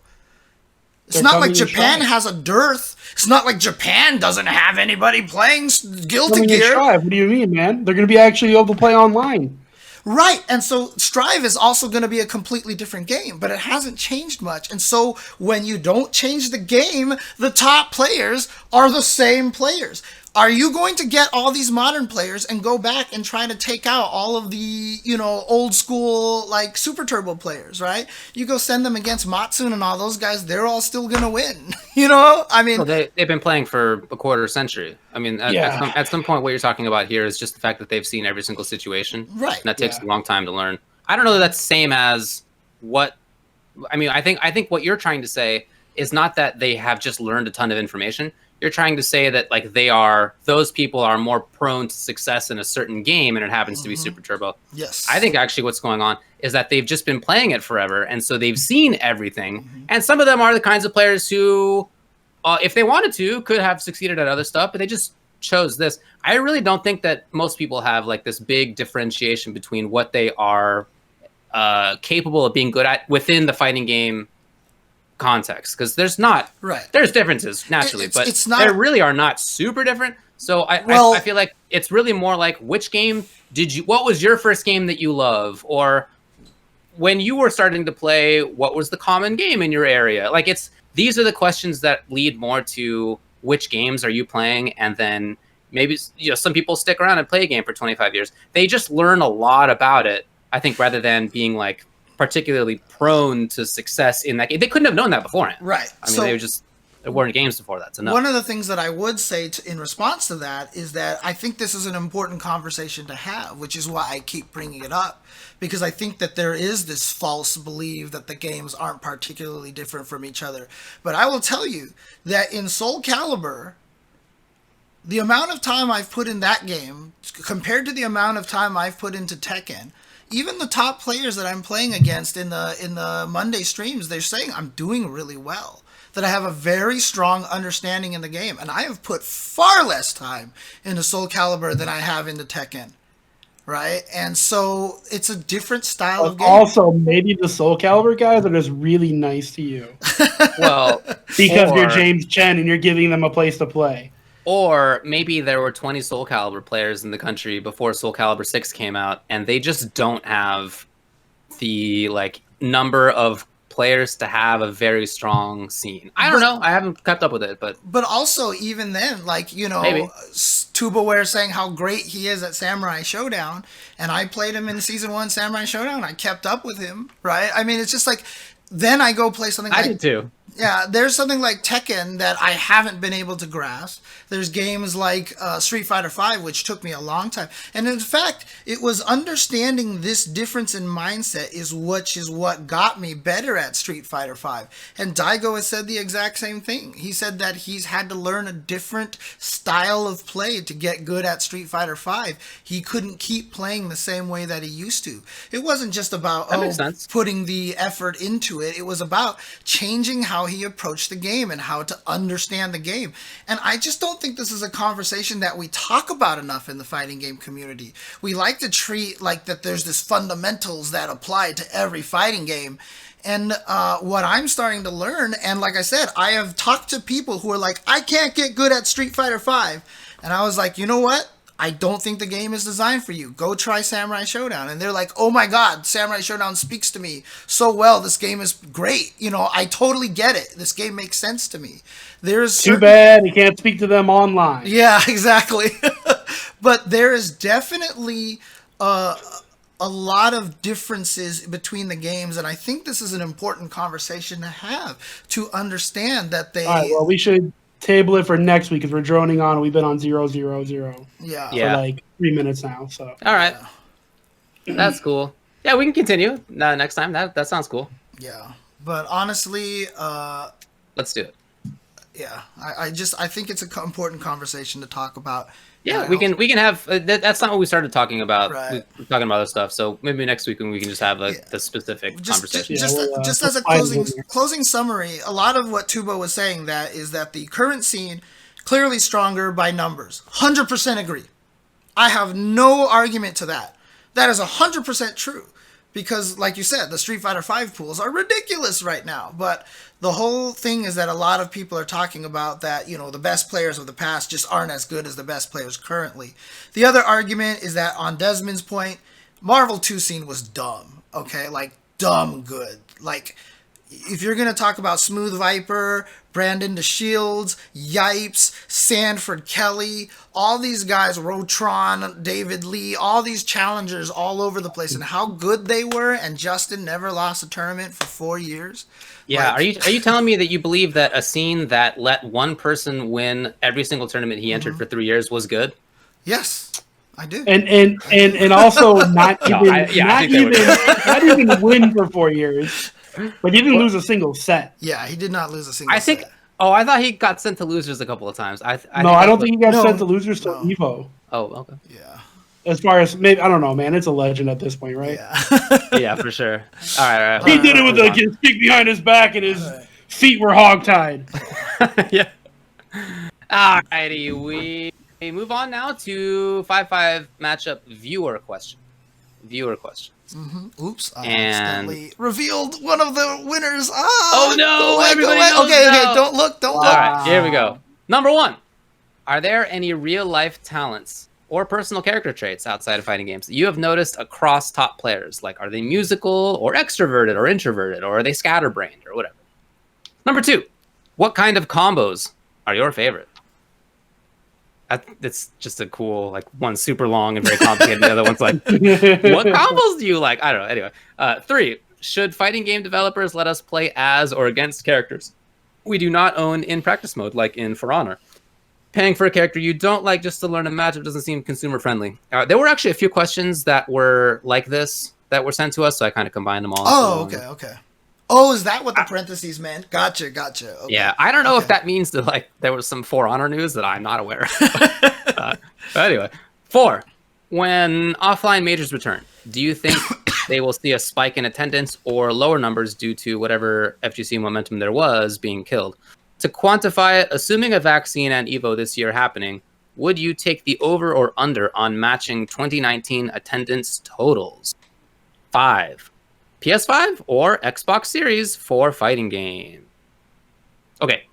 It's not like Japan has a dearth. It's not like Japan doesn't have anybody playing Guilty Gear. What do you mean, man? They're going to be actually able to play online. Right, and so Strive is also going to be a completely different game, but it hasn't changed much. And so when you don't change the game, the top players are the same players. Are you going to get all these modern players and go back and try to take out all of the, old school, like, Super Turbo players, right? You go send them against Matsun and all those guys, they're all still going to win, I mean... Well, they've been playing for a quarter century. I mean, at some point, what you're talking about here is just the fact that they've seen every single situation. Right. And that takes a long time to learn. I don't know that that's the same as what... I mean, I think what you're trying to say is not that they have just learned a ton of information. You're trying to say that like those people are more prone to success in a certain game, and it happens to be Super Turbo. Yes. I think actually what's going on is that they've just been playing it forever, and so they've seen everything. And some of them are the kinds of players who, if they wanted to, could have succeeded at other stuff, but they just chose this. I really don't think that most people have like this big differentiation between what they are capable of being good at within the fighting game context, because there's differences naturally, but they really are not super different. So I feel like it's really more like, which game what was your first game that you love, or when you were starting to play, what was the common game in your area? Like these are the questions that lead more to which games are you playing, and then maybe some people stick around and play a game for 25 years. They just learn a lot about it, I think, rather than being like particularly prone to success in that game. They couldn't have known that beforehand. Right. I mean, there weren't games before that. So no. One of the things that I would say in response to that is that I think this is an important conversation to have, which is why I keep bringing it up, because I think that there is this false belief that the games aren't particularly different from each other. But I will tell you that in Soul Calibur, the amount of time I've put in that game compared to the amount of time I've put into Tekken even the top players that I'm playing against in the Monday streams, they're saying I'm doing really well. That I have a very strong understanding in the game, and I have put far less time into Soul Calibur than I have into Tekken, right? And so it's a different style of game. Also, maybe the Soul Calibur guys are just really nice to you. Well, because you're James Chen and you're giving them a place to play. Or maybe there were 20 Soul Calibur players in the country before Soul Calibur 6 came out, and they just don't have the number of players to have a very strong scene. I don't know. I haven't kept up with it, but also even then, maybe. Tubaware saying how great he is at Samurai Showdown, and I played him in Season 1 Samurai Showdown. I kept up with him, right? I mean, it's just like, then I go play something I did too. Yeah, there's something like Tekken that I haven't been able to grasp. There's games like Street Fighter V, which took me a long time. And in fact, it was understanding this difference in mindset is what got me better at Street Fighter V. And Daigo has said the exact same thing. He said that he's had to learn a different style of play to get good at Street Fighter V. He couldn't keep playing the same way that he used to. It wasn't just about putting the effort into it. It was about changing how he approached the game and how to understand the game. And I just don't think this is a conversation that we talk about enough in the fighting game community. We like to treat like that there's this fundamentals that apply to every fighting game. And what I'm starting to learn, and like I said, I have talked to people who are like, I can't get good at Street Fighter V. And I was like, you know what? I don't think the game is designed for you. Go try Samurai Showdown. And they're like, oh my God, Samurai Showdown speaks to me so well. This game is great. I totally get it. This game makes sense to me. Too bad you can't speak to them online. Yeah, exactly. But there is definitely a lot of differences between the games. And I think this is an important conversation to have, to understand that they... All right, well, we should table it for next week because we're droning on. We've been on 0, 0, 0. Yeah. For 3 minutes now. So all right, that's cool. Yeah, we can continue next time. That sounds cool. Yeah, but honestly, let's do it. Yeah, I think it's an important conversation to talk about. Yeah, we can have. That's not what we started talking about. Right. We're talking about other stuff. So maybe next week we can just have the specific conversation. Just as a closing summary, a lot of what Tubo was saying is that the current scene clearly stronger by numbers. 100% agree. I have no argument to that. That is 100% true. Because, like you said, the Street Fighter V pools are ridiculous right now. But the whole thing is that a lot of people are talking about that, the best players of the past just aren't as good as the best players currently. The other argument is that, on Desmond's point, Marvel 2 scene was dumb. Okay? Dumb good. If you're going to talk about Smooth Viper, Brandon DeShields, Yipes, Sanford Kelly, all these guys, Rotron, David Lee, all these challengers all over the place, and how good they were, and Justin never lost a tournament for 4 years. Yeah, are you telling me that you believe that a scene that let one person win every single tournament he entered for 3 years was good? Yes, I do. And also not even win for 4 years. But he didn't lose a single set. Yeah, he did not lose a single set. I thought he got sent to losers a couple of times. I don't think he got sent to losers to Evo. Oh, okay. Yeah. As far as maybe, I don't know, man. It's a legend at this point, right? Yeah. Yeah, for sure. All right. He did it with a stick behind his back, and his feet were hogtied. Yeah. All righty, we move on now to 5-5 matchup viewer questions. Mm-hmm. Oops! I and accidentally revealed one of the winners. Oh no! Everybody knows okay, now. Don't look. All right, here we go. Number 1: are there any real-life talents or personal character traits outside of fighting games that you have noticed across top players? Are they musical or extroverted or introverted, or are they scatterbrained or whatever? Number 2: what kind of combos are your favorite? It's just a cool, one's super long and very complicated. The other one's what combos do you like? I don't know. Anyway, 3: should fighting game developers let us play as or against characters we do not own in practice mode, like in For Honor? Paying for a character you don't like just to learn a matchup doesn't seem consumer friendly. There were actually a few questions that were like this that were sent to us, so I kind of combined them all. Oh, okay. Oh, is that what the parentheses meant? Gotcha. Okay. Yeah, I don't know if that means that there was some For Honor news that I'm not aware of. But anyway, 4: when offline majors return, do you think they will see a spike in attendance or lower numbers due to whatever FGC momentum there was being killed? To quantify it, assuming a vaccine and EVO this year happening, would you take the over or under on matching 2019 attendance totals? 5. PS5 or Xbox Series for fighting game? Okay,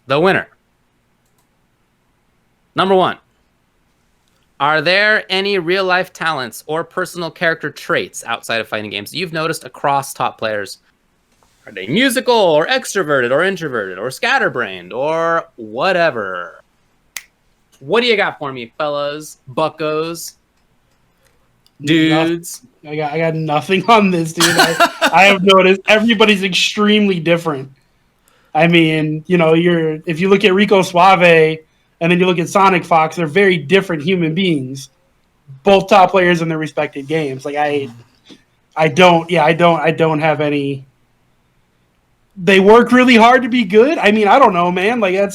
the winner. Number 1. Are there any real-life talents or personal character traits outside of fighting games that you've noticed across top players? Are they musical or extroverted or introverted or scatterbrained or whatever? What do you got for me, fellas, buckos, dudes? I got nothing on this, dude. I have noticed everybody's extremely different. I mean, if you look at Rico Suave and then you look at Sonic Fox, they're very different human beings, both top players in their respective games. Like I don't have any. They work really hard to be good. I mean, I don't know, man. Like I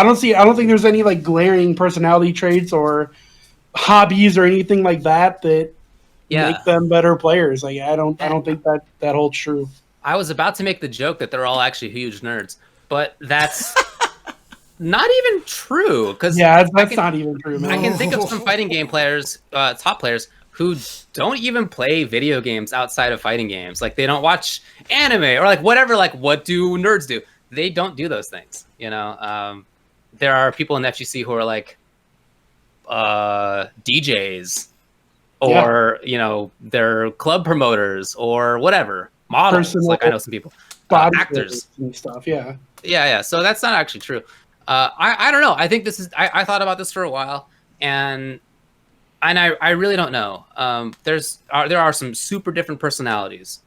don't think there's any like glaring personality traits or hobbies or anything like that make them better players. Like I don't think that holds true. I was about to make the joke that they're all actually huge nerds, but that's not even true. Because that's not even true, man. I can think of some fighting game players, top players, who don't even play video games outside of fighting games. Like they don't watch anime or like whatever. Like what do nerds do? They don't do those things. There are people in FGC who are like DJs or they're club promoters or whatever, models. Like I know some people, actors and stuff. Yeah. So that's not actually true. I don't know. I think this is. I thought about this for a while, and I really don't know. There are some super different personalities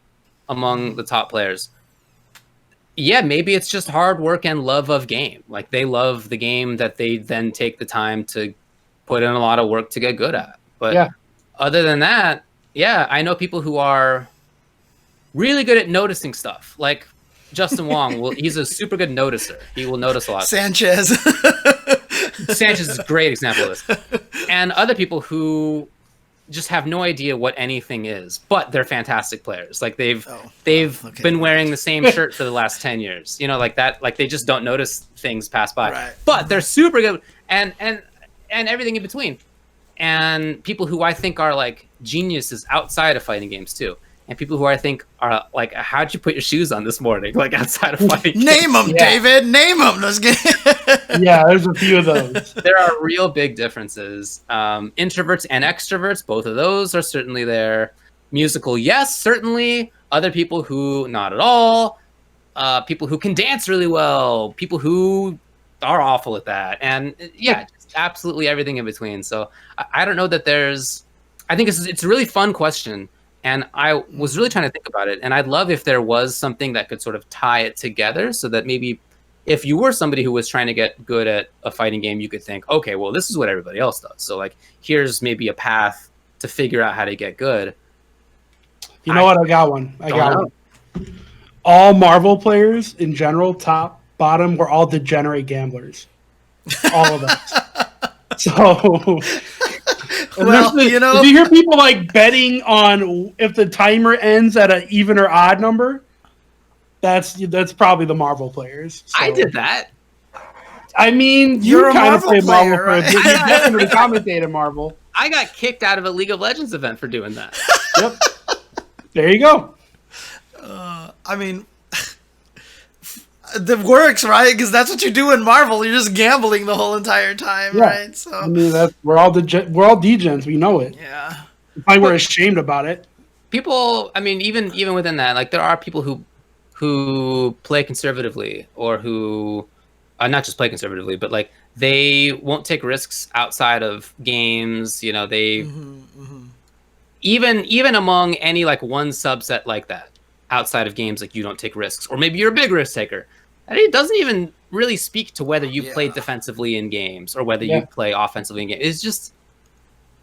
among the top players. Yeah, maybe it's just hard work and love of game. Like they love the game that they then take the time to put in a lot of work to get good at. But other than that, I know people who are really good at noticing stuff. Like Justin Wong, he's a super good noticer. He will notice a lot. Sanchez is a great example of this. And other people who just have no idea what anything is, but they're fantastic players. Like they've been wearing the same shirt for the last 10 years. Like that. Like they just don't notice things pass by. Right. But they're super good and everything in between. And people who I think are like geniuses outside of fighting games too. And people who I think are like, how'd you put your shoes on this morning? Like outside of fighting games. Name them, David. Name them. Let's get. There's a few of those. There are real big differences. Introverts and extroverts, both of those are certainly there. Musical, yes, certainly. Other people who not at all. People who can dance really well. People who are awful at that. And just absolutely everything in between. So I don't know that there's. I think it's a really fun question. And I was really trying to think about it. And I'd love if there was something that could sort of tie it together so that maybe if you were somebody who was trying to get good at a fighting game, you could think, okay, well, this is what everybody else does. So like, here's maybe a path to figure out how to get good. You know what? I got one. All Marvel players in general, top, bottom, were all degenerate gamblers. All of us. So... Well, if you hear people like betting on if the timer ends at an even or odd number, that's probably the Marvel players. So. I did that. I mean, You're kind of play player, Marvel right? You definitely commentated Marvel. I got kicked out of a League of Legends event for doing that. Yep. There you go. I mean, it works, right? Because that's what you do in Marvel. You're just gambling the whole entire time, right? So I mean, we're all degens. We know it. Yeah. We're ashamed about it. People, I mean, even within that, like there are people who play conservatively or who not just play conservatively, but like they won't take risks outside of games. They even among any like one subset like that outside of games, like you don't take risks, or maybe you're a big risk taker. And it doesn't even really speak to whether you play defensively in games or whether you play offensively in games. It's just,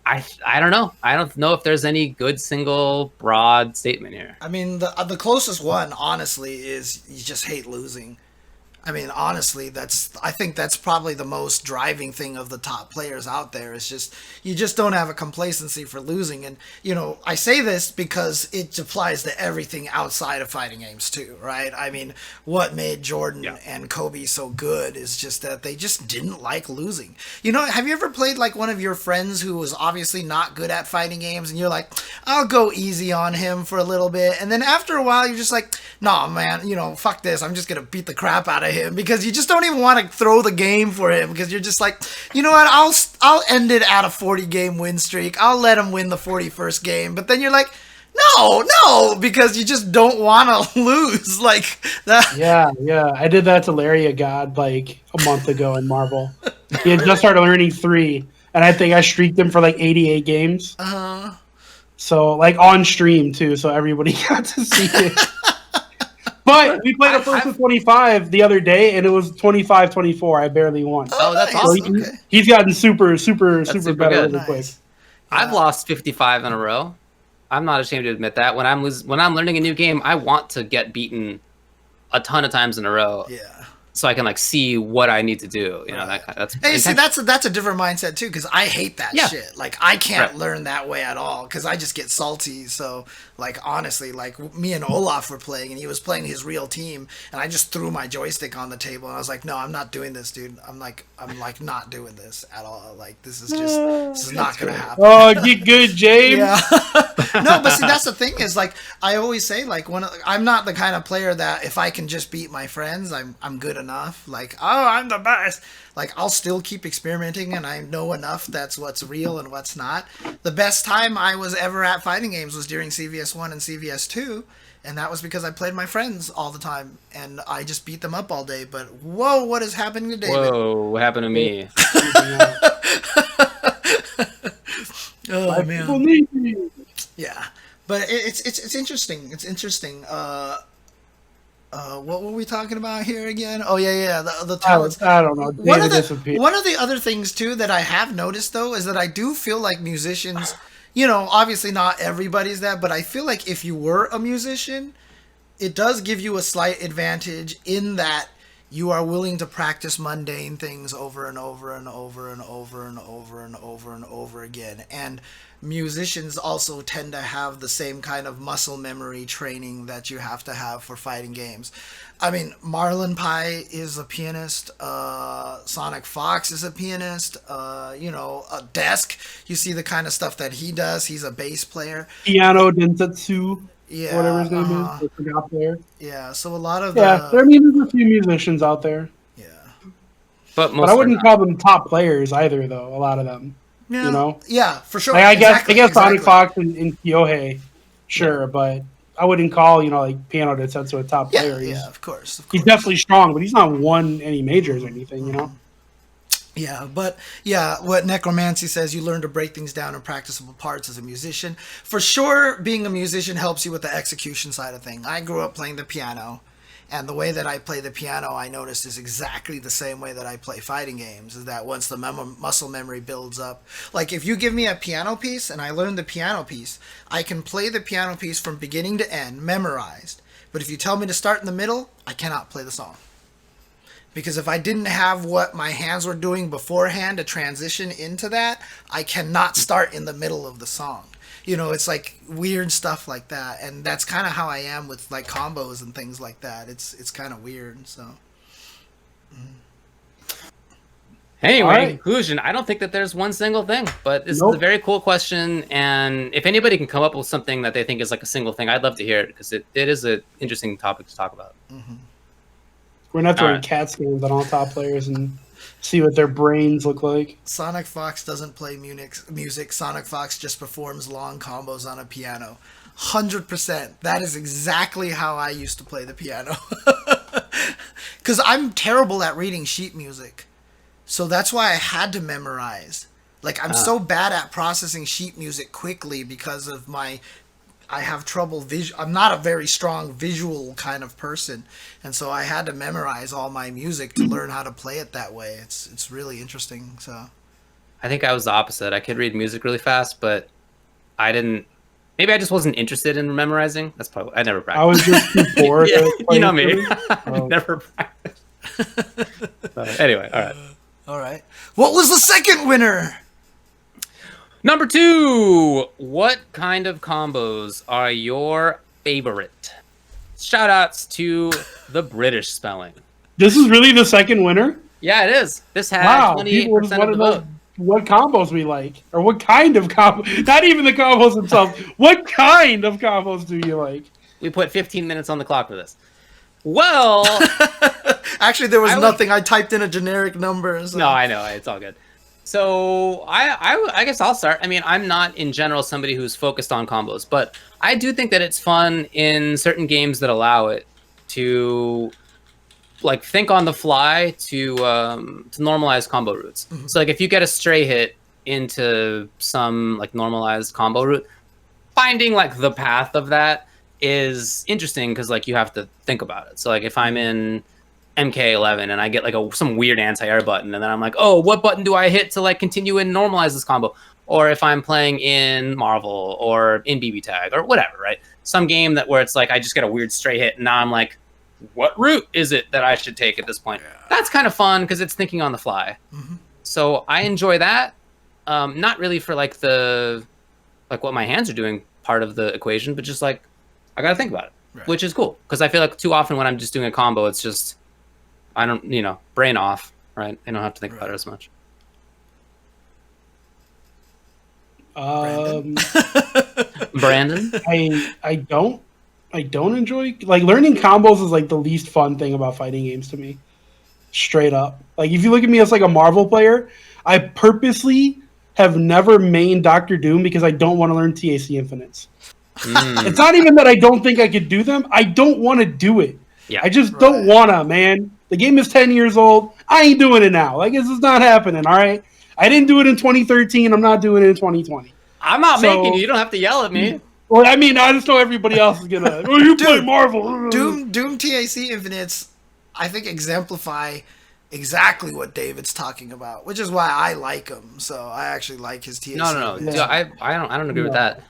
I don't know. I don't know if there's any good single broad statement here. I mean, the closest one, honestly, is you just hate losing. I mean, honestly, I think that's probably the most driving thing of the top players out there is just, you just don't have a complacency for losing. And, you know, I say this because it applies to everything outside of fighting games too, right? I mean, what made Jordan and Kobe so good is just that they just didn't like losing. You know, have you ever played like one of your friends who was obviously not good at fighting games and you're like, I'll go easy on him for a little bit. And then after a while, you're just like, nah, man, you know, fuck this. I'm just going to beat the crap out of him, because you just don't even want to throw the game for him, because you're just like, you know what, I'll end it at a 40 game win streak. I'll let him win the 41st game. But then you're like, no, because you just don't want to lose like that. Yeah. I did that to Larry God like a month ago in Marvel. He had just started learning 3, and I think I streaked him for like 88 games. So like on stream too, so everybody got to see it. But we played a first to 25 the other day, and it was 25-24. I barely won. Oh, that's awesome. So he's gotten super better good. really quick. I've lost 55 in a row. I'm not ashamed to admit that. When I'm learning a new game, I want to get beaten a ton of times in a row. Yeah. So I can like see what I need to do. You know, that's. Hey, see, that's a different mindset too, because I hate that shit. Like, I can't learn that way at all, because I just get salty. So, like, honestly, like, me and Olaf were playing, and he was playing his real team, and I just threw my joystick on the table, and I was like, no, I'm not doing this, dude. I'm like not doing this at all. Like, this is not gonna happen. Oh, get good, James. Yeah. No, but see, that's the thing is, like, I always say, like, I'm not the kind of player that if I can just beat my friends, I'm good enough. Like, oh, I'm the best. Like, I'll still keep experimenting, and I know enough that's what's real and what's not. The best time I was ever at fighting games was during CVS 1 and CVS 2, and that was because I played my friends all the time, and I just beat them up all day. But whoa, what is happening to David? Whoa, what happened to me? Oh man. Yeah, but it's interesting. It's interesting. What were we talking about here again? Oh yeah, the talents. I don't know. One of the other things too that I have noticed though is that I do feel like musicians, you know, obviously not everybody's that, but I feel like if you were a musician, it does give you a slight advantage in that you are willing to practice mundane things over and over and over and over and over and over and over again. And musicians also tend to have the same kind of muscle memory training that you have to have for fighting games. I mean, Marlon Pie is a pianist. Sonic Fox is a pianist. You know, Desk, you see the kind of stuff that he does. He's a bass player. Piano Densetsu. Yeah, whatever his name is, I forgot there. Yeah, so a lot of there's a few musicians out there. Yeah, but I wouldn't call them top players either, though. A lot of them, yeah. You know, yeah, for sure. Like, I guess Sonic Fox and Kyohei, sure, but I wouldn't call like Piano Densetsu a top player. Yeah, of course. He's definitely strong, but he's not won any majors or anything, you know. Yeah, but what Necromancy says, you learn to break things down in practicable parts as a musician. For sure, being a musician helps you with the execution side of things. I grew up playing the piano, and the way that I play the piano, I noticed is exactly the same way that I play fighting games, is that once the muscle memory builds up. Like, if you give me a piano piece and I learn the piano piece, I can play the piano piece from beginning to end, memorized. But if you tell me to start in the middle, I cannot play the song. Because if I didn't have what my hands were doing beforehand to transition into that, I cannot start in the middle of the song. You know, it's like weird stuff like that. And that's kind of how I am with like combos and things like that. It's kind of weird, so. Anyway, conclusion, I don't think that there's one single thing, but this is a very cool question. And if anybody can come up with something that they think is like a single thing, I'd love to hear it, because it is an interesting topic to talk about. Mm-hmm. We're not throwing cat scans on all top players and see what their brains look like. Sonic Fox doesn't play music. Sonic Fox just performs long combos on a piano. 100%. That is exactly how I used to play the piano. Because I'm terrible at reading sheet music. So that's why I had to memorize. Like, I'm so bad at processing sheet music quickly because of I have trouble I'm not a very strong visual kind of person, and so I had to memorize all my music to learn how to play it that way. It's really interesting. So I think I was the opposite. I could read music really fast, but I didn't. Maybe I just wasn't interested in memorizing. That's probably I never practiced. I was just too bored. Yeah, you know me. Never practiced. Anyway, all right. All right. What was the second winner? Number 2. What kind of combos are your favorite? Shout outs to the British spelling. This is really the second winner? Yeah, it is. This had Wow, 28% people of just the want to vote. know what combos we like, or what kind of combo. Not even the combos themselves. What kind of combos do you like? We put 15 minutes on the clock for this. Well, Actually, there was nothing. I typed in a generic number. So. No, I know. It's all good. So I guess I'll start. I mean, I'm not in general somebody who's focused on combos, but I do think that it's fun in certain games that allow it to like think on the fly to normalize combo routes. Mm-hmm. So like if you get a stray hit into some like normalized combo route, finding like the path of that is interesting because like you have to think about it. So like if I'm in MK11 and I get like some weird anti-air button and then I'm like, oh, what button do I hit to like continue and normalize this combo? Or if I'm playing in Marvel or in BB Tag or whatever, right? Some game that where it's like I just get a weird stray hit and now I'm like, what route is it that I should take at this point? Yeah. That's kind of fun because it's thinking on the fly. Mm-hmm. So I enjoy that. Not really for like the like what my hands are doing part of the equation, but just like I gotta think about it, right. Which is cool because I feel like too often when I'm just doing a combo, it's just I don't, brain off, right? I don't have to think about it as much. Brandon? I don't enjoy like learning combos is like the least fun thing about fighting games to me. Straight up. Like if you look at me as like a Marvel player, I purposely have never mained Dr. Doom because I don't want to learn TAC infinites. It's not even that I don't think I could do them. I don't want to do it. Yeah, I just don't wanna, man. The game is 10 years old. I ain't doing it now. Like, this is not happening, all right? I didn't do it in 2013. I'm not doing it in 2020. I'm not making you. You don't have to yell at me. Well, I mean, I just know everybody else is going to... Oh, you play Marvel. Doom TAC Infinites, I think, exemplify exactly what David's talking about, which is why I like him. So I actually like his TAC. No. Yeah. I don't agree with that.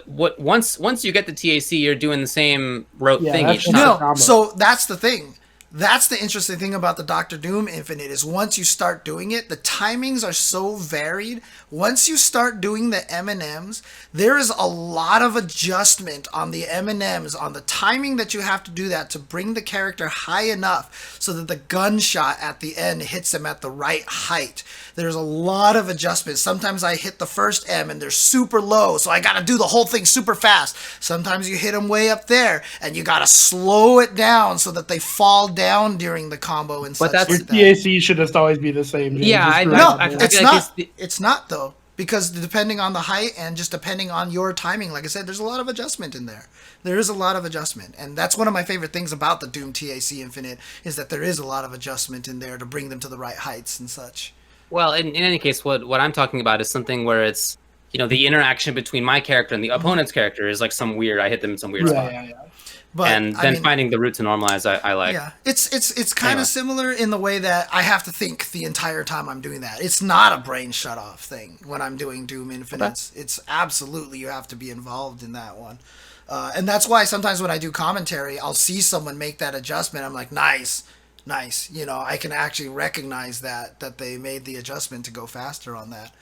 Once you get the TAC, you're doing the same thing each time. No, so that's the thing. That's the interesting thing about the Dr. Doom Infinite is once you start doing it, the timings are so varied. Once you start doing the M&Ms, there is a lot of adjustment on the M&Ms, on the timing that you have to do that to bring the character high enough so that the gunshot at the end hits them at the right height. There's a lot of adjustments. Sometimes I hit the first M and they're super low, so I got to do the whole thing super fast. Sometimes you hit them way up there and you got to slow it down so that they fall down during the combo and such. But your TAC should just always be the same. James. Yeah, I know. It's not. It's not though, because depending on the height and just depending on your timing, like I said, there's a lot of adjustment in there. There is a lot of adjustment, and that's one of my favorite things about the Doom TAC Infinite is that there is a lot of adjustment in there to bring them to the right heights and such. Well, in any case, what I'm talking about is something where it's the interaction between my character and the opponent's character is like some weird. I hit them in some weird spot. Yeah. But, and then finding the route to normalize, I like. Yeah, it's kind of similar in the way that I have to think the entire time I'm doing that. It's not a brain shut off thing when I'm doing Doom Infinites. Okay. It's absolutely you have to be involved in that one. And that's why sometimes when I do commentary, I'll see someone make that adjustment. I'm like, nice. I can actually recognize that they made the adjustment to go faster on that.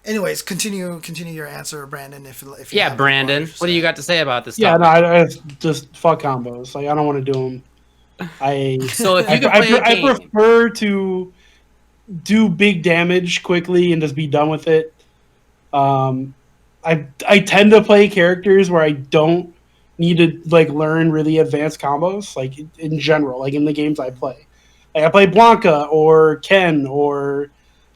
Anyways, continue your answer, Brandon. If you Brandon, what do you got to say about this? Yeah, topic? No, I just fuck combos. Like I don't want to do them. So if you could play I prefer to do big damage quickly and just be done with it. I tend to play characters where I don't need to like learn really advanced combos, like in general, like in the games I play. Like I play Blanca or Ken or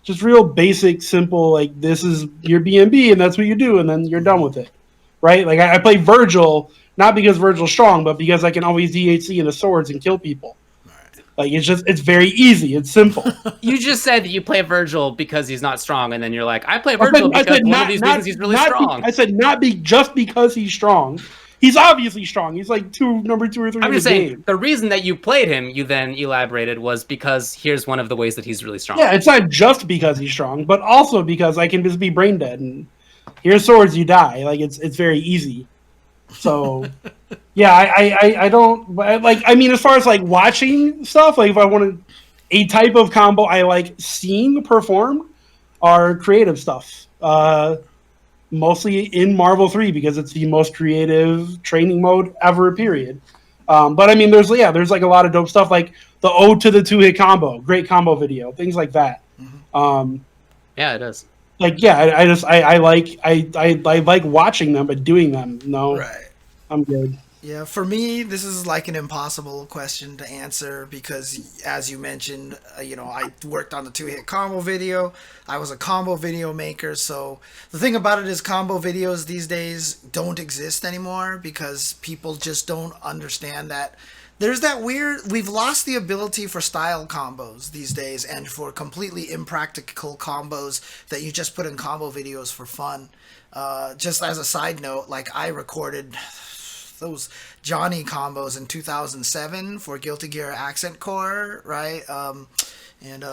just real basic, simple, like this is your BNB and that's what you do and then you're done with it, right? Like I play Virgil, not because Virgil's strong, but because I can always DHC into swords and kill people. Like it's very easy. It's simple. You just said that you play Virgil because he's not strong, and then you're like, I play Virgil because one of these reasons he's really strong. I said just because he's strong. He's obviously strong. He's like number 2 or 3. I'm just saying the reason that you played him, you then elaborated, was because here's one of the ways that he's really strong. Yeah, it's not just because he's strong, but also because I can just be brain dead and here's swords, you die. Like it's very easy. So, yeah, I don't like. I mean, as far as like watching stuff, like if I wanted a type of combo I like seeing performed are creative stuff. Mostly in Marvel 3 because it's the most creative training mode ever. Period. But I mean, there's like a lot of dope stuff like the ode to the 2-hit combo, great combo video, things like that. Yeah, it is. Like yeah, I like watching them, but doing them, no, Right. I'm good. Yeah, for me, this is like an impossible question to answer because, as you mentioned, I worked on the 2-hit combo video. I was a combo video maker, so the thing about it is combo videos these days don't exist anymore because people just don't understand that there's that we've lost the ability for style combos these days and for completely impractical combos that you just put in combo videos for fun. Just as a side note, like I recorded those Johnny combos in 2007 for Guilty Gear Accent Core, right? And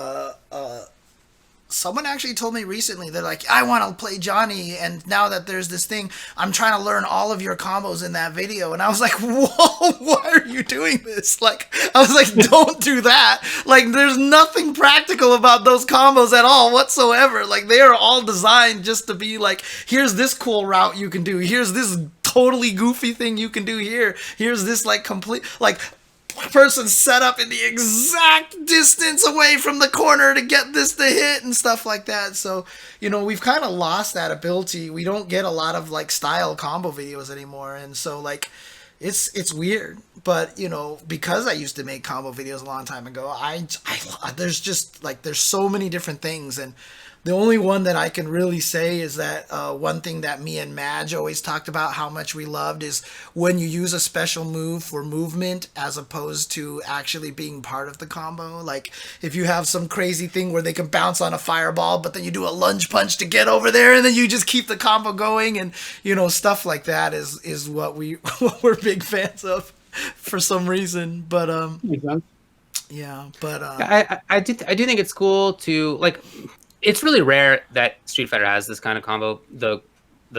someone actually told me recently, they're like, I want to play Johnny, and now that there's this thing, I'm trying to learn all of your combos in that video. And I was like, whoa, why are you doing this? Like, I was like, don't do that. Like, there's nothing practical about those combos at all whatsoever. Like, they are all designed just to be like, here's this cool route you can do. Here's this totally goofy thing you can do here. Here's this like complete, like, person set up in the exact distance away from the corner to get this to hit and stuff like that. So, we've kind of lost that ability. We don't get a lot of like style combo videos anymore. And so like, it's weird, but because I used to make combo videos a long time ago, there's just like, there's so many different things. And the only one that I can really say is that one thing that me and Madge always talked about how much we loved is when you use a special move for movement as opposed to actually being part of the combo. Like if you have some crazy thing where they can bounce on a fireball, but then you do a lunge punch to get over there and then you just keep the combo going, and stuff like that is what we're big fans of for some reason. But yeah, but I do think it's cool to like. It's really rare that Street Fighter has this kind of combo, the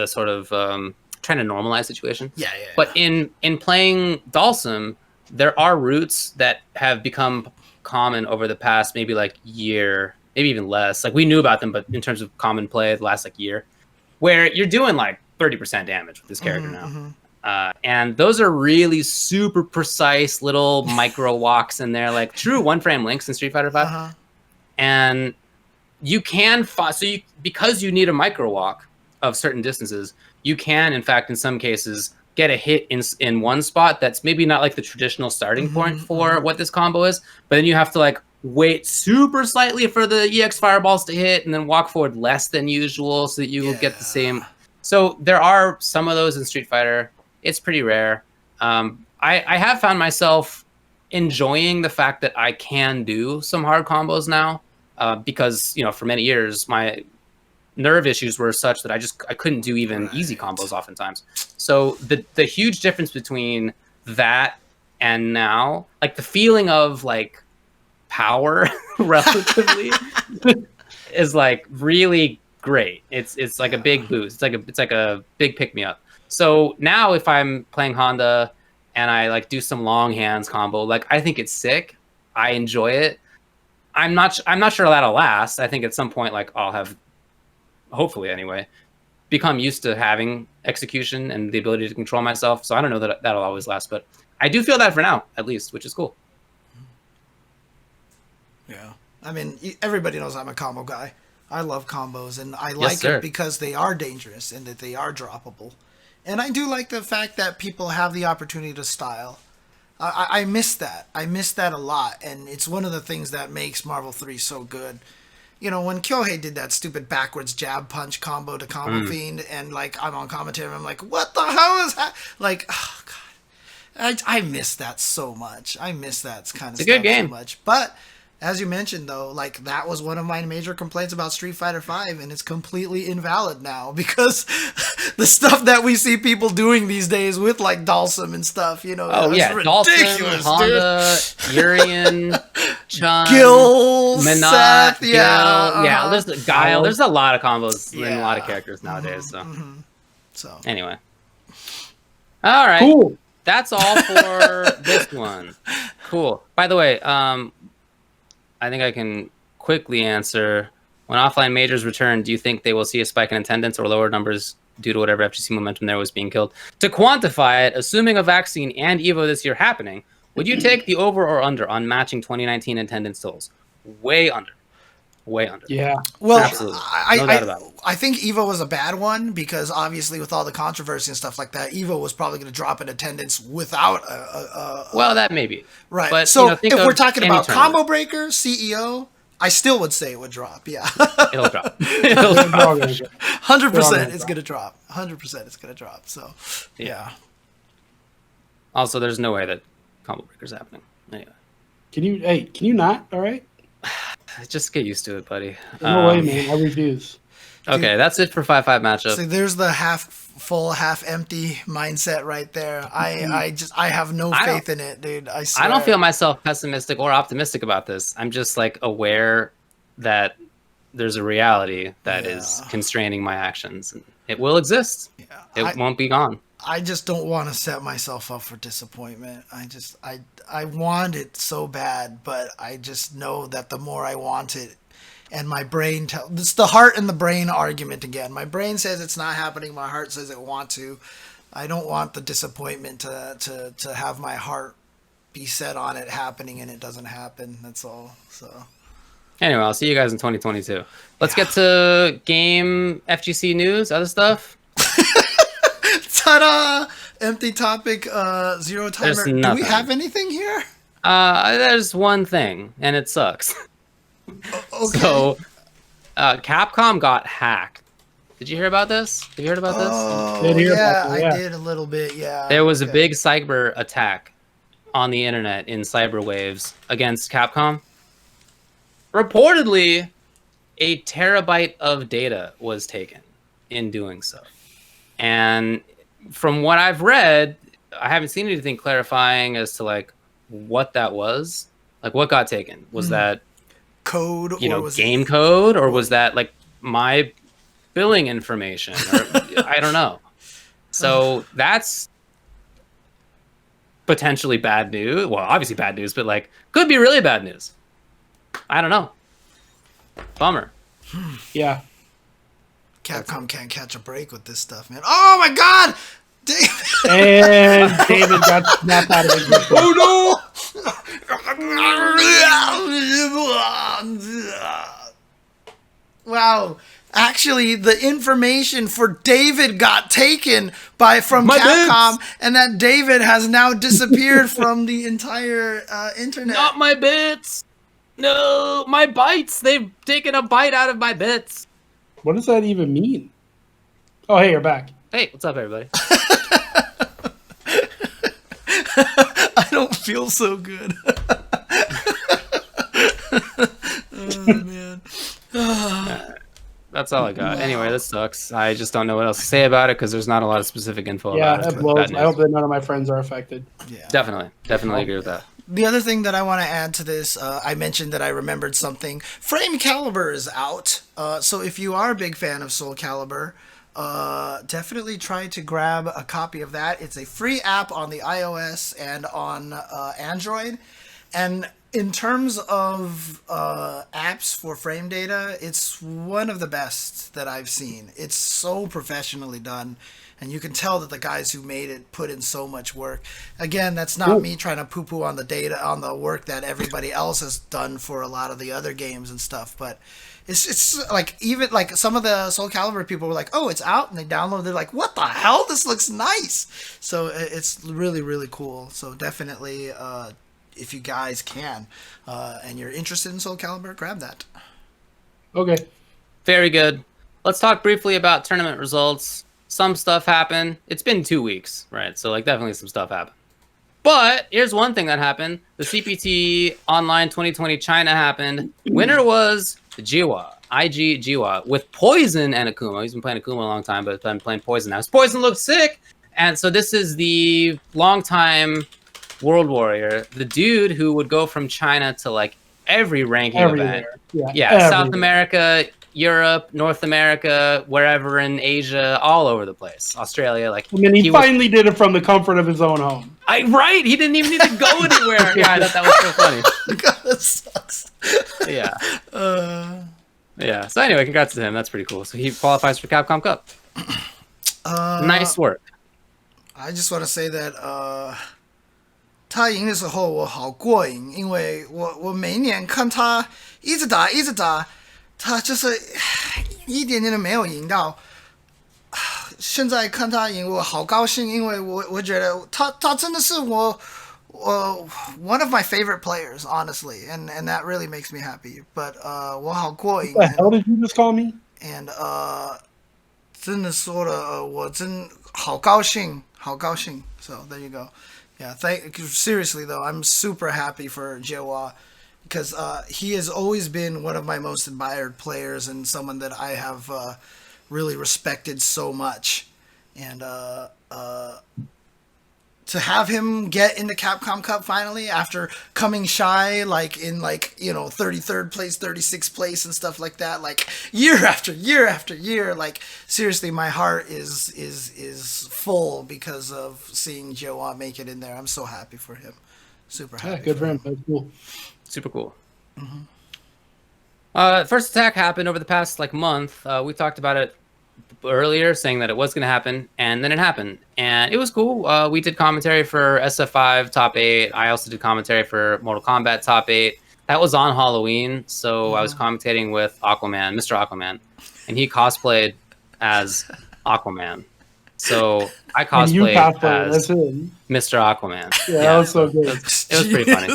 sort of trying to normalize situation. Yeah. But in playing Dalsum, there are routes that have become common over the past maybe like year, maybe even less. Like we knew about them, but in terms of common play, the last like year, where you're doing like 30% damage with this character now. And those are really super precise little micro walks in there, like true one-frame links in Street Fighter V. And you can because you need a micro walk of certain distances, you can in fact in some cases get a hit in one spot that's maybe not like the traditional starting point for what this combo is, but then you have to like wait super slightly for the EX fireballs to hit and then walk forward less than usual so that you will get the same. So there are some of those in Street Fighter. It's pretty rare. I have found myself enjoying the fact that I can do some hard combos now. Because for many years my nerve issues were such that I couldn't do even easy combos oftentimes. So the huge difference between that and now, like the feeling of like power relatively is like really great. It's like a big boost. It's like a big pick me up. So now if I'm playing Honda and I like do some long hands combo, like I think it's sick. I enjoy it. I'm not sure that'll last. I think at some point, like I'll have, hopefully anyway, become used to having execution and the ability to control myself. So I don't know that that'll always last, but I do feel that for now, at least, which is cool. Yeah. I mean, everybody knows I'm a combo guy. I love combos, and I like it because they are dangerous and that they are droppable. And I do like the fact that people have the opportunity to style. I miss that. I miss that a lot, and it's one of the things that makes Marvel 3 so good. When Kyohei did that stupid backwards jab punch combo to Combo Fiend, and like I'm on commentary, and I'm like, what the hell is that? Like, oh god, I miss that so much. I miss that kind of stuff good game. so much. But as you mentioned, though, like that was one of my major complaints about Street Fighter V, and it's completely invalid now because the stuff that we see people doing these days with like Dalsum and stuff, oh yeah, ridiculous, Dalsum, Honda, Urian, Chun, Gil, Minot, Seth, yeah, there's the Guile. There's a lot of combos in a lot of characters nowadays. So So anyway, All right. Cool. That's all for this one. Cool. By the way, I think I can quickly answer. When offline majors return, do you think they will see a spike in attendance or lower numbers due to whatever FGC momentum there was being killed? To quantify it, assuming a vaccine and EVO this year happening, would you take the over or under on matching 2019 attendance totals? Way under. Way under. Yeah. Well, Absolutely. No doubt about it. I think Evo was a bad one because obviously with all the controversy and stuff like that, Evo was probably going to drop in attendance without Well, that may be. right. But, so think if of we're talking any about tournament. Combo Breaker, CEO, I still would say it would drop. Yeah. It'll drop. It'll They're all drop. gonna go. 100% it's going to drop. 100% it's going to drop. So, yeah. Also, there's no way that Combo Breaker's happening. Anyway. Can you not? All right. Just get used to it, buddy. No way, man. I refuse. Okay, that's it for 5-5 matchup. So there's the half full, half empty mindset right there. I have no faith in it, dude. I swear. I don't feel myself pessimistic or optimistic about this. I'm just like aware that there's a reality that is constraining my actions. And it will exist. Yeah, It won't be gone. I just don't want to set myself up for disappointment. I want it so bad, but I just know that the more I want it, and my brain it's the heart and the brain argument again. My brain says it's not happening. My heart says it wants to. I don't want the disappointment to have my heart be set on it happening and it doesn't happen. That's all. So Anyway, I'll see you guys in 2022. Let's get to game FGC news, other stuff. ta-da! Empty topic. Zero timer. There's Do we nothing. have anything here? There's one thing, and it sucks. Okay. So, Capcom got hacked. Did you hear about this? Have you heard about this? Oh, Did hear yeah, about that, yeah. I did a little bit, yeah. There was a Okay. big cyber attack on the internet in cyber waves against Capcom. Reportedly, a terabyte of data was taken in doing so. And from what I've read, I haven't seen anything clarifying as to like what that was. Like what got taken? Was that code, or was game code, or was that like my billing information? Or, I don't know. So that's potentially bad news. Well, obviously bad news, but like could be really bad news. I don't know. Bummer. Yeah. Capcom can't catch a break with this stuff, man. Oh my god! And David got snapped out of his grip. Oh no! Wow. Actually, the information for David got taken from My Capcom, bits. and that David has now disappeared from the entire internet. Not my bits. No, my bytes. They've taken a bite out of my bits. What does that even mean? Oh, hey, you're back. Hey, what's up, everybody? I don't feel so good. Oh man. That's all I got. Anyway, this sucks. I just don't know what else to say about it because there's not a lot of specific info Yeah, about it. that blows. Bad I hope news. that none of my friends are affected. Yeah. Definitely agree with that. The other thing that I want to add to this, I mentioned that I remembered something. Frame Caliber is out, so if you are a big fan of Soul Calibur, definitely try to grab a copy of that. It's a free app on the iOS and on Android. And in terms of apps for frame data, it's one of the best that I've seen. It's so professionally done. And you can tell that the guys who made it put in so much work. Again, that's not me trying to poo-poo on the data, on the work that everybody else has done for a lot of the other games and stuff. But it's like, even like some of the Soul Calibur people were like, oh, it's out, and they downloaded. They're like, what the hell? This looks nice. So it's really, really cool. So definitely, if you guys can, and you're interested in Soul Calibur, grab that. Okay. Very good. Let's talk briefly about tournament results. Some stuff happened. It's been 2 weeks, right? So like definitely some stuff happened. But here's one thing that happened. The CPT Online 2020 China happened. Winner was Jiwa, IG Jiwa, with Poison and Akuma. He's been playing Akuma a long time, but been playing Poison now. His Poison looks sick. And so this is the longtime World Warrior, the dude who would go from China to like every ranking event. Everywhere. Yeah. Yeah, everywhere. South America, Europe, North America, wherever in Asia, all over the place. Australia, like. I mean, he finally did it from the comfort of his own home. Right, he didn't even need to go anywhere. Yeah, I thought that was so funny. God, that sucks. Yeah. Yeah. So anyway, congrats to him. That's pretty cool. So he qualifies for Capcom Cup. Nice work. I just want to say that 他赢的时候我好过瘾，因为我每一年看他一直打，他就是一点点都没有赢到。现在看他赢，我好高兴，因为我觉得他真的是我 one of my favorite players, honestly, and that really makes me happy. But 我好过瘾。 What the hell did you just call me? And 真的说了，我真好高兴。So there you go. Yeah, seriously though, I'm super happy for Jihua because he has always been one of my most admired players and someone that I have really respected so much. And to have him get into Capcom Cup finally after coming shy, like in 33rd place, 36th place and stuff like that, like year after year, like seriously, my heart is full because of seeing Jihua make it in there. I'm so happy for him. Super happy. Yeah, good for him. That's cool. Super cool. First attack happened over the past month. We talked about it earlier, saying that it was going to happen, and then it happened, and it was cool. We did commentary for SF5 Top 8. I also did commentary for Mortal Kombat Top 8. That was on Halloween, so I was commentating with Aquaman, Mr. Aquaman, and he cosplayed as Aquaman. So I cosplayed as Mr. Aquaman. Yeah, that was so good. It was pretty funny.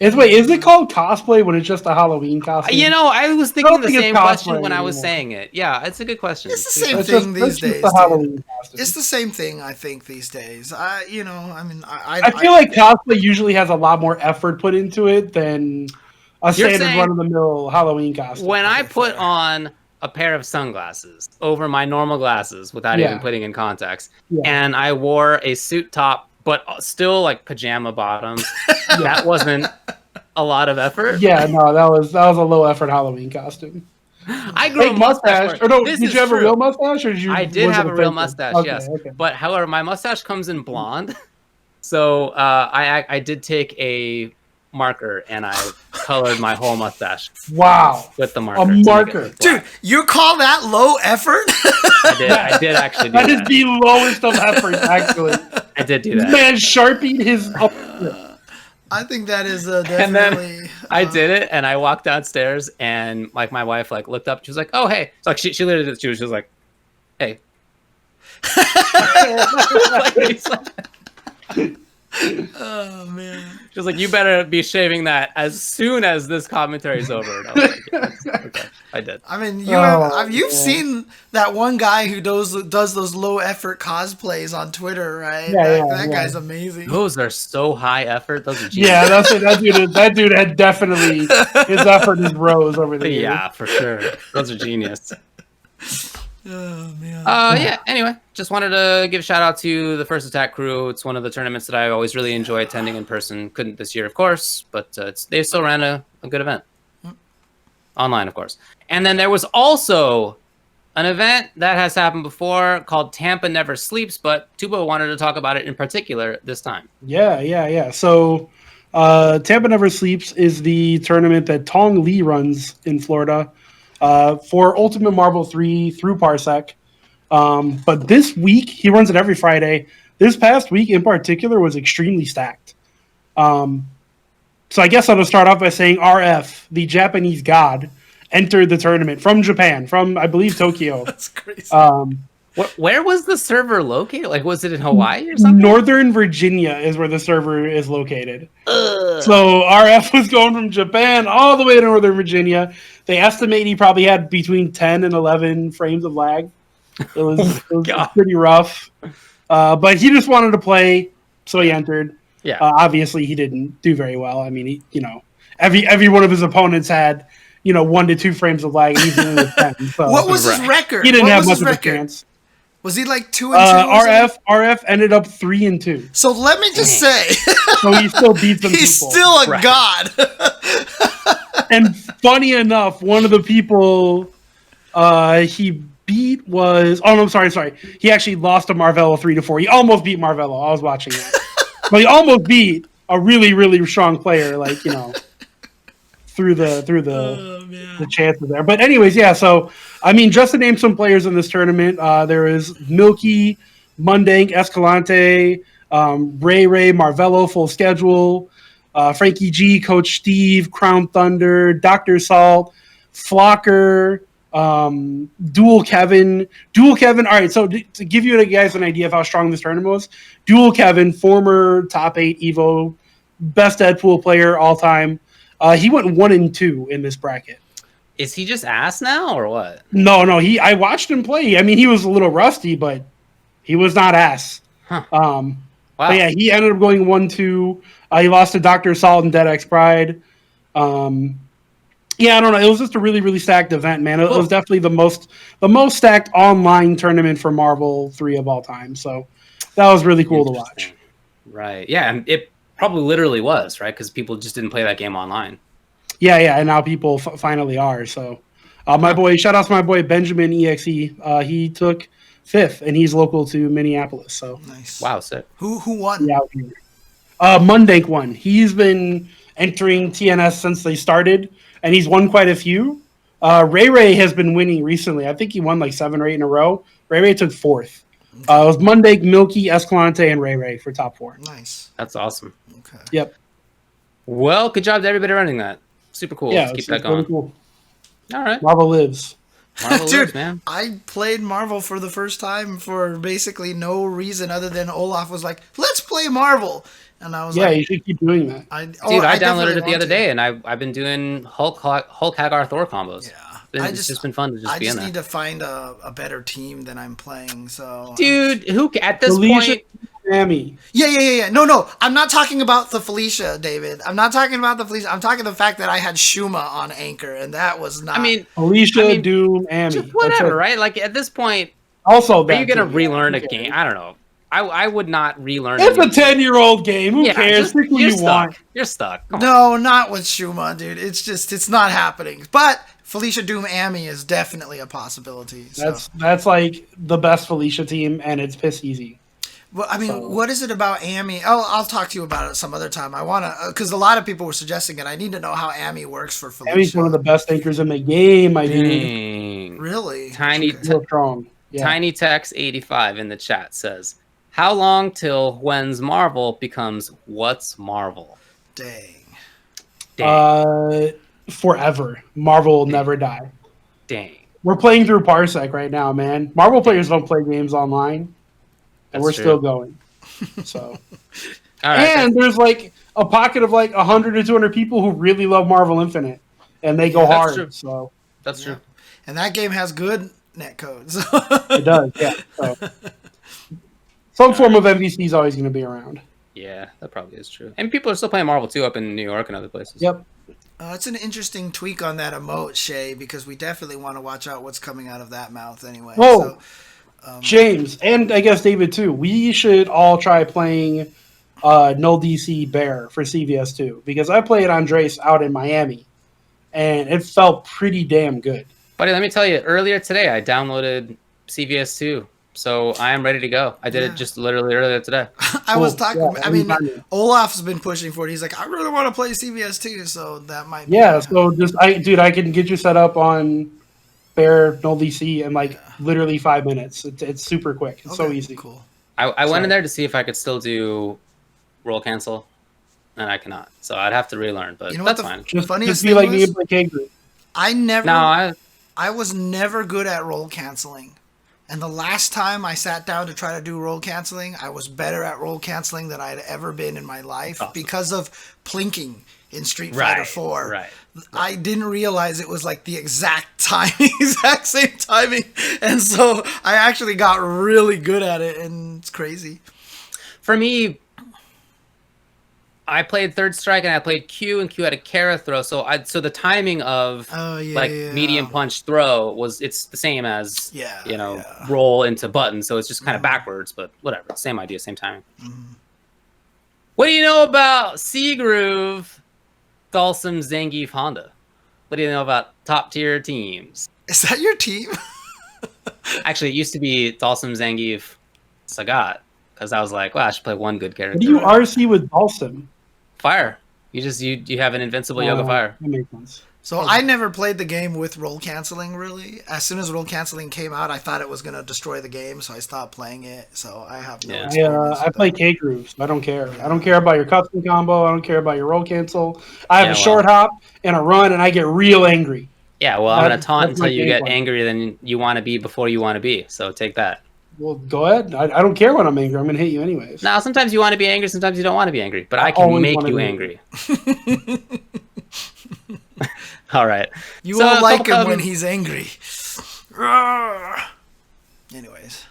Is it called cosplay when it's just a Halloween costume? I was thinking the same question when I was saying it. Yeah, it's a good question. It's the same thing these days. It's the same thing, I think, these days. I feel like cosplay usually has a lot more effort put into it than a standard run-of-the-mill Halloween costume. When I put on a pair of sunglasses over my normal glasses without even putting in contacts, and I wore a suit top but still pajama bottoms, that wasn't a lot of effort. Yeah, no, that was a low effort Halloween costume. I grew a mustache. Or no, did you have a real mustache? Or I did have a real mustache, yes. Okay. But however, my mustache comes in blonde. So I did take a marker and I colored my whole mustache. Wow. With the marker. A marker. Dude, you call that low effort? I did actually do that. That is the lowest of effort, actually. I did do that. Man sharpied his... I think that is definitely... And then I did it, and I walked downstairs, and my wife looked up. She was like, "Oh, hey!" So she literally did. She was like, "Hey." Oh man! She was like, "You better be shaving that as soon as this commentary is over." And I was like, "Yeah, okay, I did." I mean, you've seen that one guy who does those low effort cosplays on Twitter, right? That guy's amazing. Those are so high effort. Those are genius. Yeah, that dude had definitely his effort is rose over the years. Yeah, for sure. Those are genius. Oh man. Yeah. Anyway, just wanted to give a shout out to the First Attack crew. It's one of the tournaments that I always really enjoy attending in person. Couldn't this year, of course, but they still ran a good event. Online, of course. And then there was also an event that has happened before called Tampa Never Sleeps, but Tubo wanted to talk about it in particular this time. Yeah. So Tampa Never Sleeps is the tournament that Tong Lee runs in Florida. For Ultimate Marvel 3 through Parsec. But this week, he runs it every Friday. This past week in particular was extremely stacked. So I guess I'm going to start off by saying RF, the Japanese god, entered the tournament from Japan, from, I believe, Tokyo. That's crazy. Where was the server located? Was it in Hawaii or something? Northern Virginia is where the server is located. So RF was going from Japan all the way to Northern Virginia. They estimate he probably had between 10 and 11 frames of lag. It was pretty rough. But he just wanted to play, so he entered. Yeah. Obviously, he didn't do very well. I mean, every one of his opponents had, 1 to 2 frames of lag. And he's only with 10. So. What was his record? He didn't have much of a chance. Was he 2-2? RF ended up 3-2. So let me just say, so he still beats them. He's still a god. And funny enough, one of the people he beat was no, I'm sorry. He actually lost to Marvello 3-4. He almost beat Marvello. I was watching that. But he almost beat a really, really strong player, like, you know, through the chances there. But anyways, yeah, so I mean, just to name some players in this tournament, there is Milky, Mundank, Escalante, Ray, Marvello, Full Schedule, Frankie G, Coach Steve, Crown Thunder, Dr. Salt, Flocker, Dual Kevin. All right, so to give you guys an idea of how strong this tournament was, Dual Kevin, former top 8 Evo, best Deadpool player all time. He went 1-2 in this bracket. Is he just ass now or what? No, I watched him play. I mean, he was a little rusty, but he was not ass. Huh. Wow. Wow. But yeah, he ended up going 1-2. He lost to Dr. Salt and Dead X Pride. Yeah, I don't know. It was just a really, really stacked event, man. It was definitely the most stacked online tournament for Marvel 3 of all time. So that was really cool to watch. Right. Yeah, and it probably literally was, right? Because people just didn't play that game online. Yeah, and now people finally are. So my boy, shout out to my boy Benjamin EXE. He took 5th, and he's local to Minneapolis. So nice. Wow, sick. Who won? Yeah, Mundank won. He's been entering TNS since they started, and he's won quite a few. Ray has been winning recently. I think he won like 7 or 8 in a row. Ray took 4th. It was Mundank, Milky, Escalante, and Ray for top 4. Nice. That's awesome. Okay. Yep. Well, good job to everybody running that. Super cool. Yeah, Let's keep that going. Really cool. All right. Marvel lives. Marvel Dude, lives, man. I played Marvel for the first time for basically no reason other than Olaf was like, "Let's play Marvel," and I was like, "Yeah, you should keep doing that." I downloaded it the other day, and I've been doing Hulk Hagar Thor combos. Yeah, it's just been fun to just be in there. I just need to find a better team than I'm playing. So, dude, who at this point? Sammy. Yeah. No, I'm not talking about the Felicia, David. I'm not talking about the Felicia. I'm talking the fact that I had Shuma on anchor, and that was not. Felicia, Doom, Amy. Whatever, right? Like at this point, also, are you gonna relearn a game? I don't know. I would not relearn. It's a 10-year-old game. Who cares? Pick who you want. You're stuck. No, not with Shuma, dude. It's not happening. But Felicia, Doom, Amy is definitely a possibility. So. That's like the best Felicia team, and it's piss easy. Well, I mean, what is it about Amy? Oh, I'll talk to you about it some other time. I want to, because a lot of people were suggesting it. I need to know how Amy works for Felicia. Amy's one of the best anchors in the game, I think. Really? Tiny Tex 85 in the chat says, "How long till when's Marvel becomes what's Marvel?" Dang. Forever. Marvel will never die. Dang. We're playing through Parsec right now, man. Marvel players don't play games online. And we're still going. So, and there's like a pocket of like 100 or 200 people who really love Marvel Infinite, and they go hard. True. So that's true. And that game has good netcode. So. It does, yeah. So, some form of MVC is always going to be around. Yeah, that probably is true. And people are still playing Marvel too up in New York and other places. Yep. It's an interesting tweak on that emote, Shay, because we definitely want to watch out what's coming out of that mouth anyway. Oh. So, James, and I guess David too, we should all try playing Null DC Bear for CVS2, because I played Andres out in Miami, and it felt pretty damn good. Buddy, let me tell you, earlier today I downloaded CVS2, so I am ready to go. I did it just literally earlier today. I was talking, Olaf's been pushing for it. He's like, I really want to play CVS2, so that might be. Yeah, so I can get you set up on Bear Null DC in literally 5 minutes. It's super quick. It's so easy. Cool. I went in there to see if I could still do roll cancel, and I cannot. So I'd have to relearn, but that's fine. Funniest just be like me and play K-Group. I was never good at roll canceling. And the last time I sat down to try to do roll canceling, I was better at roll canceling than I had ever been in my life because of plinking in Street Fighter 4. Right. I didn't realize it was like the exact same timing. And so I actually got really good at it, and it's crazy. For me, I played Third Strike and I played Q, and Q had a Kara throw. So the timing of medium punch throw it's the same as roll into button. So it's just kind of backwards, but whatever. Same idea, same timing. Mm-hmm. What do you know about C Groove, Dalsum, Zangief, Honda? What do you know about top tier teams? Is that your team? Actually, it used to be Dalsum, Zangief, Sagat, because I was like, well, I should play one good character. What do you RC with Dalsum? Fire. You have an invincible Yoga Fire. That makes sense. So I never played the game with roll canceling, really. As soon as roll canceling came out, I thought it was going to destroy the game, so I stopped playing it. So I have no experience. Yeah, I play K grooves. I don't care. I don't care about your custom combo. I don't care about your roll cancel. I have a short hop and a run, and I get real angry. Yeah, well, I'm going to taunt until you get angrier than you want to be before you want to be. So take that. Well, go ahead. I don't care when I'm angry. I'm going to hit you anyways. Now, sometimes you want to be angry, sometimes you don't want to be angry. But I can make you angry. All right. You won't like him when he's angry. Anyways.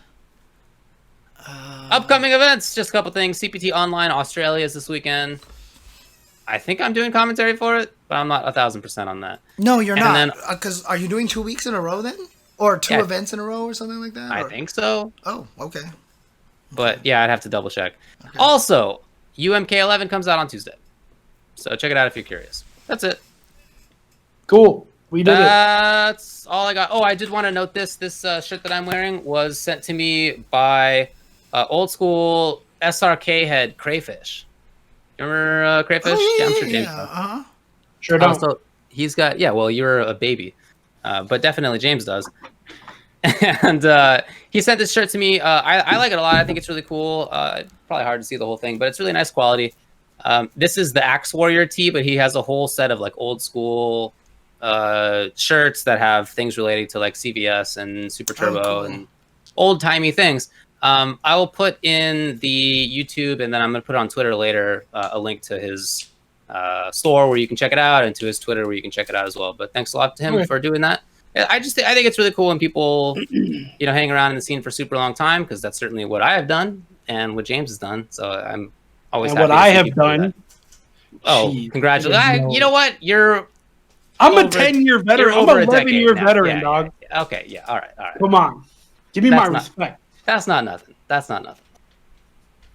Upcoming events, just a couple things. CPT Online Australia is this weekend. I think I'm doing commentary for it, but I'm not 1,000% on that. No, you're not. Because are you doing 2 weeks in a row then? Or two events in a row or something like that? I think so. Oh, okay. But yeah, I'd have to double check. Okay. Also, UMK11 comes out on Tuesday. So check it out if you're curious. That's it. Cool. We did it. That's all I got. Oh, I did want to note this. This shirt that I'm wearing was sent to me by old school SRK head Crayfish. You remember Crayfish? Oh, yeah, I'm sure James does. Sure don't. Also, he's got, well, you're a baby. But definitely James does. And he sent this shirt to me. I like it a lot. I think it's really cool. Probably hard to see the whole thing, but it's really nice quality. This is the Axe Warrior tee, but he has a whole set of like old school shirts that have things relating to like CVS and Super Turbo and old timey things. I will put in the YouTube, and then I'm going to put it on Twitter later, a link to his store where you can check it out, and to his Twitter where you can check it out as well. But thanks a lot to him for doing that. I think it's really cool when people, hang around in the scene for super long time, because that's certainly what I have done and what James has done. So I'm always happy what I have done. Oh, congratulations! You know what? I'm a 10-year veteran. I'm an 11-year veteran, dog. Yeah. Okay, yeah. All right. Come on, give me my respect. That's not nothing.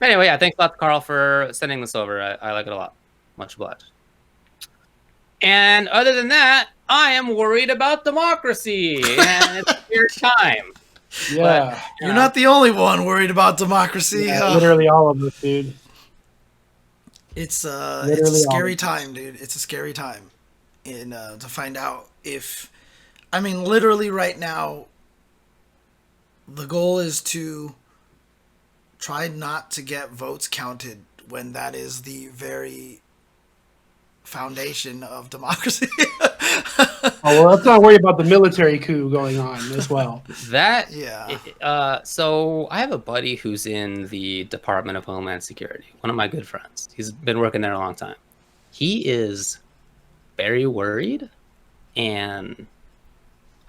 Anyway, yeah. Thanks a lot to Carl for sending this over. I like it a lot. Much obliged. And other than that, I am worried about democracy, and it's your time. Yeah, but, you're not the only one worried about democracy. Literally all of us, dude. It's a scary time, dude. It's a scary time, to find out if, literally right now, the goal is to try not to get votes counted when that is the very foundation of democracy. Let's not worry about the military coup going on as well. So I have a buddy who's in the Department of Homeland Security, one of my good friends. He's been working there a long time. He is very worried, and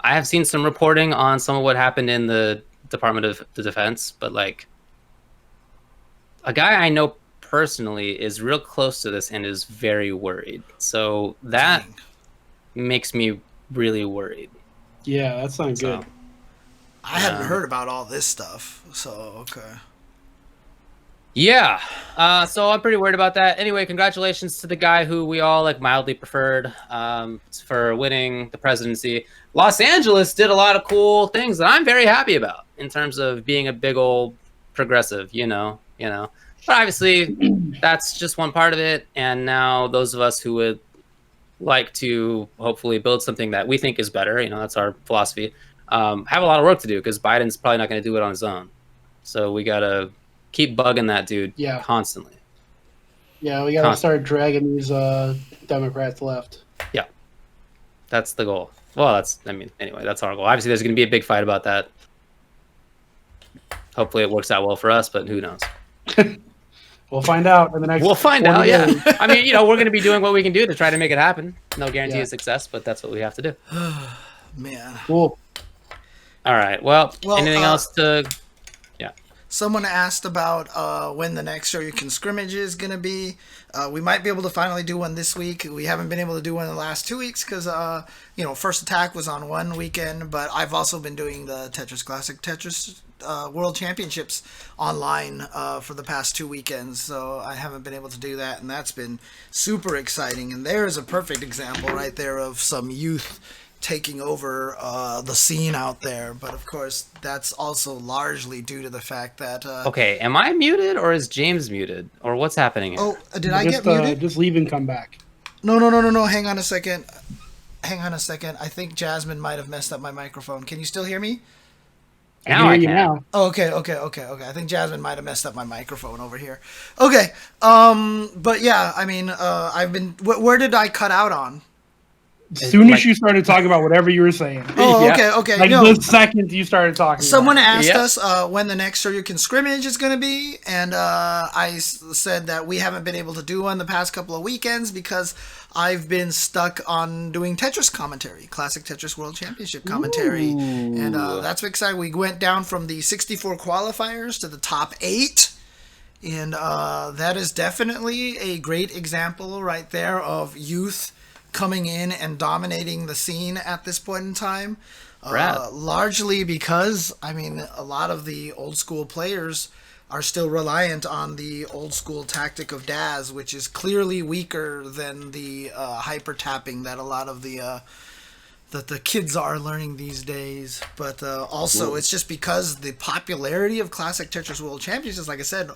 I have seen some reporting on some of what happened in the Department of the Defense, but like a guy I know personally is real close to this and is very worried. So that makes me really worried. Yeah, that's not good. I hadn't heard about all this stuff, so okay. Yeah, so I'm pretty worried about that. Anyway, congratulations to the guy who we all like mildly preferred for winning the presidency. Los Angeles did a lot of cool things that I'm very happy about in terms of being a big old progressive, you know. But obviously, that's just one part of it. And now those of us who would like to hopefully build something that we think is better, that's our philosophy, have a lot of work to do, because Biden's probably not going to do it on his own. So we got to keep bugging that dude constantly. Yeah, we got to start dragging these Democrats left. Yeah, that's the goal. Well, anyway, that's our goal. Obviously, there's going to be a big fight about that. Hopefully it works out well for us, but who knows? We'll find out in the next. We'll find out, yeah. We're going to be doing what we can do to try to make it happen. No guarantee of success, but that's what we have to do. Man. Cool. All right. Well anything else to... Yeah. Someone asked about when the next Show You Can scrimmage is going to be. We might be able to finally do one this week. We haven't been able to do one in the last 2 weeks because, First Attack was on one weekend, but I've also been doing the Tetris Classic Tetris World Championships online for the past 2 weekends, so I haven't been able to do that, and that's been super exciting. And there is a perfect example right there of some youth taking over the scene out there, but of course that's also largely due to the fact that Okay, am I muted or is James muted or what's happening here? Did I get muted? Just leave and come back. No, hang on a second. I think Jasmine might have messed up my microphone. Can you still hear me? Now I can. Now. Oh, okay. I think Jasmine might have messed up my microphone over here. Okay. But yeah, I mean, I've been where did I cut out on? As soon as you started talking about whatever you were saying. Oh, Yeah. okay. Like No. the second you started talking. Someone about asked us when the next Show You Can scrimmage is going to be, and I said that we haven't been able to do one the past couple of weekends because I've been stuck on doing Tetris commentary, Classic Tetris World Championship commentary, and that's exciting. We went down from the 64 qualifiers to the top 8, and that is definitely a great example right there of youth coming in and dominating the scene at this point in time. Largely because, I mean, a lot of the old school players are still reliant on the old school tactic of Daz, which is clearly weaker than the hyper tapping that a lot of the kids are learning these days. But also, it's just because the popularity of Classic Tetris World Championships, like I said,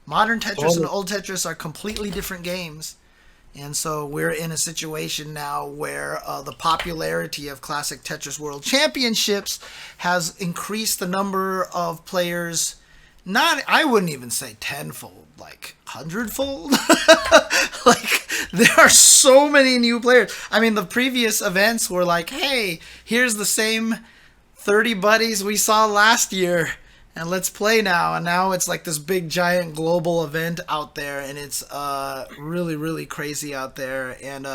modern Tetris and old Tetris are completely different games. And so we're in a situation now where the popularity of Classic Tetris World Championships has increased the number of players, I wouldn't even say tenfold, like 100-fold. Like, there are so many new players. I mean, the previous events were like, hey, here's the same 30 buddies we saw last year, and let's play now. And now it's like this big giant global event out there, and it's really, really crazy out there. And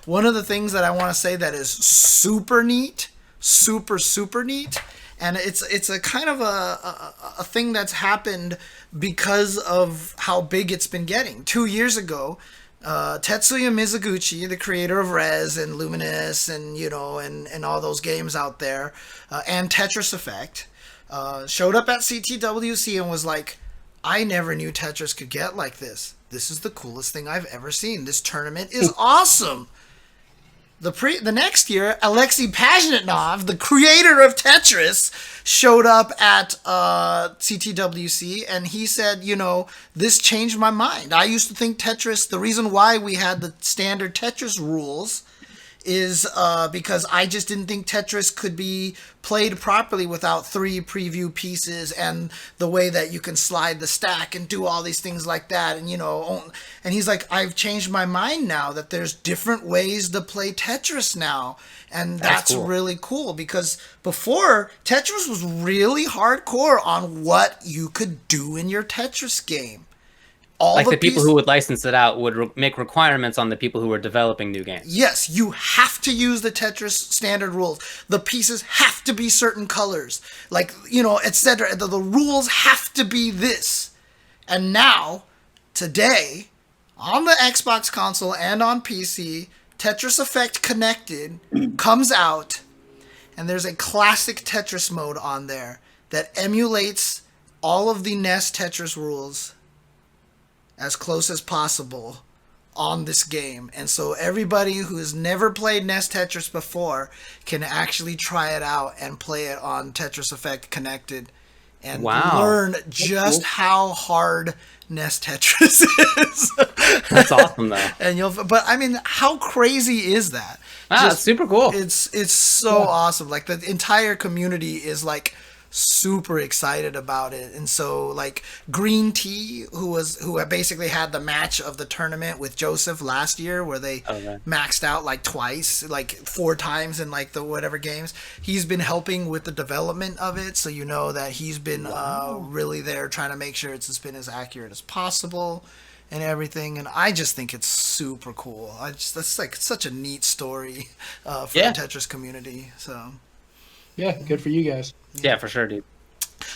one of the things that I want to say that is super neat, super neat, and it's a kind of a thing that's happened because of how big it's been getting. 2 years ago, Tetsuya Mizuguchi, the creator of Rez and Luminous and and all those games out there, and Tetris Effect, showed up at CTWC and was like, I never knew Tetris could get like this. This is the coolest thing I've ever seen. This tournament is awesome. The next year, Alexei Pajitnov, the creator of Tetris, showed up at CTWC, and he said, this changed my mind. I used to think Tetris, the reason why we had the standard Tetris rules is because I just didn't think Tetris could be played properly without 3 preview pieces and the way that you can slide the stack and do all these things like that. And, and he's like, I've changed my mind now that there's different ways to play Tetris now. And that's cool. Really cool, because before, Tetris was really hardcore on what you could do in your Tetris game. Like the people who would license it out would make requirements on the people who are developing new games. Yes, you have to use the Tetris standard rules. The pieces have to be certain colors, etc. The rules have to be this. And now, today, on the Xbox console and on PC, Tetris Effect Connected comes out, and there's a classic Tetris mode on there that emulates all of the NES Tetris rules as close as possible on this game. And so everybody who has never played NES Tetris before can actually try it out and play it on Tetris Effect Connected and learn just how hard NES Tetris is. That's awesome, though. But I mean, how crazy is that? It's super cool. It's so awesome. Like, the entire community is like super excited about it. And so, like, Green Tea, who basically had the match of the tournament with Joseph last year, where they maxed out like twice, like 4 times in like the whatever games, he's been helping with the development of it, so that he's been really there trying to make sure it's been as accurate as possible and everything. And I just think it's super cool. That's like such a neat story for the Tetris community. So yeah, good for you guys. Yeah, for sure, dude.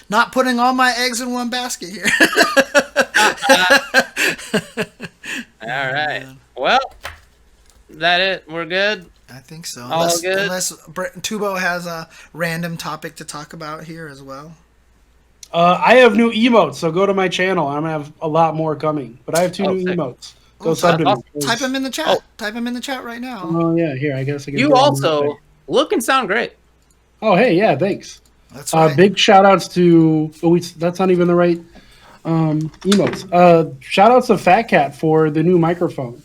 Not putting all my eggs in one basket here. All right. Well, is that it? We're good. I think so. All good. Unless Tubo has a random topic to talk about here as well. I have new emotes, so go to my channel. I'm gonna have a lot more coming. But I have two new sick. emotes. Go sub to me. Type them in the chat. Type them in the chat right now. Oh yeah, here I guess I can. You also look and sound great. Oh hey, yeah, thanks. That's right. Big shout outs to that's not even the right emotes. Shout outs to Fat Cat for the new microphone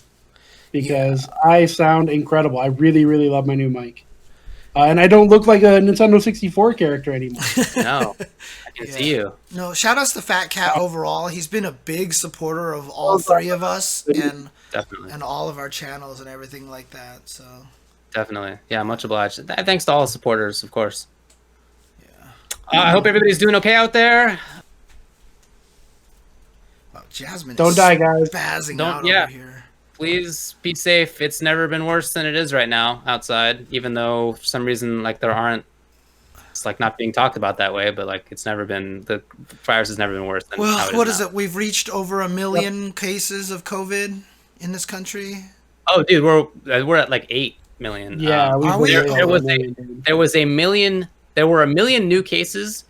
because I sound incredible. I really, really love my new mic. And I don't look like a Nintendo 64 character anymore. No, I can see you. No, shout outs to Fat Cat overall. He's been a big supporter of all three of us and Definitely. and all of our channels and everything like that. So Definitely. Yeah, much obliged. Thanks to all the supporters, of course. Yeah. I hope everybody's doing okay out there. wow, Jasmine Don't is die, guys. spazzing Don't- out yeah. over here. Please be safe. It's never been worse than it is right now outside, even though for some reason like there aren't, it's like not being talked about that way, but like it's never been, the virus has never been worse than how Well, it what is is now. it? We've reached over 1 million cases of COVID in this country. Oh dude, we're at like 8 million. Yeah, Are we? there were 1 million new cases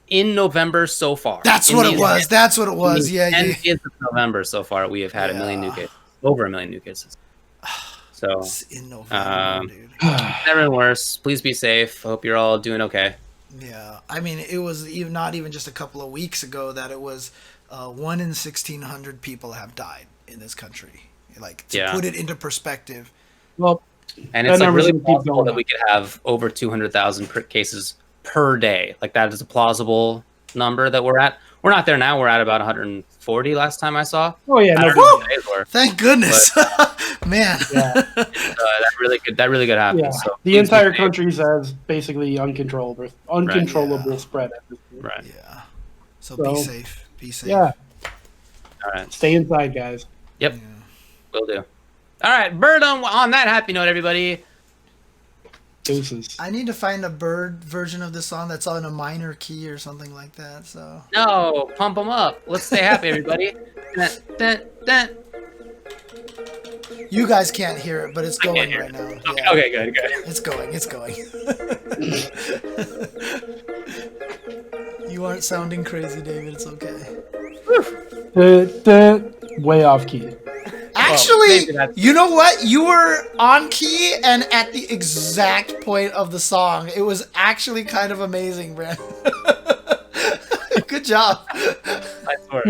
in November so far. That's what it was. That's what it was. Yeah, yeah. 10 days of November so far, we have had 1 million new cases. Over 1 million new cases. So, It's in November, dude. never been worse. Please be safe. Hope you're all doing okay. Yeah, I mean, it was not even just a couple of weeks ago that it was 1 in 1,600 people have died in this country. Like, to put it into perspective. Well, And it's that like really number's gonna keep plausible going that up. we could have over 200,000 cases per day. Like that is a plausible number that we're at. We're not there now. We're at about 140 last time I saw. Oh yeah, I no, don't know what days were. Thank goodness, man. yeah, That really could happen. yeah. So The please entire be safe. country has basically uncontrollable Yeah. spread. At this point. Right. Yeah. So be So, safe. Be safe. Yeah, All right. stay inside, guys. Yep. Yeah. Will do. All right. Bird on that happy note, everybody. Deuces. I need to find a bird version of this song that's on a minor key or something like that. So No, pump them up. Let's stay happy, everybody. Dun, dun, dun. you guys can't hear it, but it's I can't going hear right it. now. Okay, Yeah. okay, good, good. It's going. It's going. You aren't sounding crazy, David. It's okay. Way off key. Actually, maybe that's- you know what? You were on key and at the exact point of the song. It was actually kind of amazing, Brad. Good job. Nice work.